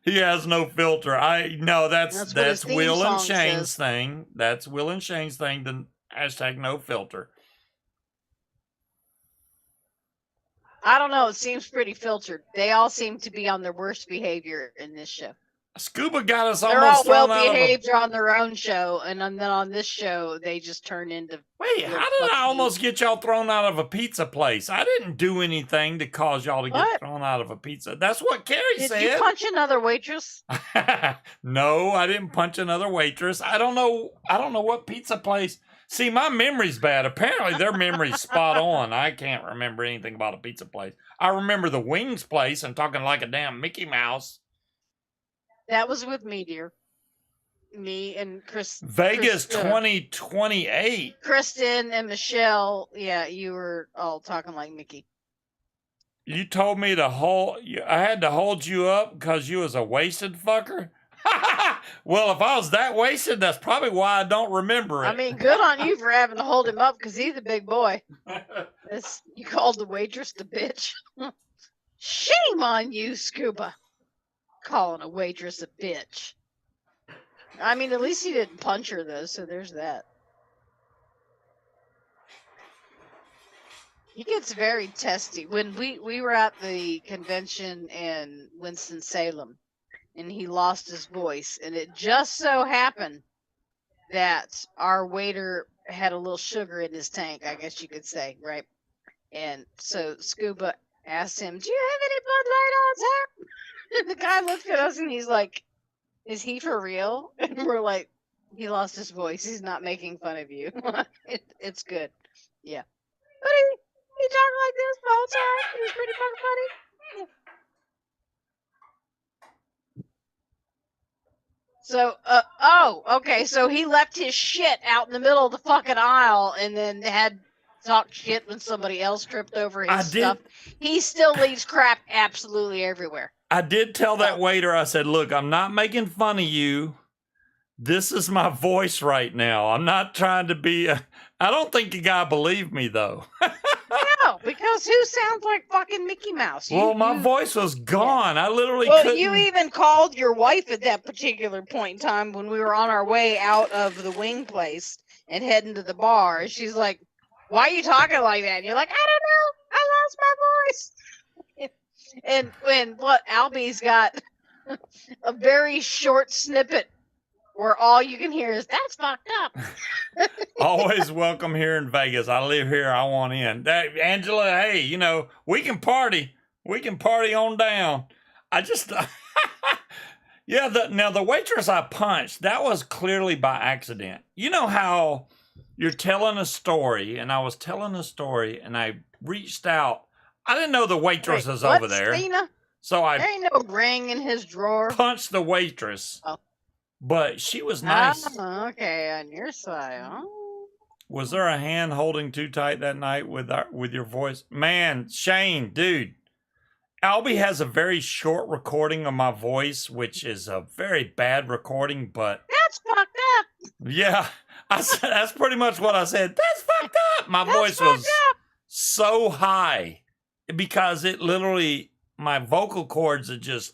He has no filter. That's Will and Shane's says. thing. That's Will and Shane's thing. The hashtag no filter. I don't know. It seems pretty filtered. They all seem to be on their worst behavior in this show. Scuba got us They're almost all thrown well out of behaved on their own show, and then on this show, they just turn into. Wait, how did I almost get y'all thrown out of a pizza place? I didn't do anything to cause y'all to get thrown out of a pizza. That's what Carrie said. Did you punch another waitress? No, I didn't punch another waitress. I don't know what pizza place. See, my memory's bad. Apparently, their memory's spot on. I can't remember anything about a pizza place. I remember the wings place and talking like a damn Mickey Mouse. That was with me, dear. Me and Chris. Vegas 2028. Kristen and Michelle. Yeah, you were all talking like Mickey. You told me I had to hold you up because you was a wasted fucker? Well, if I was that wasted, that's probably why I don't remember it. I mean, good on you for having to hold him up because he's a big boy. You called the waitress the bitch. Shame on you, Scuba. Calling a waitress a bitch. I mean, at least he didn't punch her, though, so there's that. He gets very testy. When we were at the convention in Winston-Salem, and he lost his voice, and it just so happened that our waiter had a little sugar in his tank, I guess you could say, right? And so Scuba asked him, "Do you have any Bud Light on tap?" And the guy looked at us and he's like, "Is he for real?" And we're like, "He lost his voice. He's not making fun of you." It's good. Yeah. But he talked like this the whole time. It was pretty fucking funny. Yeah. So, okay. So he left his shit out in the middle of the fucking aisle and then had talked shit when somebody else tripped over his stuff. He still leaves crap absolutely everywhere. I did tell that waiter, I said, "Look, I'm not making fun of you. This is my voice right now. I'm not trying to be I don't think the guy believed me, though." No, because who sounds like fucking Mickey Mouse? My voice was gone. Yeah. I literally couldn't. You even called your wife at that particular point in time when we were on our way out of the wing place and heading to the bar. She's like, "Why are you talking like that?" And you're like, "I don't know. I lost my voice." And Albie's got a very short snippet where all you can hear is, "That's fucked up." Always welcome here in Vegas. I live here. I want in. Angela, hey, we can party. We can party on down. I just, yeah. Now the waitress I punched, that was clearly by accident. You know how you're telling a story, and I was telling a story, and I reached out. I didn't know the waitress was over there. Stina? So there ain't no ring in his drawer. Punched the waitress. Oh. But she was nice. Oh, okay, on your side. Oh. Was there a hand holding too tight that night with your voice? Man, Shane, dude. Albie has a very short recording of my voice, which is a very bad recording, but... That's fucked up. Yeah, that's pretty much what I said. That's fucked up. My voice was so high. Because it literally, my vocal cords are just,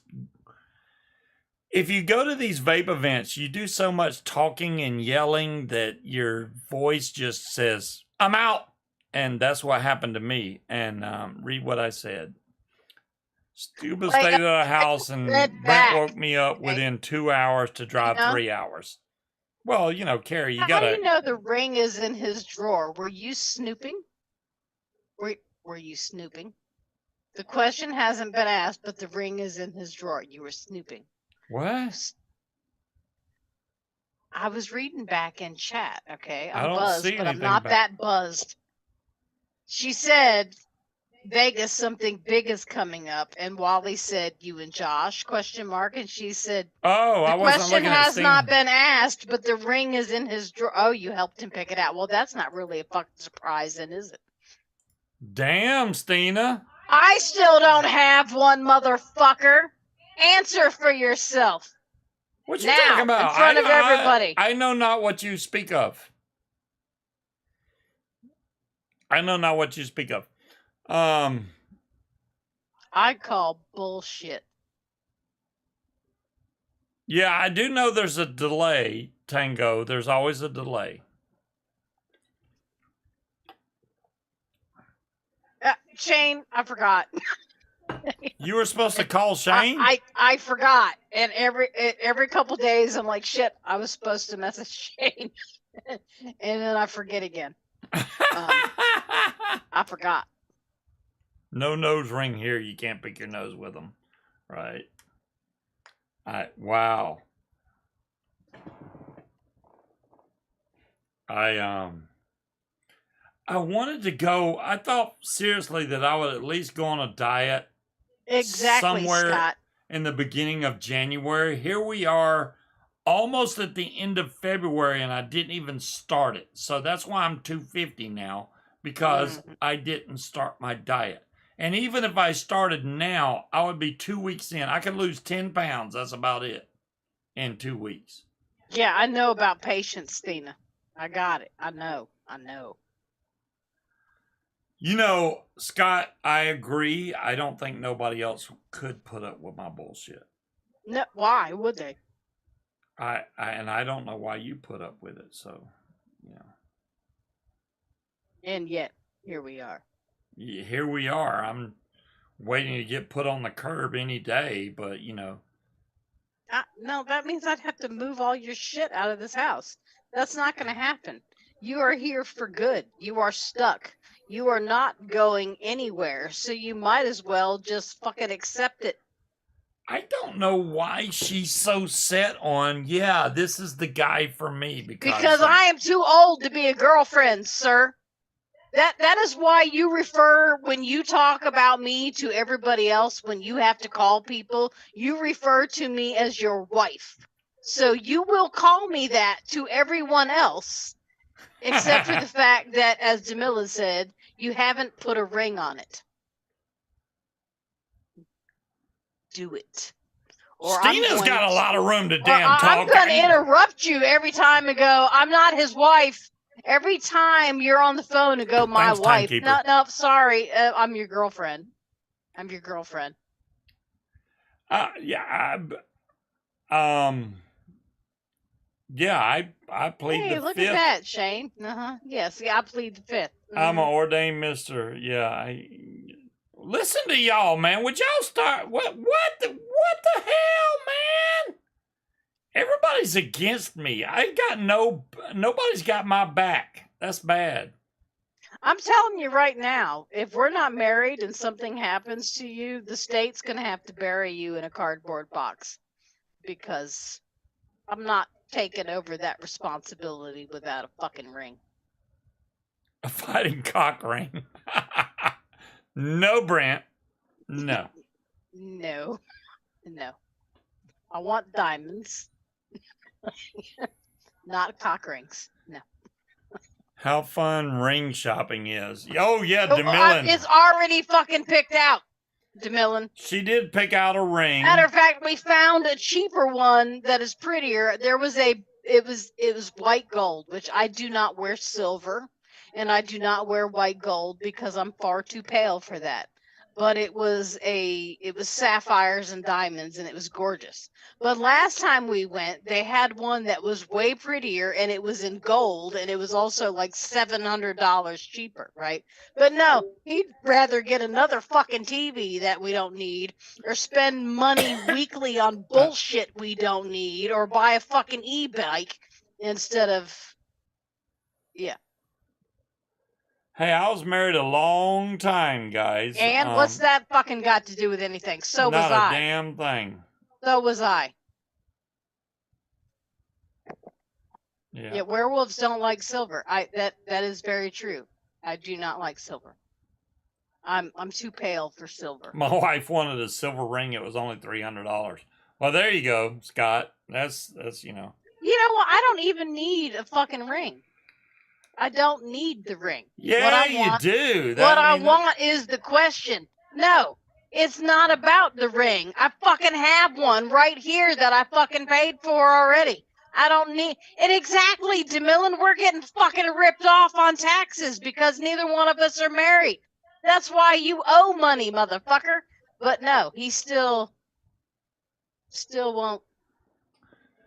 if you go to these vape events, you do so much talking and yelling that your voice just says, "I'm out." And that's what happened to me. And read what I said. Scuba stayed at our house and Brent woke me up within 2 hours to drive 3 hours. Well, Carrie, you gotta. How do you know the ring is in his drawer? Were you snooping? Were you snooping? The question hasn't been asked, but the ring is in his drawer. You were snooping. What? I was reading back in chat, okay? I I'm don't buzzed, see but I'm anything not back. that buzzed. She said, Vegas, something big is coming up. And Wally said, you and Josh, question mark. And she said, Oh, I the wasn't question looking at has not Stina. been asked, but the ring is in his drawer. Oh, you helped him pick it out. Well, that's not really a fucking surprise, then, is it? Damn, Stina. I still don't have one, motherfucker. Answer for yourself. What you Now, talking about? in front of everybody. I know not what you speak of. I know not what you speak of. I call bullshit. Yeah, I do know there's a delay, Tango. There's always a delay. Shane, I forgot. You were supposed to call Shane? I forgot. And every couple days, I'm like, shit, I was supposed to message Shane. And then I forget again. I forgot. No nose ring here. You can't pick your nose with them. Right. Wow. I wanted to go. I thought seriously that I would at least go on a diet. Exactly, somewhere Scott. in the beginning of January. Here we are almost at the end of February and I didn't even start it. So that's why I'm 250 now, because I didn't start my diet. And even if I started now, I would be 2 weeks in. I could lose 10 pounds. That's about it in 2 weeks. Yeah, I know about patience, Stina. I got it. I know. You know, Scott, I agree. I don't think nobody else could put up with my bullshit. No, why would they? I don't know why you put up with it. So, yeah. And yet, here we are. Here we are. I'm waiting to get put on the curb any day, but you know. No, that means I'd have to move all your shit out of this house. That's not going to happen. You are here for good. You are stuck. You are not going anywhere. So you might as well just fucking accept it. I don't know why she's so set on, yeah, this is the guy for me. Because I am too old to be a girlfriend, sir. That is why you refer, when you talk about me to everybody else, when you have to call people, you refer to me as your wife. So you will call me that to everyone else, except for the fact that, as Jamila said, you haven't put a ring on it. Do it. Or Stina's got a lot of room to damn talk. I'm going to interrupt you every time and go, I'm not his wife. Every time you're on the phone and go, my wife. No, sorry. I'm your girlfriend. Yeah. Yeah, I plead the fifth. Hey, look at that, Shane. Yes, I plead the fifth. I'm an ordained mister. Yeah, listen to y'all, man. Would y'all start? What the hell, man? Everybody's against me. Nobody's got my back. That's bad. I'm telling you right now, if we're not married and something happens to you, the state's going to have to bury you in a cardboard box, because I'm not taking over that responsibility without a fucking ring. A fighting cock ring. No, Brent. No. No. I want diamonds. Not cock rings. No. How fun ring shopping is. Oh, yeah, DeMillan. It's already fucking picked out, DeMillan. She did pick out a ring. Matter of fact, we found a cheaper one that is prettier. It was white gold, which I do not wear silver, and I do not wear white gold because I'm far too pale for that. But it was sapphires and diamonds, and it was gorgeous. But last time we went, they had one that was way prettier, and it was in gold, and it was also like $700 cheaper, right? But no, he'd rather get another fucking TV that we don't need, or spend money weekly on bullshit we don't need, or buy a fucking e-bike instead of, yeah. Hey, I was married a long time, guys. And what's that fucking got to do with anything? So was Not a I. damn thing. So was I. Yeah. Yeah, werewolves don't like silver. That is very true. I do not like silver. I'm too pale for silver. My wife wanted a silver ring. It was only $300. Well, there you go, Scott. That's you know. You know what? I don't even need a fucking ring. I don't need the ring. Yeah, you do. What I want is the question. No, it's not about the ring. I fucking have one right here that I fucking paid for already. I don't need it. Exactly, DeMillan, we're getting fucking ripped off on taxes because neither one of us are married. That's why you owe money, motherfucker. But no, he still won't.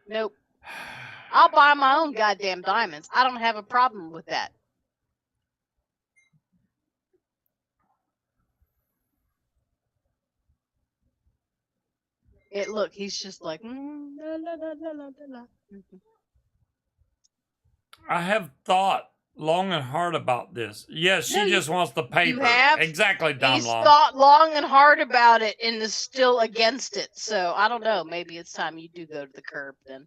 Nope. I'll buy my own goddamn diamonds. I don't have a problem with that. Look, he's just like, la, la, la, la, la, la. I have thought long and hard about this. Yes, she just wants the paper. You have? Exactly, Don He's Long. thought long and hard about it and is still against it. So I don't know. Maybe it's time you do go to the curb then.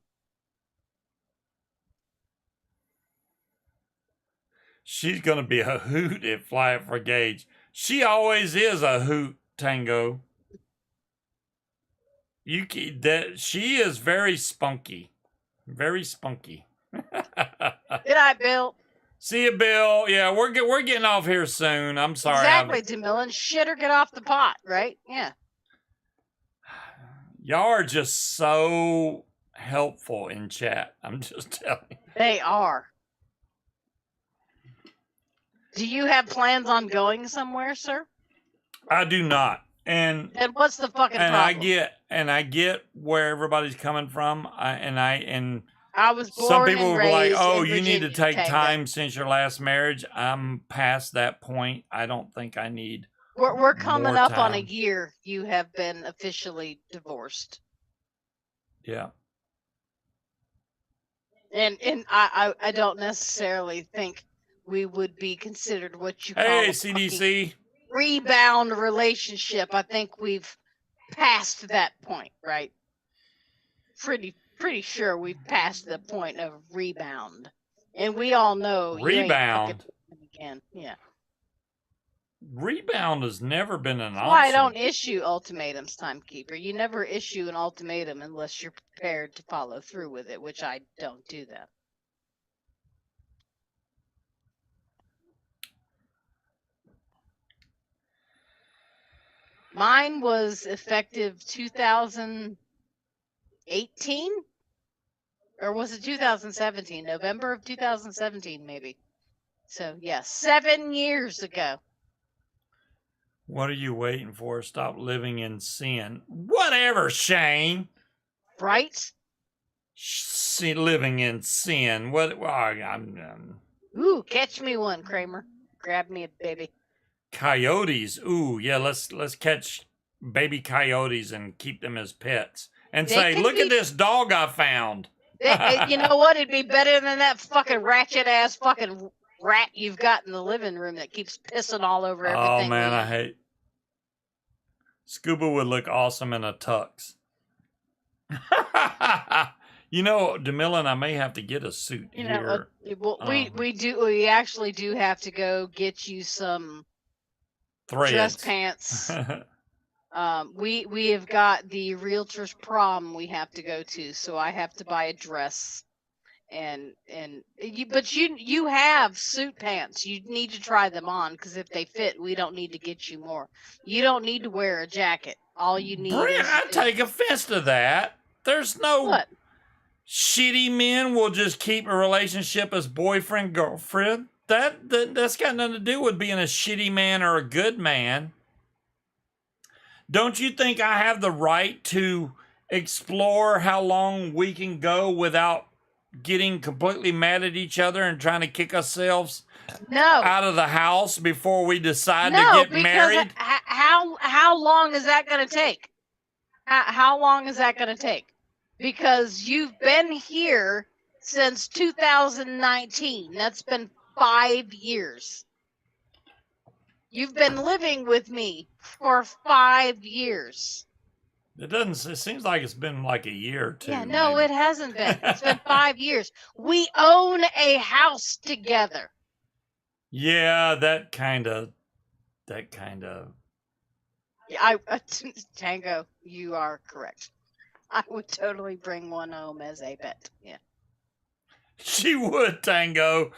She's gonna be a hoot at Fly It for Gage. She always is a hoot, Tango. She is very spunky. Very spunky. Good night, Bill. See you, Bill. Yeah, we're getting off here soon. I'm sorry. Exactly, DeMillan. Shit or get off the pot, right? Yeah. Y'all are just so helpful in chat. I'm just telling you. They are. Do you have plans on going somewhere, sir? I do not. And what's the fucking problem? I get where everybody's coming from. I was born some people and were like, raised "Oh, in you need to take Virginia, time since your last marriage." I'm past that point. I don't think I need. We're coming up on a time. year. You have been officially divorced. Yeah. And I don't necessarily think we would be considered what you call a CDC rebound relationship. I think we've passed that point, right? Pretty sure we've passed the point of rebound, and we all know rebound again. Yeah. Rebound has never been an option. Why I don't issue ultimatums, Timekeeper. You never issue an ultimatum unless you're prepared to follow through with it, which I don't do that. Mine was effective 2018? Or was it 2017? November of 2017, maybe. So, yeah, 7 years ago. What are you waiting for? Stop living in sin. Whatever, Shane. Right? Living in sin. What? Ooh, catch me one, Kramer. Grab me a baby. Coyotes. Ooh, yeah. Let's catch baby coyotes and keep them as pets. And say, look at this dog I found. You know what? It'd be better than that fucking ratchet ass fucking rat you've got in the living room that keeps pissing all over everything. Oh man, I hate. Scuba would look awesome in a tux. You know, DeMillan, I may have to get a suit here. We actually do have to go get you some threads. Dress pants. We have got the realtor's prom we have to go to, so I have to buy a dress. But you have suit pants. You need to try them on because if they fit, we don't need to get you more. You don't need to wear a jacket. All you need. I take offense to that. There's no what? Shitty men will just keep a relationship as boyfriend girlfriend. That's got nothing to do with being a shitty man or a good man. Don't you think I have the right to explore how long we can go without getting completely mad at each other and trying to kick ourselves out of the house before we decide to get married? How long is that going to take? How long is that going to take? Because you've been here since 2019. That's been 5 years. You've been living with me for 5 years. It seems like it's been like a year or two. Yeah, no, maybe. it hasn't been. It's been 5 years. We own a house together. Yeah, that kind of. Yeah, Tango, you are correct. I would totally bring one home as a pet. Yeah. She would, Tango.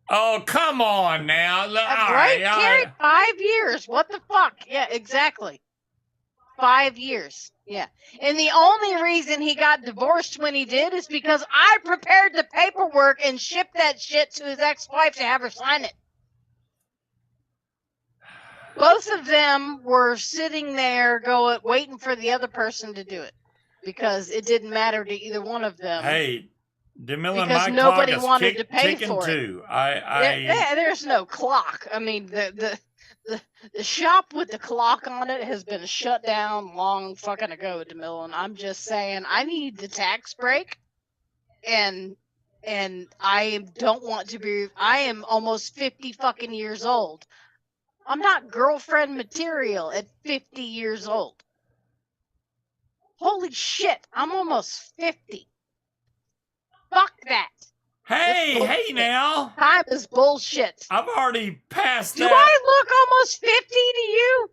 Oh, come on now. Right, Carrie? 5 years. What the fuck? Yeah, exactly. 5 years. Yeah. And the only reason he got divorced when he did is because I prepared the paperwork and shipped that shit to his ex-wife to have her sign it. Both of them were sitting there waiting for the other person to do it because it didn't matter to either one of them. Hey, DeMille and because my nobody clock is wanted to pay ticking for it. too. There's no clock. I mean, the shop with the clock on it has been shut down long fucking ago, DeMille. And I'm just saying, I need the tax break, and I don't want to be. I am almost 50 fucking years old. I'm not girlfriend material at 50 years old. Holy shit, I'm almost 50. Fuck that. Hey now. Time is bullshit. I've already passed that. Do I look almost 50 to you?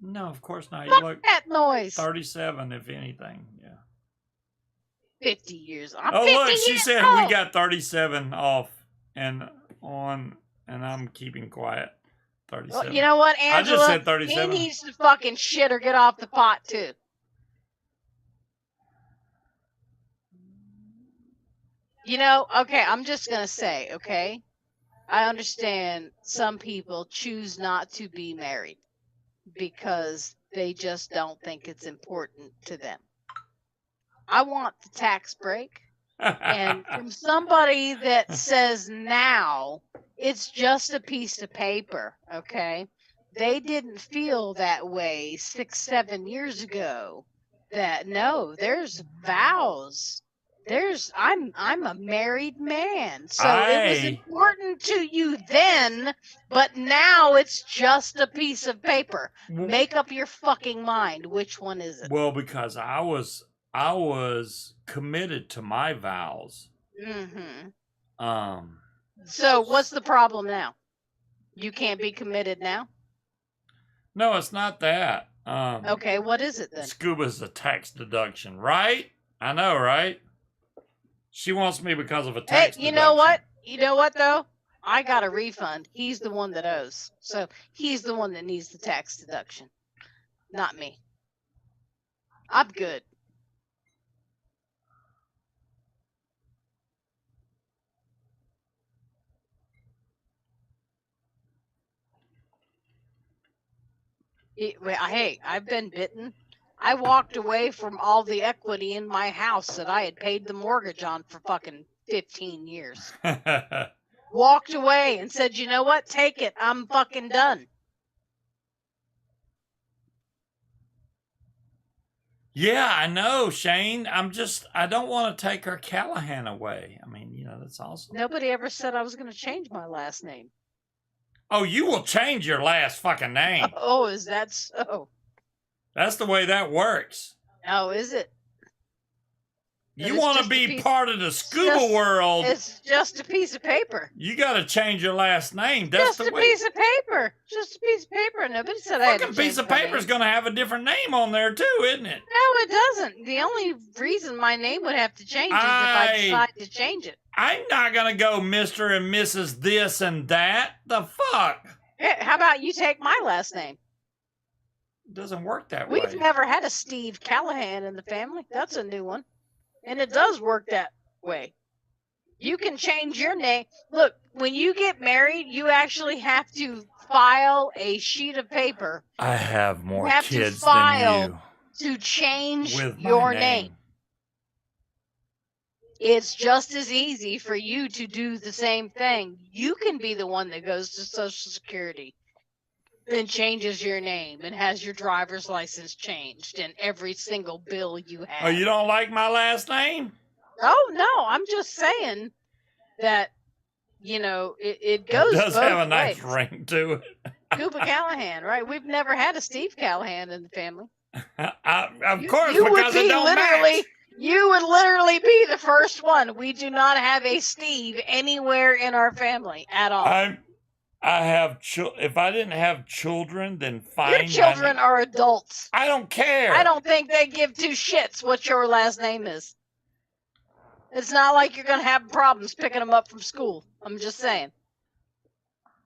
No, of course not. Fuck You look that noise. 37, if anything. Yeah. 50 years. I'm Oh, 50 look, she years said old. we got 37 off and on, and I'm keeping quiet. 37. Well, you know what, Angela? I just said 37. He needs to fucking shit or get off the pot, too. You know, okay, I'm just going to say, okay? I understand some people choose not to be married because they just don't think it's important to them. I want the tax break. And from somebody that says now it's just a piece of paper, okay? They didn't feel that way 6-7 years ago. That no, there's vows. I'm a married man. So it was important to you then, but now it's just a piece of paper. Make up your fucking mind. Which one is it? Well, because I was committed to my vows. Mm-hmm. So what's the problem now? You can't be committed now? No, it's not that. Okay, what is it then? Scuba's a tax deduction, right? I know, right? She wants me because of a tax deduction. You know what? You know what, though? I got a refund. He's the one that owes. So he's the one that needs the tax deduction, not me. I'm good. Hey, I've been bitten. I walked away from all the equity in my house that I had paid the mortgage on for fucking 15 years. Walked away and said, you know what? Take it. I'm fucking done. Yeah, I know, Shane. I don't want to take her Callahan away. I mean, you know, that's awesome. Nobody ever said I was going to change my last name. Oh, you will change your last fucking name. Oh, is that so? That's the way that works. Oh, is it? You want to be part of the scuba world. It's just a piece of paper. You got to change your last name. That's just a piece of paper. Just a piece of paper. Nobody said I had to change my name. Piece of paper is going to have a different name on there too, isn't it? No, it doesn't. The only reason my name would have to change is if I decide to change it. I'm not going to go Mr. and Mrs. this and that. The fuck? How about you take my last name? It doesn't work that way. We've never had a Steve Callahan in the family. That's a new one. And it does work that way. You can change your name. Look, when you get married, you actually have to file a sheet of paper. I have more kids than you. To file to change your name. It's just as easy for you to do the same thing. You can be the one that goes to Social Security and changes your name and has your driver's license changed and every single bill you have. Oh, you don't like my last name? Oh, no. I'm just saying that, you know, it goes It does both have a nice ways. ring to it. Scuba Callahan, right? We've never had a Steve Callahan in the family. Of course, you would because be it don't literally, match. you would literally be the first one. We do not have a Steve anywhere in our family at all. I have if I didn't have children, then fine. Your children are adults. I don't care. I don't think they give two shits what your last name is. It's not like you're gonna have problems picking them up from school. I'm just saying.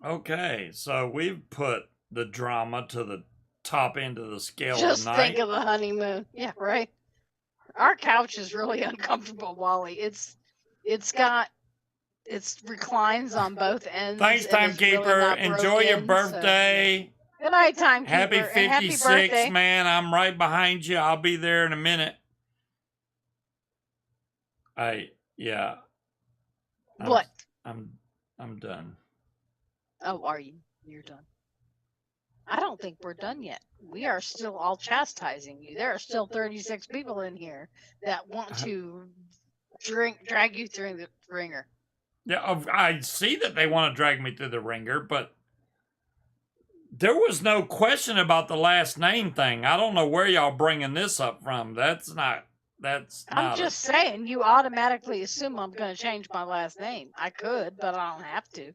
Okay, so we've put the drama to the top end of the scale Just tonight. think of the honeymoon. Yeah, right. Our couch is really uncomfortable, Wally. It's reclines on both ends. Thanks, timekeeper. Really enjoy your birthday. So. Good night, timekeeper. Happy 56, man. I'm right behind you. I'll be there in a minute. Yeah. What? I'm done. Oh, are you? You're done. I don't think we're done yet. We are still all chastising you. There are still 36 people in here that want to drag you through the ringer. Yeah, I see that they want to drag me through the ringer, but there was no question about the last name thing. I don't know where y'all bringing this up from. I'm just saying, you automatically assume I'm going to change my last name. I could, but I don't have to.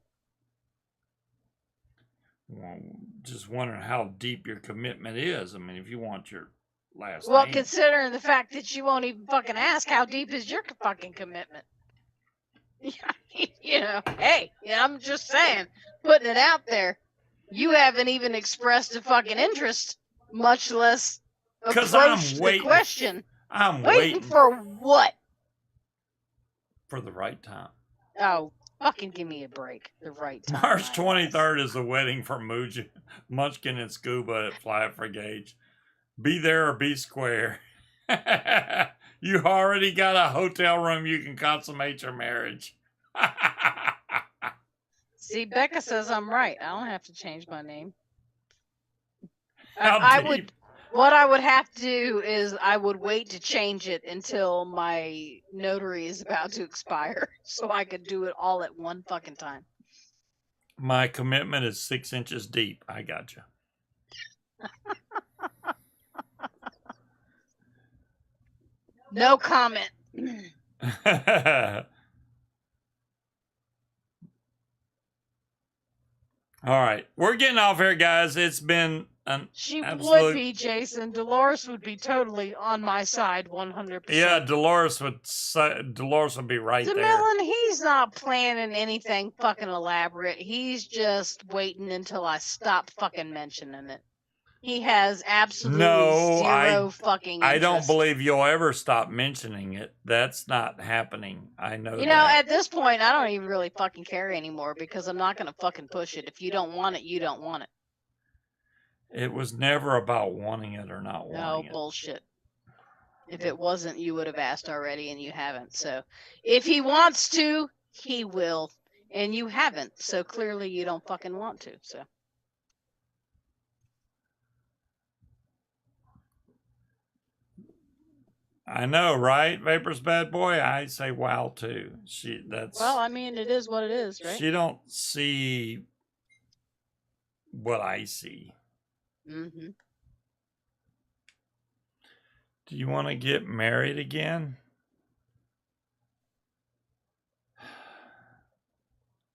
Well, just wondering how deep your commitment is. I mean, if you want your last name. Well, considering the fact that you won't even fucking ask, how deep is your fucking commitment? You know, hey, I'm just saying, putting it out there. You haven't even expressed a fucking interest, much less approached the question. I'm waiting for what? For the right time. Oh, fucking give me a break. The right time. March 23rd is the wedding for Munchkin and Scuba at Flat for Gage. Be there or be square. You already got a hotel room you can consummate your marriage. See, Becca says I'm right. I don't have to change my name. What I would have to do is I would wait to change it until my notary is about to expire so I could do it all at one fucking time. My commitment is 6 inches deep. I got you. No comment. All right. We're getting off here, guys. It's been an She absolute... would be, Jason. Dolores would be totally on my side 100%. Yeah, Dolores would be right there. DeMillan, he's not planning anything fucking elaborate. He's just waiting until I stop fucking mentioning it. He has absolutely zero fucking interest. I don't believe you'll ever stop mentioning it. That's not happening. I know You know, at this point, I don't even really fucking care anymore because I'm not going to fucking push it. If you don't want it, you don't want it. It was never about wanting it or not wanting it. No, bullshit. If it wasn't, you would have asked already and you haven't. So if he wants to, he will. And you haven't. So clearly you don't fucking want to. So. I know, right? Vapor's bad boy. I say wow too. Well, I mean, it is what it is, right? She don't see what I see. Mm-hmm. Do you want to get married again?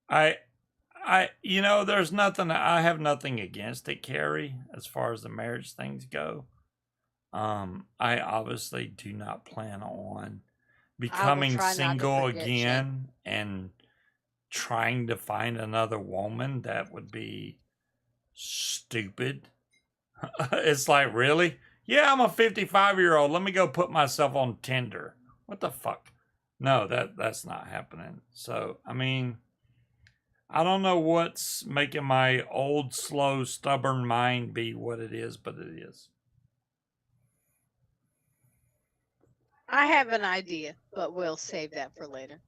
You know, there's nothing. I have nothing against it, Carrie, as far as the marriage things go. I obviously do not plan on becoming single again and trying to find another woman. That would be stupid. It's like, really? Yeah, I'm a 55-year-old. Let me go put myself on Tinder. What the fuck? No, that's not happening. So, I mean, I don't know what's making my old, slow, stubborn mind be what it is, but it is. I have an idea, but we'll save that for later.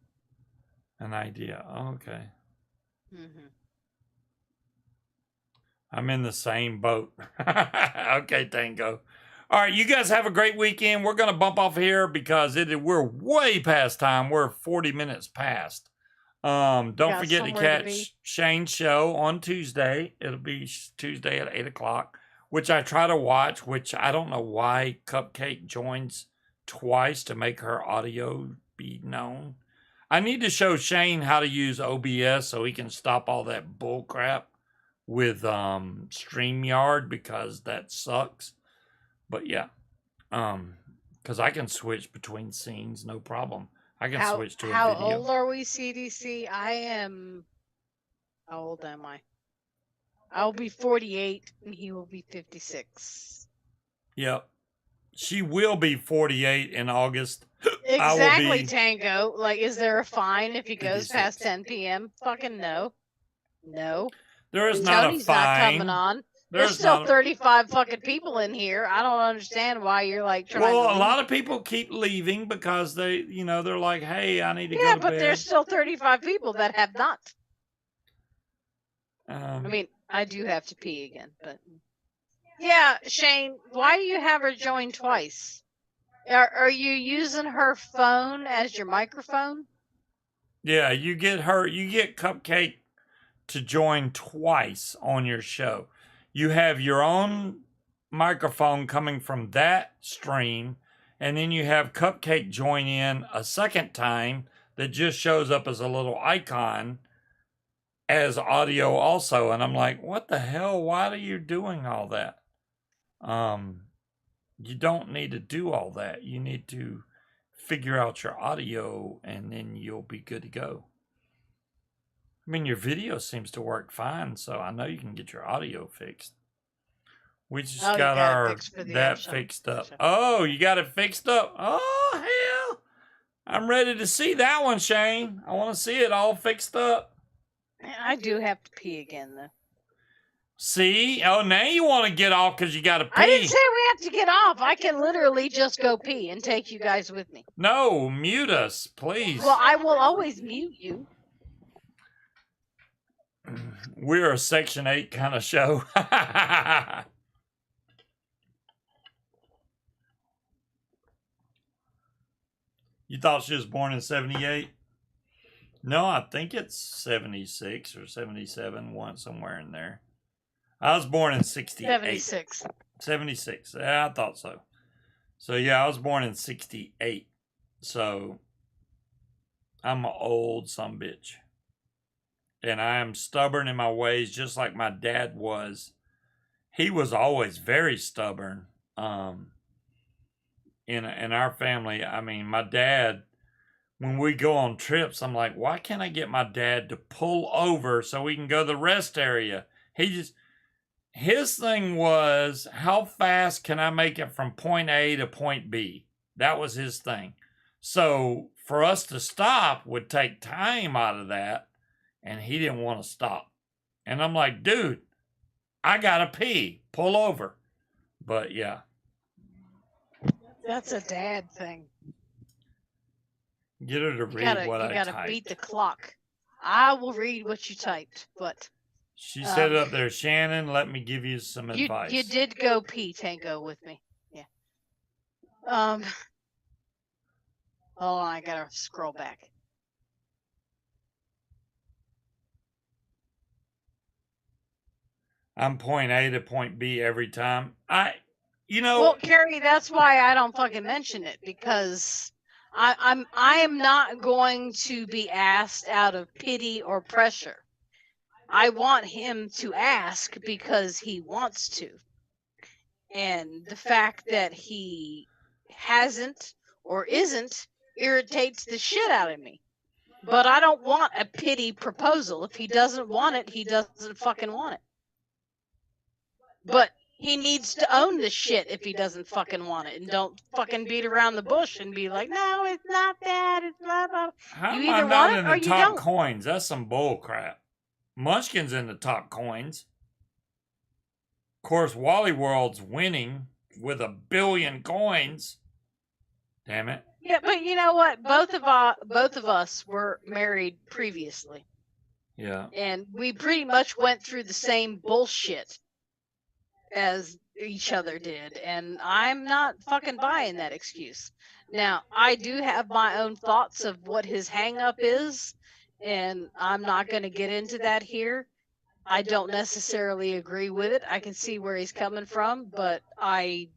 An idea. Oh, okay. Mm-hmm. I'm in the same boat. Okay, Tango. All right, you guys have a great weekend. We're going to bump off here because we're way past time. We're 40 minutes past. Don't Got forget to somewhere to be. catch Shane's show on Tuesday. It'll be Tuesday at 8 o'clock, which I try to watch, which I don't know why Cupcake joins twice to make her audio be known. I need to show Shane how to use OBS so he can stop all that bull crap with StreamYard, because that sucks. But yeah, because I can switch between scenes, no problem. I can switch to a How video. old are we, CDC? How old am I? I'll be 48 and he will be 56. Yep. She will be 48 in August. Exactly, Tango. Like, is there a fine if he goes 56. past 10 p.m.? Fucking no. No. There is not Tony's a fine. not coming on. There's still 35 fucking people in here. I don't understand why you're like trying to Well, a leave. lot of people keep leaving because they, they're like, hey, I need to go Yeah, to but bed. there's still 35 people that have not. Um, I mean, I do have to pee again, but yeah, Shane, why do you have her join twice? Are you using her phone as your microphone? yeah, you get Cupcake to join twice on your show. You have your own microphone coming from that stream, and then you have Cupcake join in a second time that just shows up as a little icon as audio also. And I'm like, what the hell? Why are you doing all that? You don't need to do all that. You need to figure out your audio and then you'll be good to go. I mean, your video seems to work fine, so I know you can get your audio fixed. We just got that fixed up. Oh, you got it fixed up? Oh, hell. I'm ready to see that one, Shane. I want to see it all fixed up. I do have to pee again, though. See? Oh, now you want to get off because you got to pee. I didn't say we have to get off. I can literally just go pee and take you guys with me. No, mute us, please. Well, I will always mute you. We're a Section 8 kind of show. You thought she was born in 78? No, I think it's 76 or 77, somewhere in there. I was born in 68. 76. 76. Yeah, I thought so. So, yeah, I was born in 68. So, I'm an old sumbitch. And I am stubborn in my ways, just like my dad was. He was always very stubborn. In our family, I mean, my dad, when we go on trips, I'm like, why can't I get my dad to pull over so we can go to the rest area? His thing was, how fast can I make it from point A to point B? That was his thing. So for us to stop would take time out of that, and he didn't want to stop. And I'm like, dude, I gotta pee. Pull over. But yeah. That's a dad thing. Get her to read what I typed. You gotta beat the clock. I will read what you typed, but... She said it up there, Shannon, let me give you some advice. You did go pee, Tango, with me. Yeah. Hold on, I gotta scroll back. I'm point A to point B every time. Well, Carrie, that's why I don't fucking mention it, because I am not going to be asked out of pity or pressure. I want him to ask because he wants to. And the fact that he hasn't or isn't irritates the shit out of me. But I don't want a pity proposal. If he doesn't want it, he doesn't fucking want it. But he needs to own the shit if he doesn't fucking want it, and don't fucking beat around the bush and be like, no, it's not that, it's blah, blah. How You am I either not want in it or the you top don't. coins? That's some bull crap. Munchkin's in the top coins. Of course, Wally World's winning with 1 billion coins. Damn it. Yeah, but you know what? Both of us were married previously. Yeah. And we pretty much went through the same bullshit as each other did, and I'm not fucking buying that excuse. Now, I do have my own thoughts of what his hang up is, and I'm not going to get into that here. I don't necessarily agree with it. I can see where he's coming from, but I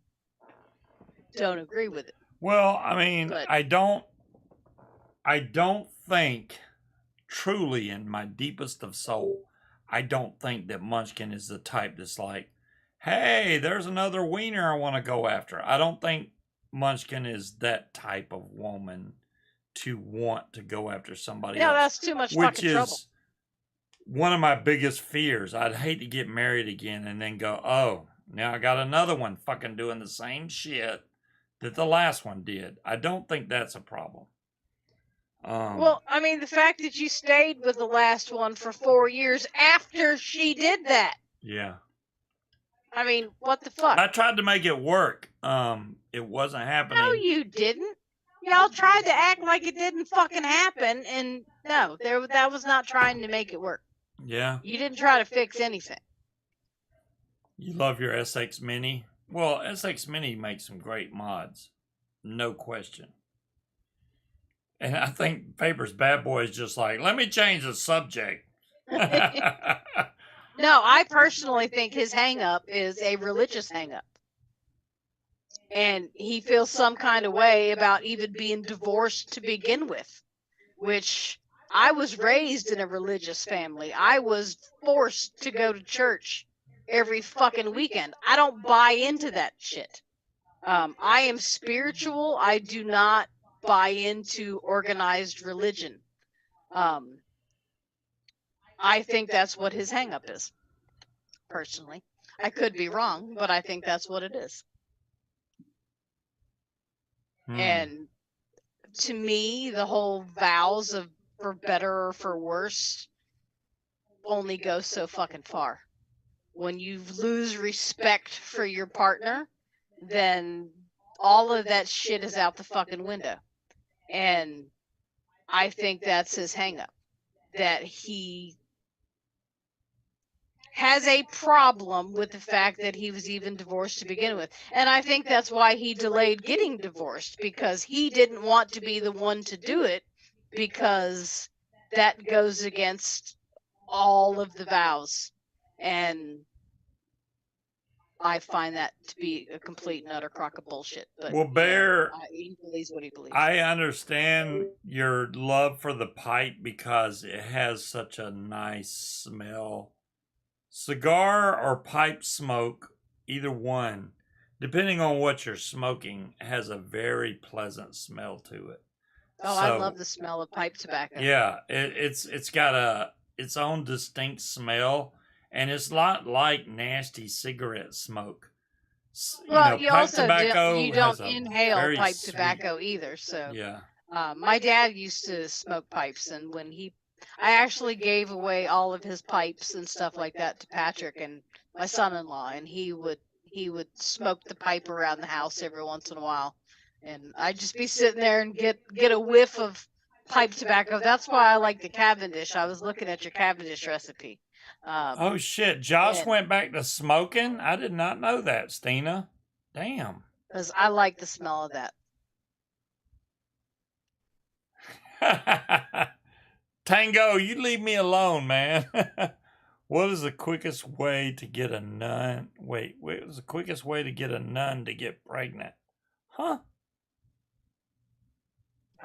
don't agree with it. Well, I mean, But I don't think, truly in my deepest of soul, I don't think that Munchkin is the type that's like, hey, there's another wiener I want to go after. I don't think Munchkin is that type of woman to want to go after somebody no, else, that's too much which fucking trouble. is one of my biggest fears. I'd hate to get married again and then go, oh, now I got another one fucking doing the same shit that the last one did. I don't think that's a problem. Well, I mean, the fact that you stayed with the last one for 4 years after she did that. Yeah. I mean, what the fuck? I tried to make it work. It wasn't happening. No, you didn't. Y'all tried to act like it didn't fucking happen, and no, that was not trying to make it work. Yeah. You didn't try to fix anything. You love your SX Mini? Well, SX Mini makes some great mods. No question. And I think Paper's Bad Boy is just like, let me change the subject. No, I personally think his hang-up is a religious hang-up. And he feels some kind of way about even being divorced to begin with, which I was raised in a religious family. I was forced to go to church every fucking weekend. I don't buy into that shit. I am spiritual. I do not buy into organized religion. I think that's what his hang-up is, personally. I could be wrong, but I think that's what it is. And to me, the whole vows of for better or for worse only goes so fucking far. When you lose respect for your partner, then all of that shit is out the fucking window. And I think that's his hang up. That he has a problem with the fact that he was even divorced to begin with. And I think that's why he delayed getting divorced, because he didn't want to be the one to do it, because that goes against all of the vows. And I find that to be a complete and utter crock of bullshit. But well, Bear, he believes what he believes. I understand your love for the pipe because it has such a nice smell. Cigar or pipe smoke, either one, depending on what you're smoking, has a very pleasant smell to it. Oh, so, I love the smell of pipe tobacco. Yeah, it's got its own distinct smell, and it's not like nasty cigarette smoke. Well, you also don't inhale pipe tobacco either. So yeah, my dad used to smoke pipes, and when I actually gave away all of his pipes and stuff like that to Patrick and my son-in-law, and he would smoke the pipe around the house every once in a while, and I'd just be sitting there and get a whiff of pipe tobacco. That's why I like the Cavendish. I was looking at your Cavendish recipe. Oh shit! Josh went back to smoking. I did not know that, Stina. Damn. Because I like the smell of that. Tango, you leave me alone, man. What is the quickest way to get a nun? Wait, what is the quickest way to get a nun to get pregnant? Huh?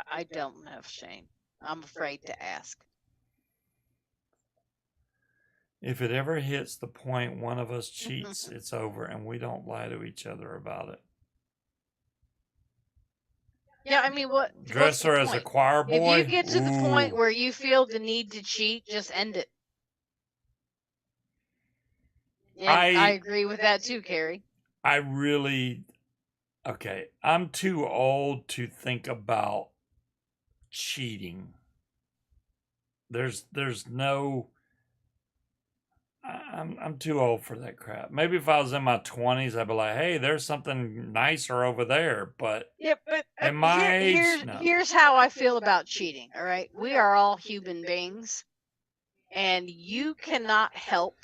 I don't know, Shane. I'm afraid to ask. If it ever hits the point one of us cheats, it's over, and we don't lie to each other about it. Yeah, I mean, dress her as a choir boy? If you get to the point where you feel the need to cheat, just end it. And I agree with that too, Carrie. Okay, I'm too old to think about cheating. There's no... I'm too old for that crap. Maybe if I was in my 20s, I'd be like, hey, there's something nicer over there. But, at my age, no. Here's how I feel about cheating, all right? We are all human beings, and you cannot help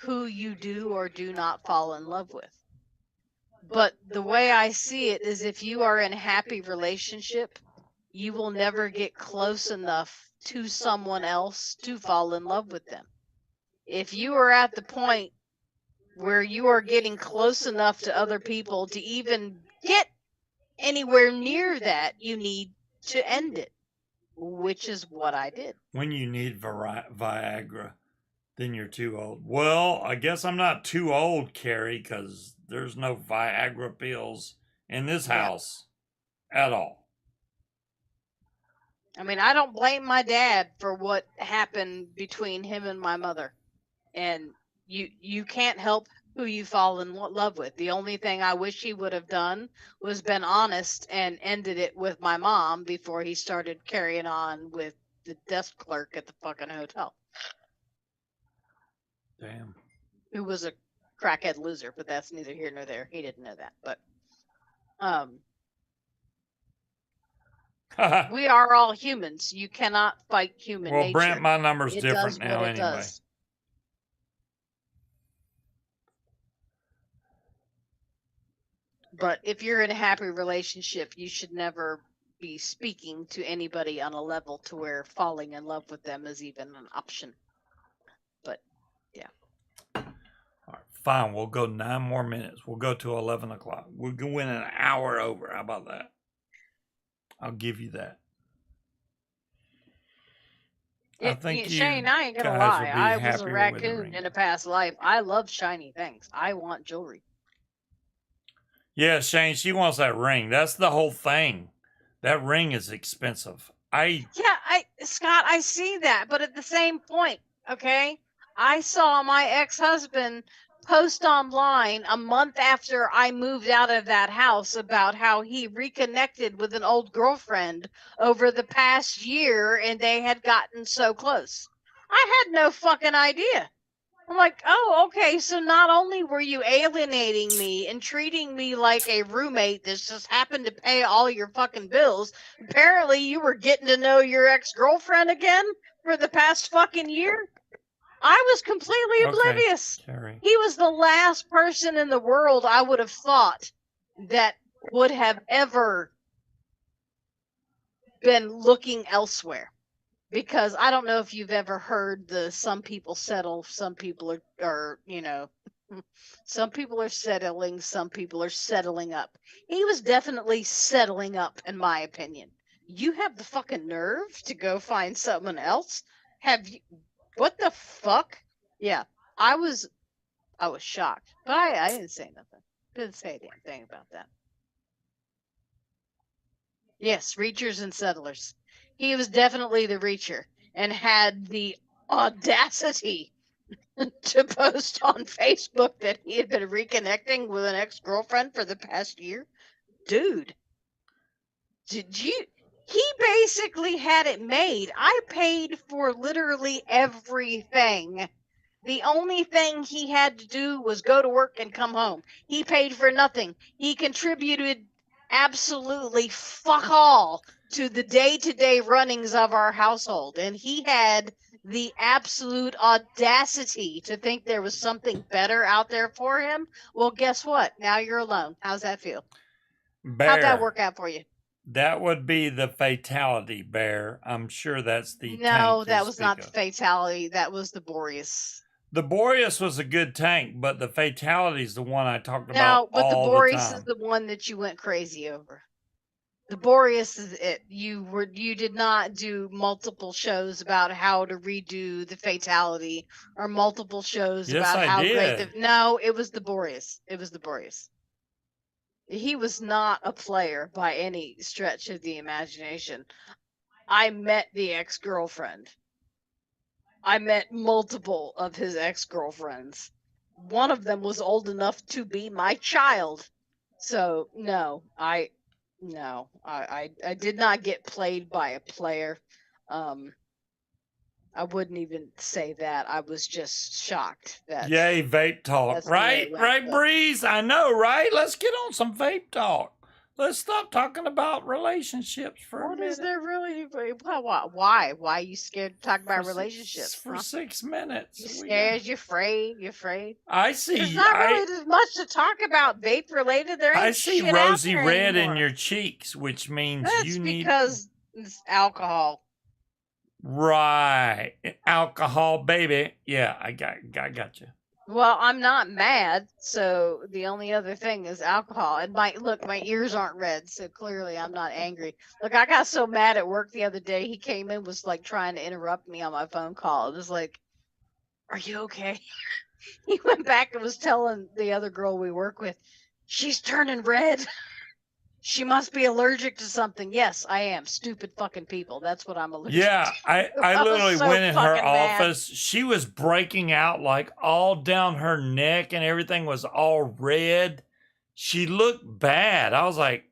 who you do or do not fall in love with. But the way I see it is, if you are in a happy relationship you will never get close enough to someone else to fall in love with them. If you are at the point where you are getting close enough to other people to even get anywhere near that, you need to end it, which is what I did. When you need Viagra, then you're too old. Well, I guess I'm not too old, Carrie, because there's no Viagra pills in this house at all. I mean, I don't blame my dad for what happened between him and my mother. And you can't help who you fall in love with. The only thing I wish he would have done was been honest and ended it with my mom before he started carrying on with the desk clerk at the fucking hotel. Damn. Who was a crackhead loser, but that's neither here nor there. He didn't know that. But we are all humans. You cannot fight human nature. Well, Brent, my number's different now anyway. But if you're in a happy relationship, you should never be speaking to anybody on a level to where falling in love with them is even an option. But yeah. All right, fine. We'll go 9 more minutes. We'll go to 11 o'clock. We'll go in an hour over. How about that? I'll give you that. I think Shane, I ain't gonna lie. I was a raccoon in a past life. I love shiny things. I want jewelry. Yeah, Shane, she wants that ring. That's the whole thing. That ring is expensive. Scott, I see that, but at the same point, okay, I saw my ex-husband post online a month after I moved out of that house about how he reconnected with an old girlfriend over the past year and they had gotten so close. I had no fucking idea. I'm like, oh, okay, so not only were you alienating me and treating me like a roommate that's just happened to pay all your fucking bills, apparently you were getting to know your ex-girlfriend again for the past fucking year? I was completely oblivious. Carrie. He was the last person in the world I would have thought that would have ever been looking elsewhere. Because I don't know if you've ever heard the some people settle, some people are some people are settling, some people are settling up. He was definitely settling up, in my opinion. You have the fucking nerve to go find someone else? Have you? What the fuck? Yeah, I was shocked, but I didn't say nothing. Didn't say a damn thing about that. Yes, reachers and settlers. He was definitely the reacher and had the audacity to post on Facebook that he had been reconnecting with an ex-girlfriend for the past year. Dude, he basically had it made. I paid for literally everything. The only thing he had to do was go to work and come home. He paid for nothing. He contributed absolutely fuck all to the day-to-day runnings of our household, and he had the absolute audacity to think there was something better out there for him. Well, guess what? Now you're alone. How's that feel? Bear, how'd that work out for you? That would be the fatality, Bear. I'm sure that's the no, that was not the fatality. That was the Boreas. The Boreas was a good tank, but the fatality is the one I talked about no, but all the Boreas the time. is the one that you went crazy over. The Boreas is it. You did not do multiple shows about how to redo the fatality or multiple shows about how great the no, it was the Boreas. It was the Boreas. He was not a player by any stretch of the imagination. I met the ex-girlfriend. I met multiple of his ex-girlfriends. One of them was old enough to be my child. So, no, I did not get played by a player. I wouldn't even say that. I was just shocked that. Yay, vape talk. Right, Breeze? I know, right? Let's get on some vape talk. Let's stop talking about relationships for a minute. What is there really? Why? Why are you scared to talk about relationships? For 6 minutes. You scared? You're afraid? You're afraid? I see. There's not really much to talk about vape related. There ain't I see shit rosy out there red anymore. in your cheeks, which means That's you need. Because It's alcohol. Right. Alcohol, baby. Yeah, I got you. Well, I'm not mad, so the only other thing is alcohol. And my ears aren't red, so clearly I'm not angry. Look, I got so mad at work the other day. He came in, was like trying to interrupt me on my phone call. It was like, "Are you okay?" He went back and was telling the other girl we work with, "She's turning red. She must be allergic to something." Yes, I am. Stupid fucking people. That's what I'm allergic Yeah, to. I I was literally so went in her fucking mad. office. She was breaking out like all down her neck and everything was all red. She looked bad. I was like,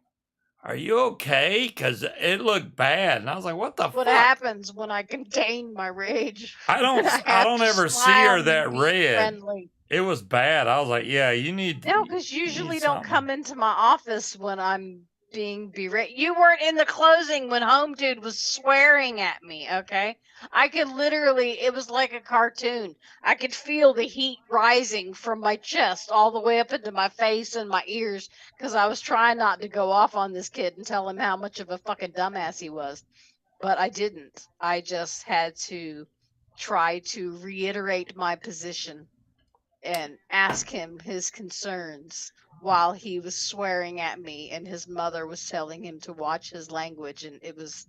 "Are you okay?" Because it looked bad. And I was like, "What the What fuck?" happens when I contain my rage? I And I have don't to ever see smile her and that be red. friendly. It was bad. I was like, "Yeah, you No, need because usually don't something." come into my office when I'm being berated. You weren't in the closing when Home Dude was swearing at me, okay? I could literally, it was like a cartoon. I could feel the heat rising from my chest all the way up into my face and my ears because I was trying not to go off on this kid and tell him how much of a fucking dumbass he was. But I didn't. I just had to try to reiterate my position and ask him his concerns while he was swearing at me and his mother was telling him to watch his language, and it was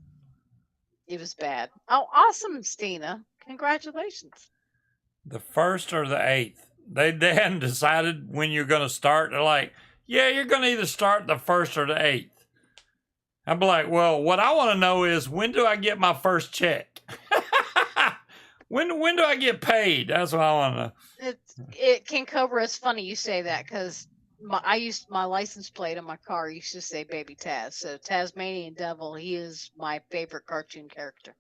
bad. Oh, awesome, Stina. Congratulations. The 1st or the 8th. They hadn't decided when you're going to start. They're like, "Yeah, you're going to either start the 1st or the 8th." I'd be like, "Well, what I want to know is when do I get my first check?" when do I get paid? That's what I want to know. It King Cobra, it's funny you say that because my license plate on my car used to say Baby Taz. So Tasmanian Devil, he is my favorite cartoon character.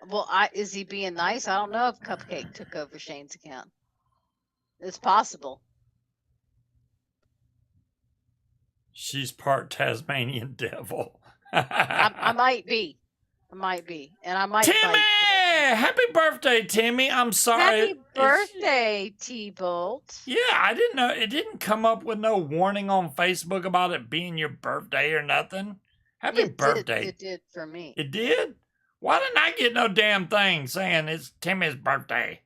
Well, is he being nice? I don't know if Cupcake took over Shane's account. It's possible. She's part Tasmanian Devil. I might be. I might be. And I might Timmy! bite. Happy birthday, Timmy. I'm sorry. Happy birthday, T-Bolt. Yeah, I didn't know. It didn't come up with no warning on Facebook about it being your birthday or nothing. Happy birthday. It did for me. It did? Why didn't I get no damn thing saying it's Timmy's birthday?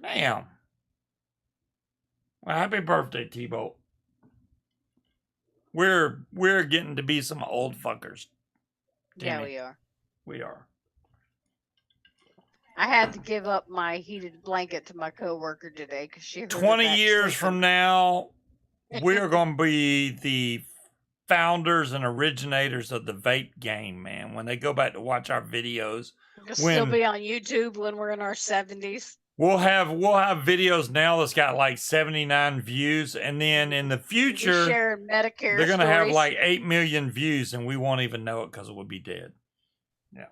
Damn. Well, happy birthday, T-Bolt. We're getting to be some old fuckers. Yeah, Timmy. we are. We are. I had to give up my heated blanket to my coworker today because she heard 20 years from now, we're going to be the founders and originators of the vape game, man. When they go back to watch our videos, we'll still be on YouTube when we're in our 70s. We'll have videos now that's got like 79 views, and then in the future, Medicare they're gonna have like 8 million views, and we won't even know it because it would be dead. Yeah.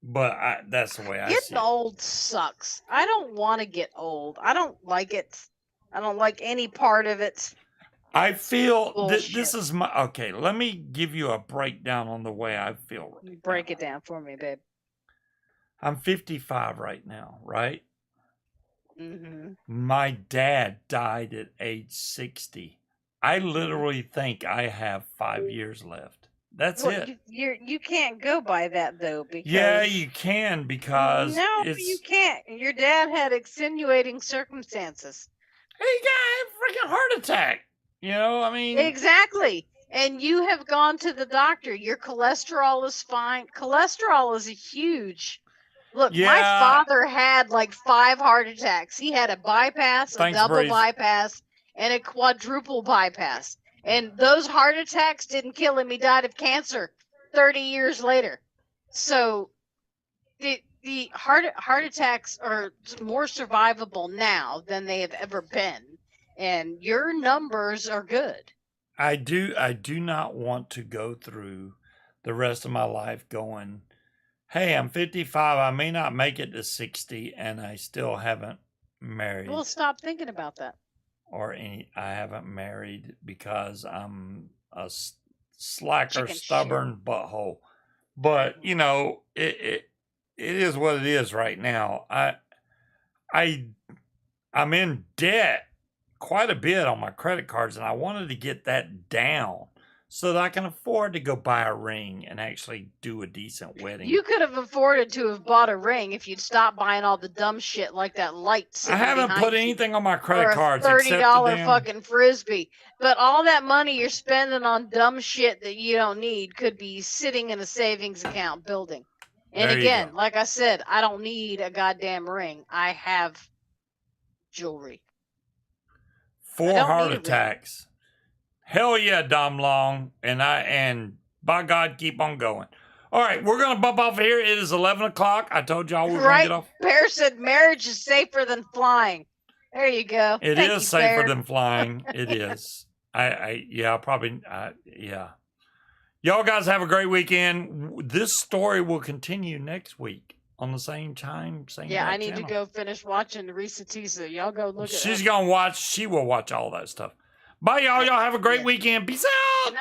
But that's the way I see it. Getting old sucks. I don't want to get old. I don't like it. I don't like any part of it. I feel this is my okay. Let me give you a breakdown on the way I feel. Break it down for me, babe. I'm 55 right now, right? Mm-hmm. My dad died at age 60. I literally think I have 5 years left. That's it. You can't go by that though, because yeah, you can because you can't. Your dad had extenuating circumstances. He got a freaking heart attack. You know, I mean, exactly. And you have gone to the doctor. Your cholesterol is fine. Cholesterol is a huge. Look, my father had like 5 heart attacks. He had a bypass, a double bypass, and a quadruple bypass. And those heart attacks didn't kill him. He died of cancer 30 years later. So the heart attacks are more survivable now than they have ever been. And your numbers are good. I do not want to go through the rest of my life going, hey, I'm 55. I may not make it to 60, and I still haven't married. Well, stop thinking about that. I haven't married because I'm a slacker, stubborn butthole. But you know, it is what it is right now. I'm in debt quite a bit on my credit cards, and I wanted to get that down so that I can afford to go buy a ring and actually do a decent wedding. You could have afforded to have bought a ring if you'd stopped buying all the dumb shit like that light. I haven't put anything on my credit cards $30 except the damn... fucking frisbee. But all that money you're spending on dumb shit that you don't need could be sitting in a savings account building. And There you again, go. like I said, I don't need a goddamn ring. I have jewelry. 4 heart attacks. Hell yeah, Dom Long. And by God, keep on going. All right, we're going to bump off here. It is 11 o'clock. I told y'all we were going to get off. Bear said marriage is safer than flying. There you go. It is safer than flying. It is. Yeah, probably, yeah. Y'all guys have a great weekend. This story will continue next week on the same time, same Yeah, I need channel. to go finish watching Risa Tisa. Y'all go look at She's going to watch. She will watch all that stuff. Bye, y'all. Y'all have a great weekend. Peace out. Good night.